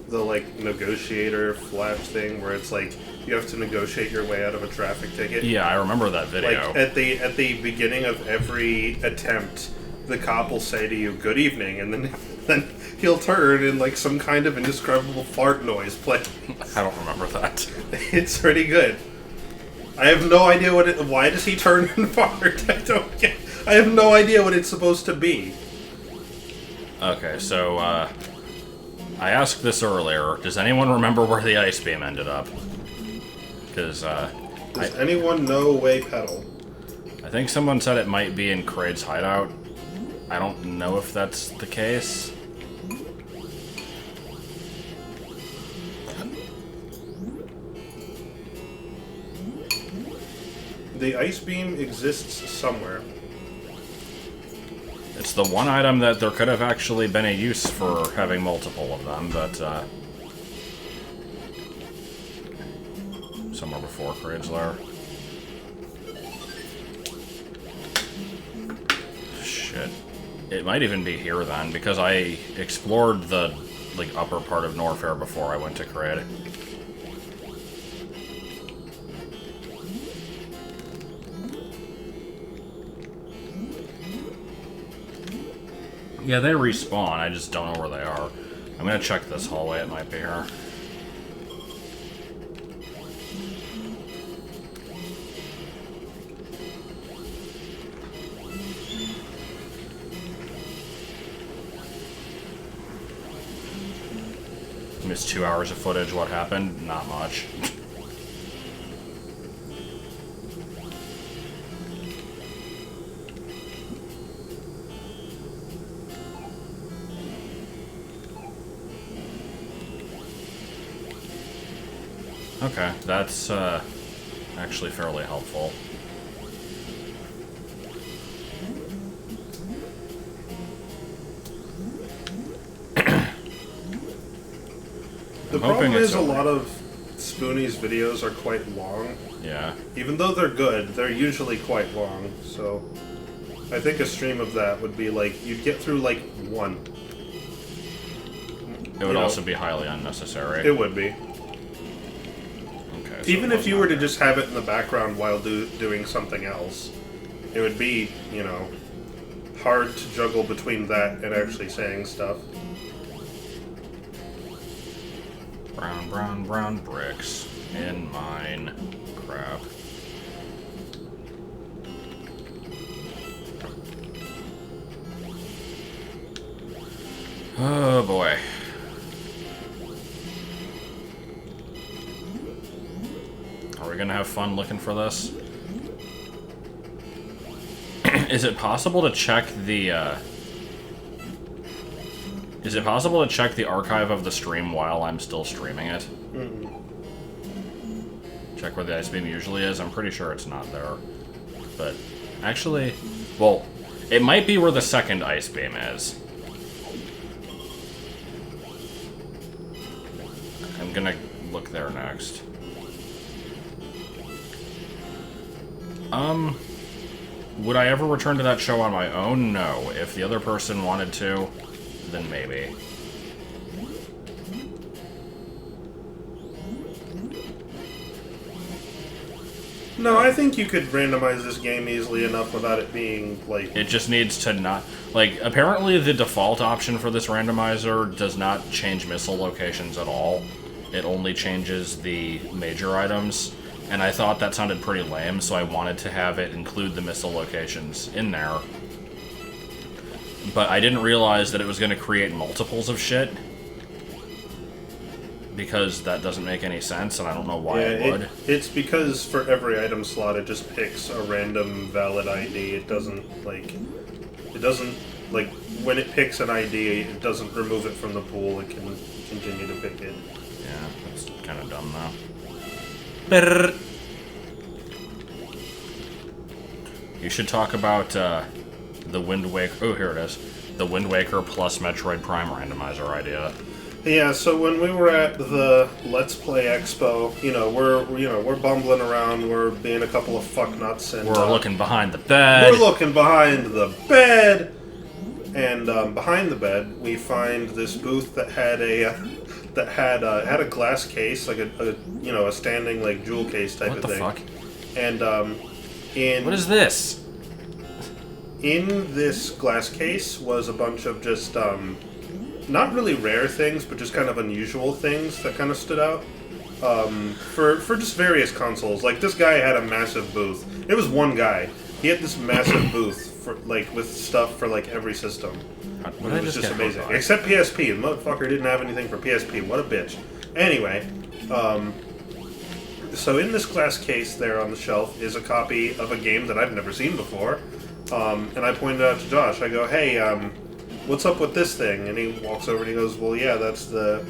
like, negotiator flash thing where it's like, you have to negotiate your way out of a traffic ticket. Yeah, I remember that video. Like, at the beginning of every attempt, the cop will say to you, "Good evening," and then he'll turn and, like, some kind of indescribable fart noise plays. I don't remember that. It's pretty good. I have no idea why does he turn and fart? I have no idea what it's supposed to be. Okay, so, I asked this earlier. Does anyone remember where the ice beam ended up? Because, Does anyone know Way Pedal? I think someone said it might be in Kraid's hideout. I don't know if that's the case. The ice beam exists somewhere. It's the one item that there could have actually been a use for having multiple of them, but, somewhere before Kraid's lair. Shit. It might even be here then, because I explored the, like, upper part of Norfair before I went to Kraid. Yeah, they respawn, I just don't know where they are. I'm gonna check this hallway, it might be here. Missed 2 hours of footage, what happened? Not much. Okay, that's actually fairly helpful. The problem is a lot of Spoonie's videos are quite long. Yeah. Even though they're good, they're usually quite long, so... I think a stream of that would be like, you'd get through like one. It would also be highly unnecessary. It would be. Okay. So even if you were to just have it in the background while doing something else, it would be, you know, hard to juggle between that and actually saying stuff. Brown, brown, brown bricks in mine. Crap. Oh boy. Are we gonna have fun looking for this? Is it possible to check the, Is it possible to check the archive of the stream while I'm still streaming it? Mm-mm. Check where the ice beam usually is? I'm pretty sure it's not there. But, actually... Well, it might be where the second ice beam is. I'm gonna look there next. Would I ever return to that show on my own? No. If the other person wanted to, then maybe. No, I think you could randomize this game easily enough without it being, like... It just needs to not... Like, apparently the default option for this randomizer does not change missile locations at all. It only changes the major items. And I thought that sounded pretty lame, so I wanted to have it include the missile locations in there. But I didn't realize that it was going to create multiples of shit. Because that doesn't make any sense, and I don't know why it would. It's because for every item slot, it just picks a random valid ID. It doesn't, like... when it picks an ID, it doesn't remove it from the pool. It can continue to pick it. Yeah, that's kind of dumb, though. You should talk about the Wind Waker. Oh, here it is. The Wind Waker plus Metroid Prime randomizer idea. Yeah, so when we were at the Let's Play Expo, we're bumbling around, we're being a couple of fucknuts, and we're looking behind the bed. We're looking behind the bed, and behind the bed we find this booth that had a glass case, like a standing like jewel case type of thing. What the fuck? And what is this? In this glass case was a bunch of just not really rare things, but just kind of unusual things that kind of stood out for just various consoles. Like, this guy had a massive booth. It was one guy. He had this massive booth for with stuff for like every system. It was just amazing. Except PSP. The motherfucker didn't have anything for PSP. What a bitch. Anyway, so in this glass case there on the shelf is a copy of a game that I've never seen before. And I pointed out to Josh. I go, hey, what's up with this thing? And he walks over and he goes, well, yeah, that's the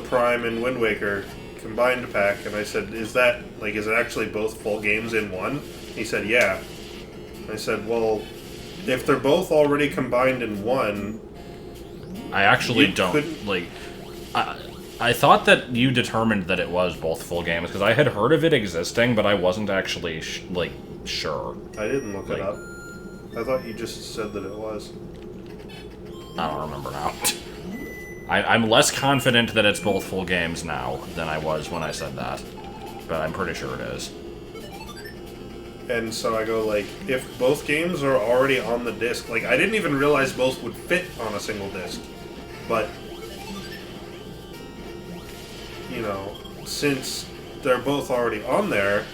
Prime and Wind Waker combined pack. And I said, is it actually both full games in one? He said, yeah. I said, well, if they're both already combined in one... I actually don't, I thought that you determined that it was both full games, because I had heard of it existing, but I wasn't actually, sure. I didn't look it up. I thought you just said that it was. I don't remember now. I'm less confident that it's both full games now than I was when I said that. But I'm pretty sure it is. And so I go, if both games are already on the disc, I didn't even realize both would fit on a single disc. But, since they're both already on there,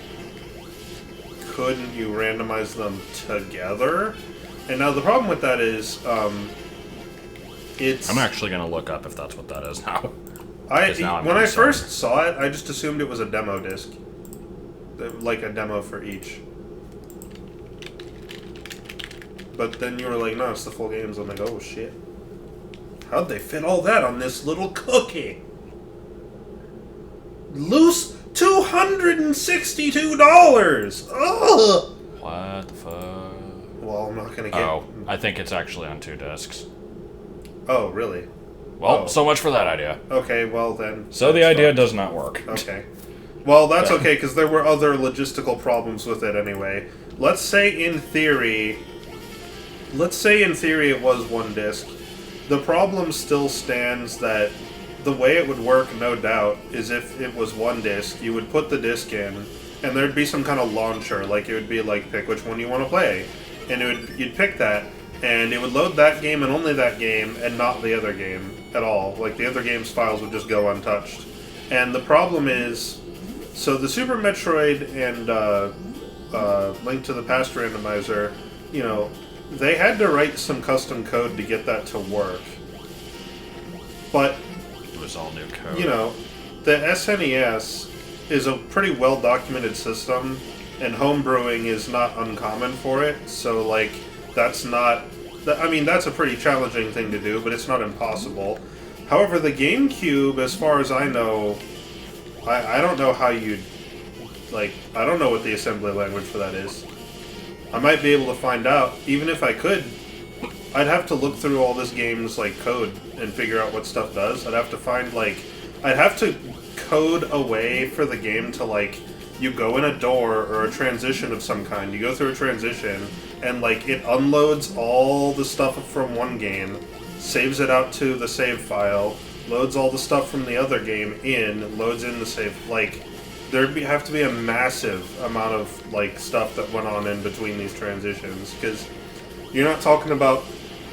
couldn't you randomize them together? And now the problem with that is, I'm actually going to look up if that's what that is now. When I first saw it, I just assumed it was a demo disc. Like a demo for each. But then you were like, no, it's the full games. I'm like, oh shit. How'd they fit all that on this little cookie? Loose $262! Ugh! What the fuck? Well, I'm not gonna get... Oh, I think it's actually on 2 discs. Oh, really? Well, so much for that idea. Okay, well then. So the idea does not work. Okay. Well, that's okay, because there were other logistical problems with it anyway. Let's say in theory it was one disc. The problem still stands that the way it would work, no doubt, is if it was one disc, you would put the disc in, and there'd be some kind of launcher, like it would be like, pick which one you want to play. And you'd pick that, and it would load that game and only that game, and not the other game at all. Like, the other game's files would just go untouched. And the problem is, so the Super Metroid and Link to the Past randomizer, you know, they had to write some custom code to get that to work. But it was all new code. You know, the SNES is a pretty well-documented system, and homebrewing is not uncommon for it, so, like, that's not... I mean, that's a pretty challenging thing to do, but it's not impossible. However, the GameCube, as far as I know, I don't know how you'd... Like, I don't know what the assembly language for that is. I might be able to find out. Even if I could, I'd have to look through all this game's, like, code and figure out what stuff does. I'd have to find, like... I'd have to code a way for the game to, like... You go in a door or a transition of some kind. You go through a transition, and, like, it unloads all the stuff from one game, saves it out to the save file, loads all the stuff from the other game in, loads in the save... Like, there'd have to be a massive amount of, like, stuff that went on in between these transitions, because you're not talking about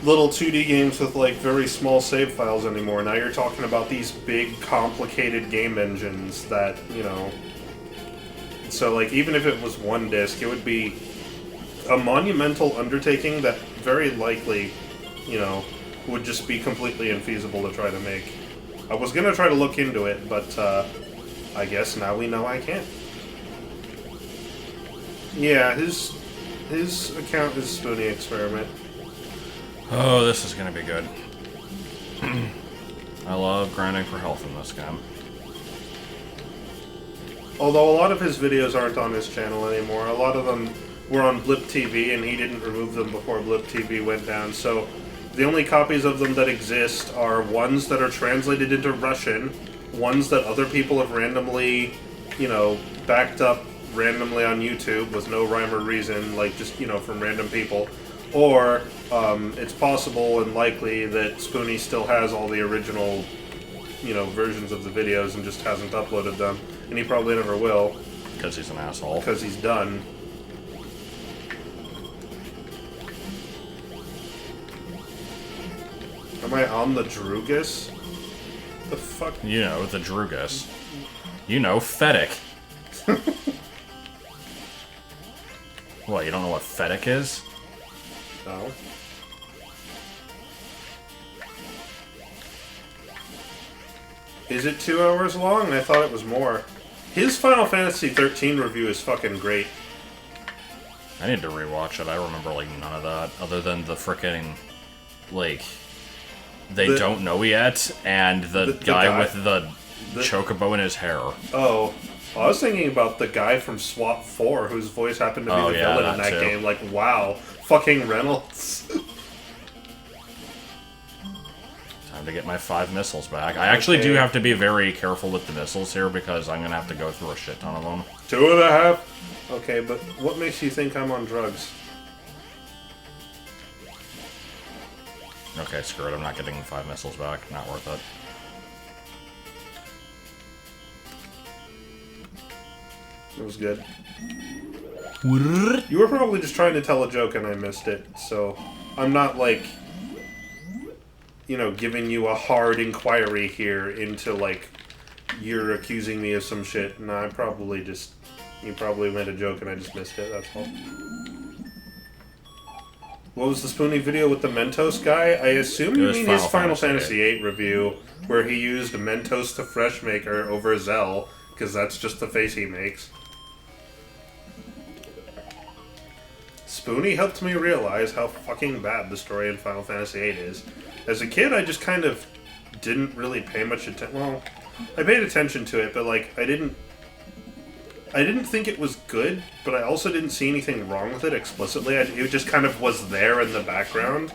little 2D games with, like, very small save files anymore. Now you're talking about these big, complicated game engines that, you know... So, like, even if it was one disc, it would be a monumental undertaking that very likely, you know, would just be completely infeasible to try to make. I was gonna try to look into it, but, I guess now we know I can't. Yeah, his account is Spoonie Experiment. Oh, this is gonna be good. I love grinding for health in this game. Although a lot of his videos aren't on his channel anymore. A lot of them were on Blip TV, and he didn't remove them before Blip TV went down. So the only copies of them that exist are ones that are translated into Russian, ones that other people have randomly, you know, backed up randomly on YouTube with no rhyme or reason, like just, you know, from random people. Or it's possible and likely that Spoonie still has all the original, you know, versions of the videos and just hasn't uploaded them. And he probably never will. Because he's an asshole. Because he's done. Am I on the Drugus? The fuck? You know, the Drugus. You know, Fedic. What, you don't know what Fedic is? No. Is it 2 hours long? I thought it was more. His Final Fantasy 13 review is fucking great. I need to rewatch it. I remember, like, none of that. Other than the frickin', like, they don't know yet, and the guy with the chocobo in his hair. Oh. I was thinking about the guy from SWAT 4, whose voice happened to be the villain in that game. Like, wow. Fucking Reynolds. Time to get my 5 missiles back. I actually do have to be very careful with the missiles here, because I'm gonna have to go through a shit ton of them. 2.5? Okay, but what makes you think I'm on drugs? Okay, screw it. I'm not getting the 5 missiles back. Not worth it. It was good. You were probably just trying to tell a joke and I missed it, so I'm not, like, you know, giving you a hard inquiry here into, like, you're accusing me of some shit. No, I probably just... You probably made a joke and I just missed it, that's all. What was the Spoonie video with the Mentos guy? I assume you mean his Final Fantasy VIII review, where he used Mentos to Freshmaker over Zell, because that's just the face he makes. Spoonie helped me realize how fucking bad the story in Final Fantasy VIII is. As a kid, I just kind of didn't really pay much attention. Well, I paid attention to it, but, like, I didn't think it was good, but I also didn't see anything wrong with it explicitly. It just kind of was there in the background.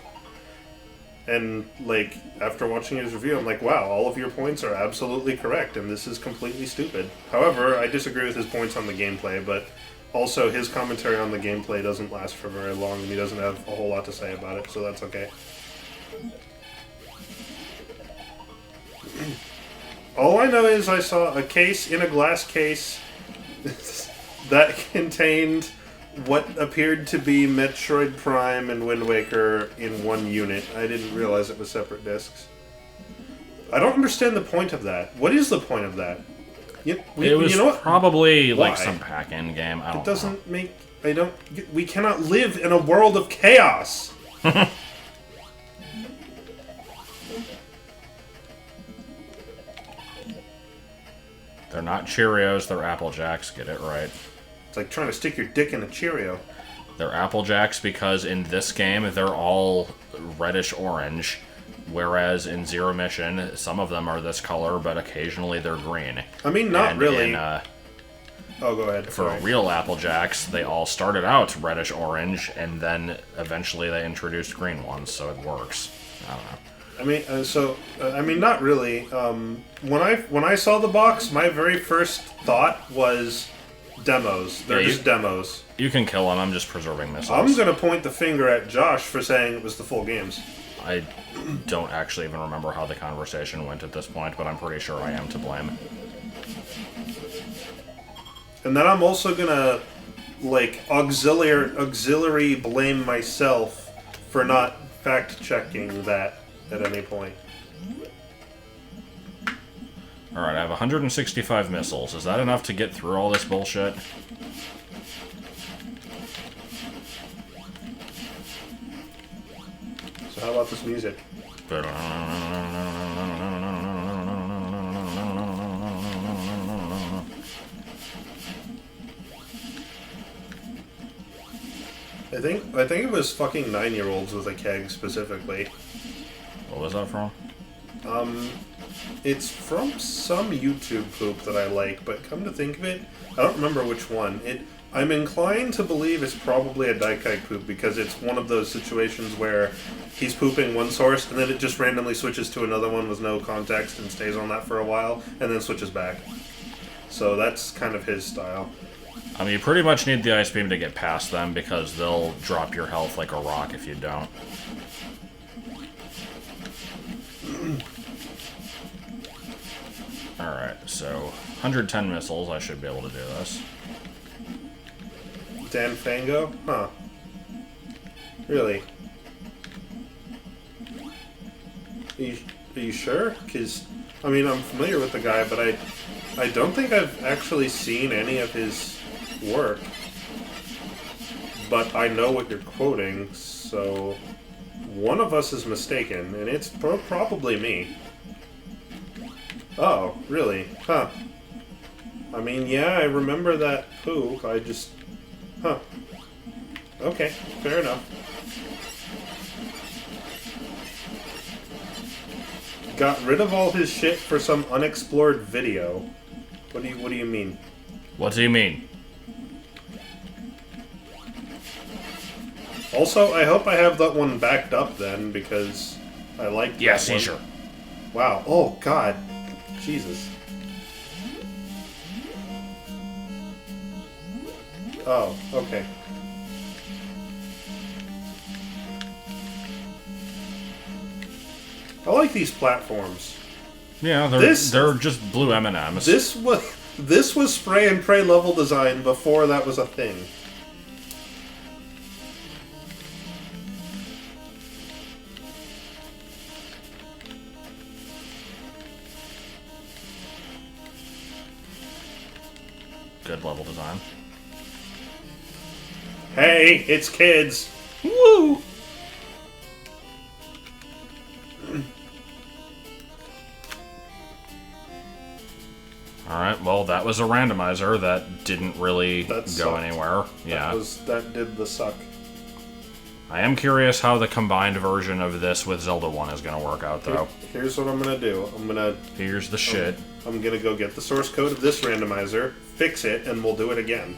And, like, after watching his review, I'm like, wow, all of your points are absolutely correct, and this is completely stupid. However, I disagree with his points on the gameplay, but also his commentary on the gameplay doesn't last for very long, and he doesn't have a whole lot to say about it, so that's okay. All I know is I saw a case in a glass case that contained what appeared to be Metroid Prime and Wind Waker in one unit. I didn't realize it was separate discs. I don't understand the point of that. What is the point of that? It was probably like some pack-in game. I don't know. It doesn't make... We cannot live in a world of chaos! They're not Cheerios, they're Apple Jacks. Get it right. It's like trying to stick your dick in a Cheerio. They're Apple Jacks because in this game they're all reddish-orange, whereas in Zero Mission, some of them are this color, but occasionally they're green. I mean, not really. Oh, go ahead. For real Apple Jacks, they all started out reddish-orange, and then eventually they introduced green ones, so it works. I don't know. I mean, not really. When I saw the box, my very first thought was demos. They're just demos. You can kill them. I'm just preserving missiles. I'm gonna point the finger at Josh for saying it was the full games. I don't actually even remember how the conversation went at this point, but I'm pretty sure I am to blame. And then I'm also gonna, like, auxiliary blame myself for not fact-checking that at any point. Alright, I have 165 missiles. Is that enough to get through all this bullshit? So how about this music? I think it was fucking 9-year-olds with a keg specifically. What was that from? It's from some YouTube poop that I like, but come to think of it, I don't remember which one. I'm inclined to believe it's probably a Daikai poop because it's one of those situations where he's pooping one source and then it just randomly switches to another one with no context and stays on that for a while and then switches back. So that's kind of his style. I mean, you pretty much need the ice beam to get past them because they'll drop your health like a rock if you don't. Alright, so 110 missiles, I should be able to do this. Dan Fango? Huh. Really? Are you sure? Because, I mean, I'm familiar with the guy, but I don't think I've actually seen any of his work. But I know what you're quoting, so one of us is mistaken, and it's probably me. Oh, really? Huh. I mean, yeah, I remember that poop, I just... Huh. Okay, fair enough. Got rid of all his shit for some unexplored video. What do you mean? What do you mean? Also, I hope I have that one backed up then, because I like that one. Seizure. Wow. Oh, God. Jesus. Oh, okay. I like these platforms. Yeah, they're just blue M&Ms. This was spray and pray level design before that was a thing. Good level design. Hey, it's kids. Woo! Alright, well, that was a randomizer that didn't really go anywhere. Yeah. That did the suck. I am curious how the combined version of this with Zelda 1 is going to work out, though. Here's what I'm going to do. Here's the shit. I'm going to go get the source code of this randomizer, fix it, and we'll do it again.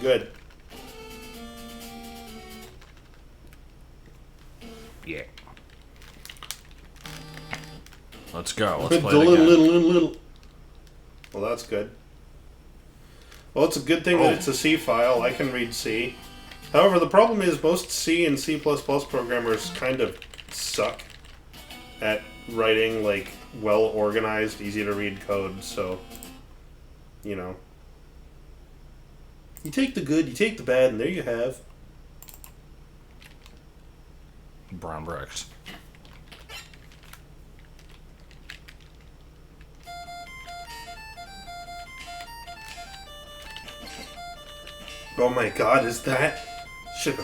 good. Yeah. Let's go. Let's play it again. little. Well, that's good. Well, it's a good thing that it's a C file. I can read C. However, the problem is most C and C++ programmers kind of suck at writing, like, well-organized, easy-to-read code, so, you know. You take the good, you take the bad, and there you have. Brown bricks. Oh my god, is that... Shit.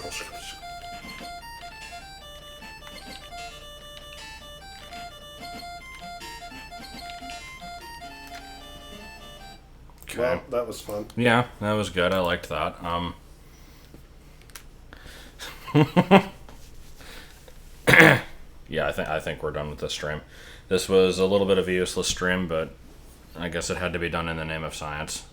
Okay. Well, that was fun. Yeah, that was good. I liked that. Yeah, I think we're done with this stream. This was a little bit of a useless stream, but I guess it had to be done in the name of science.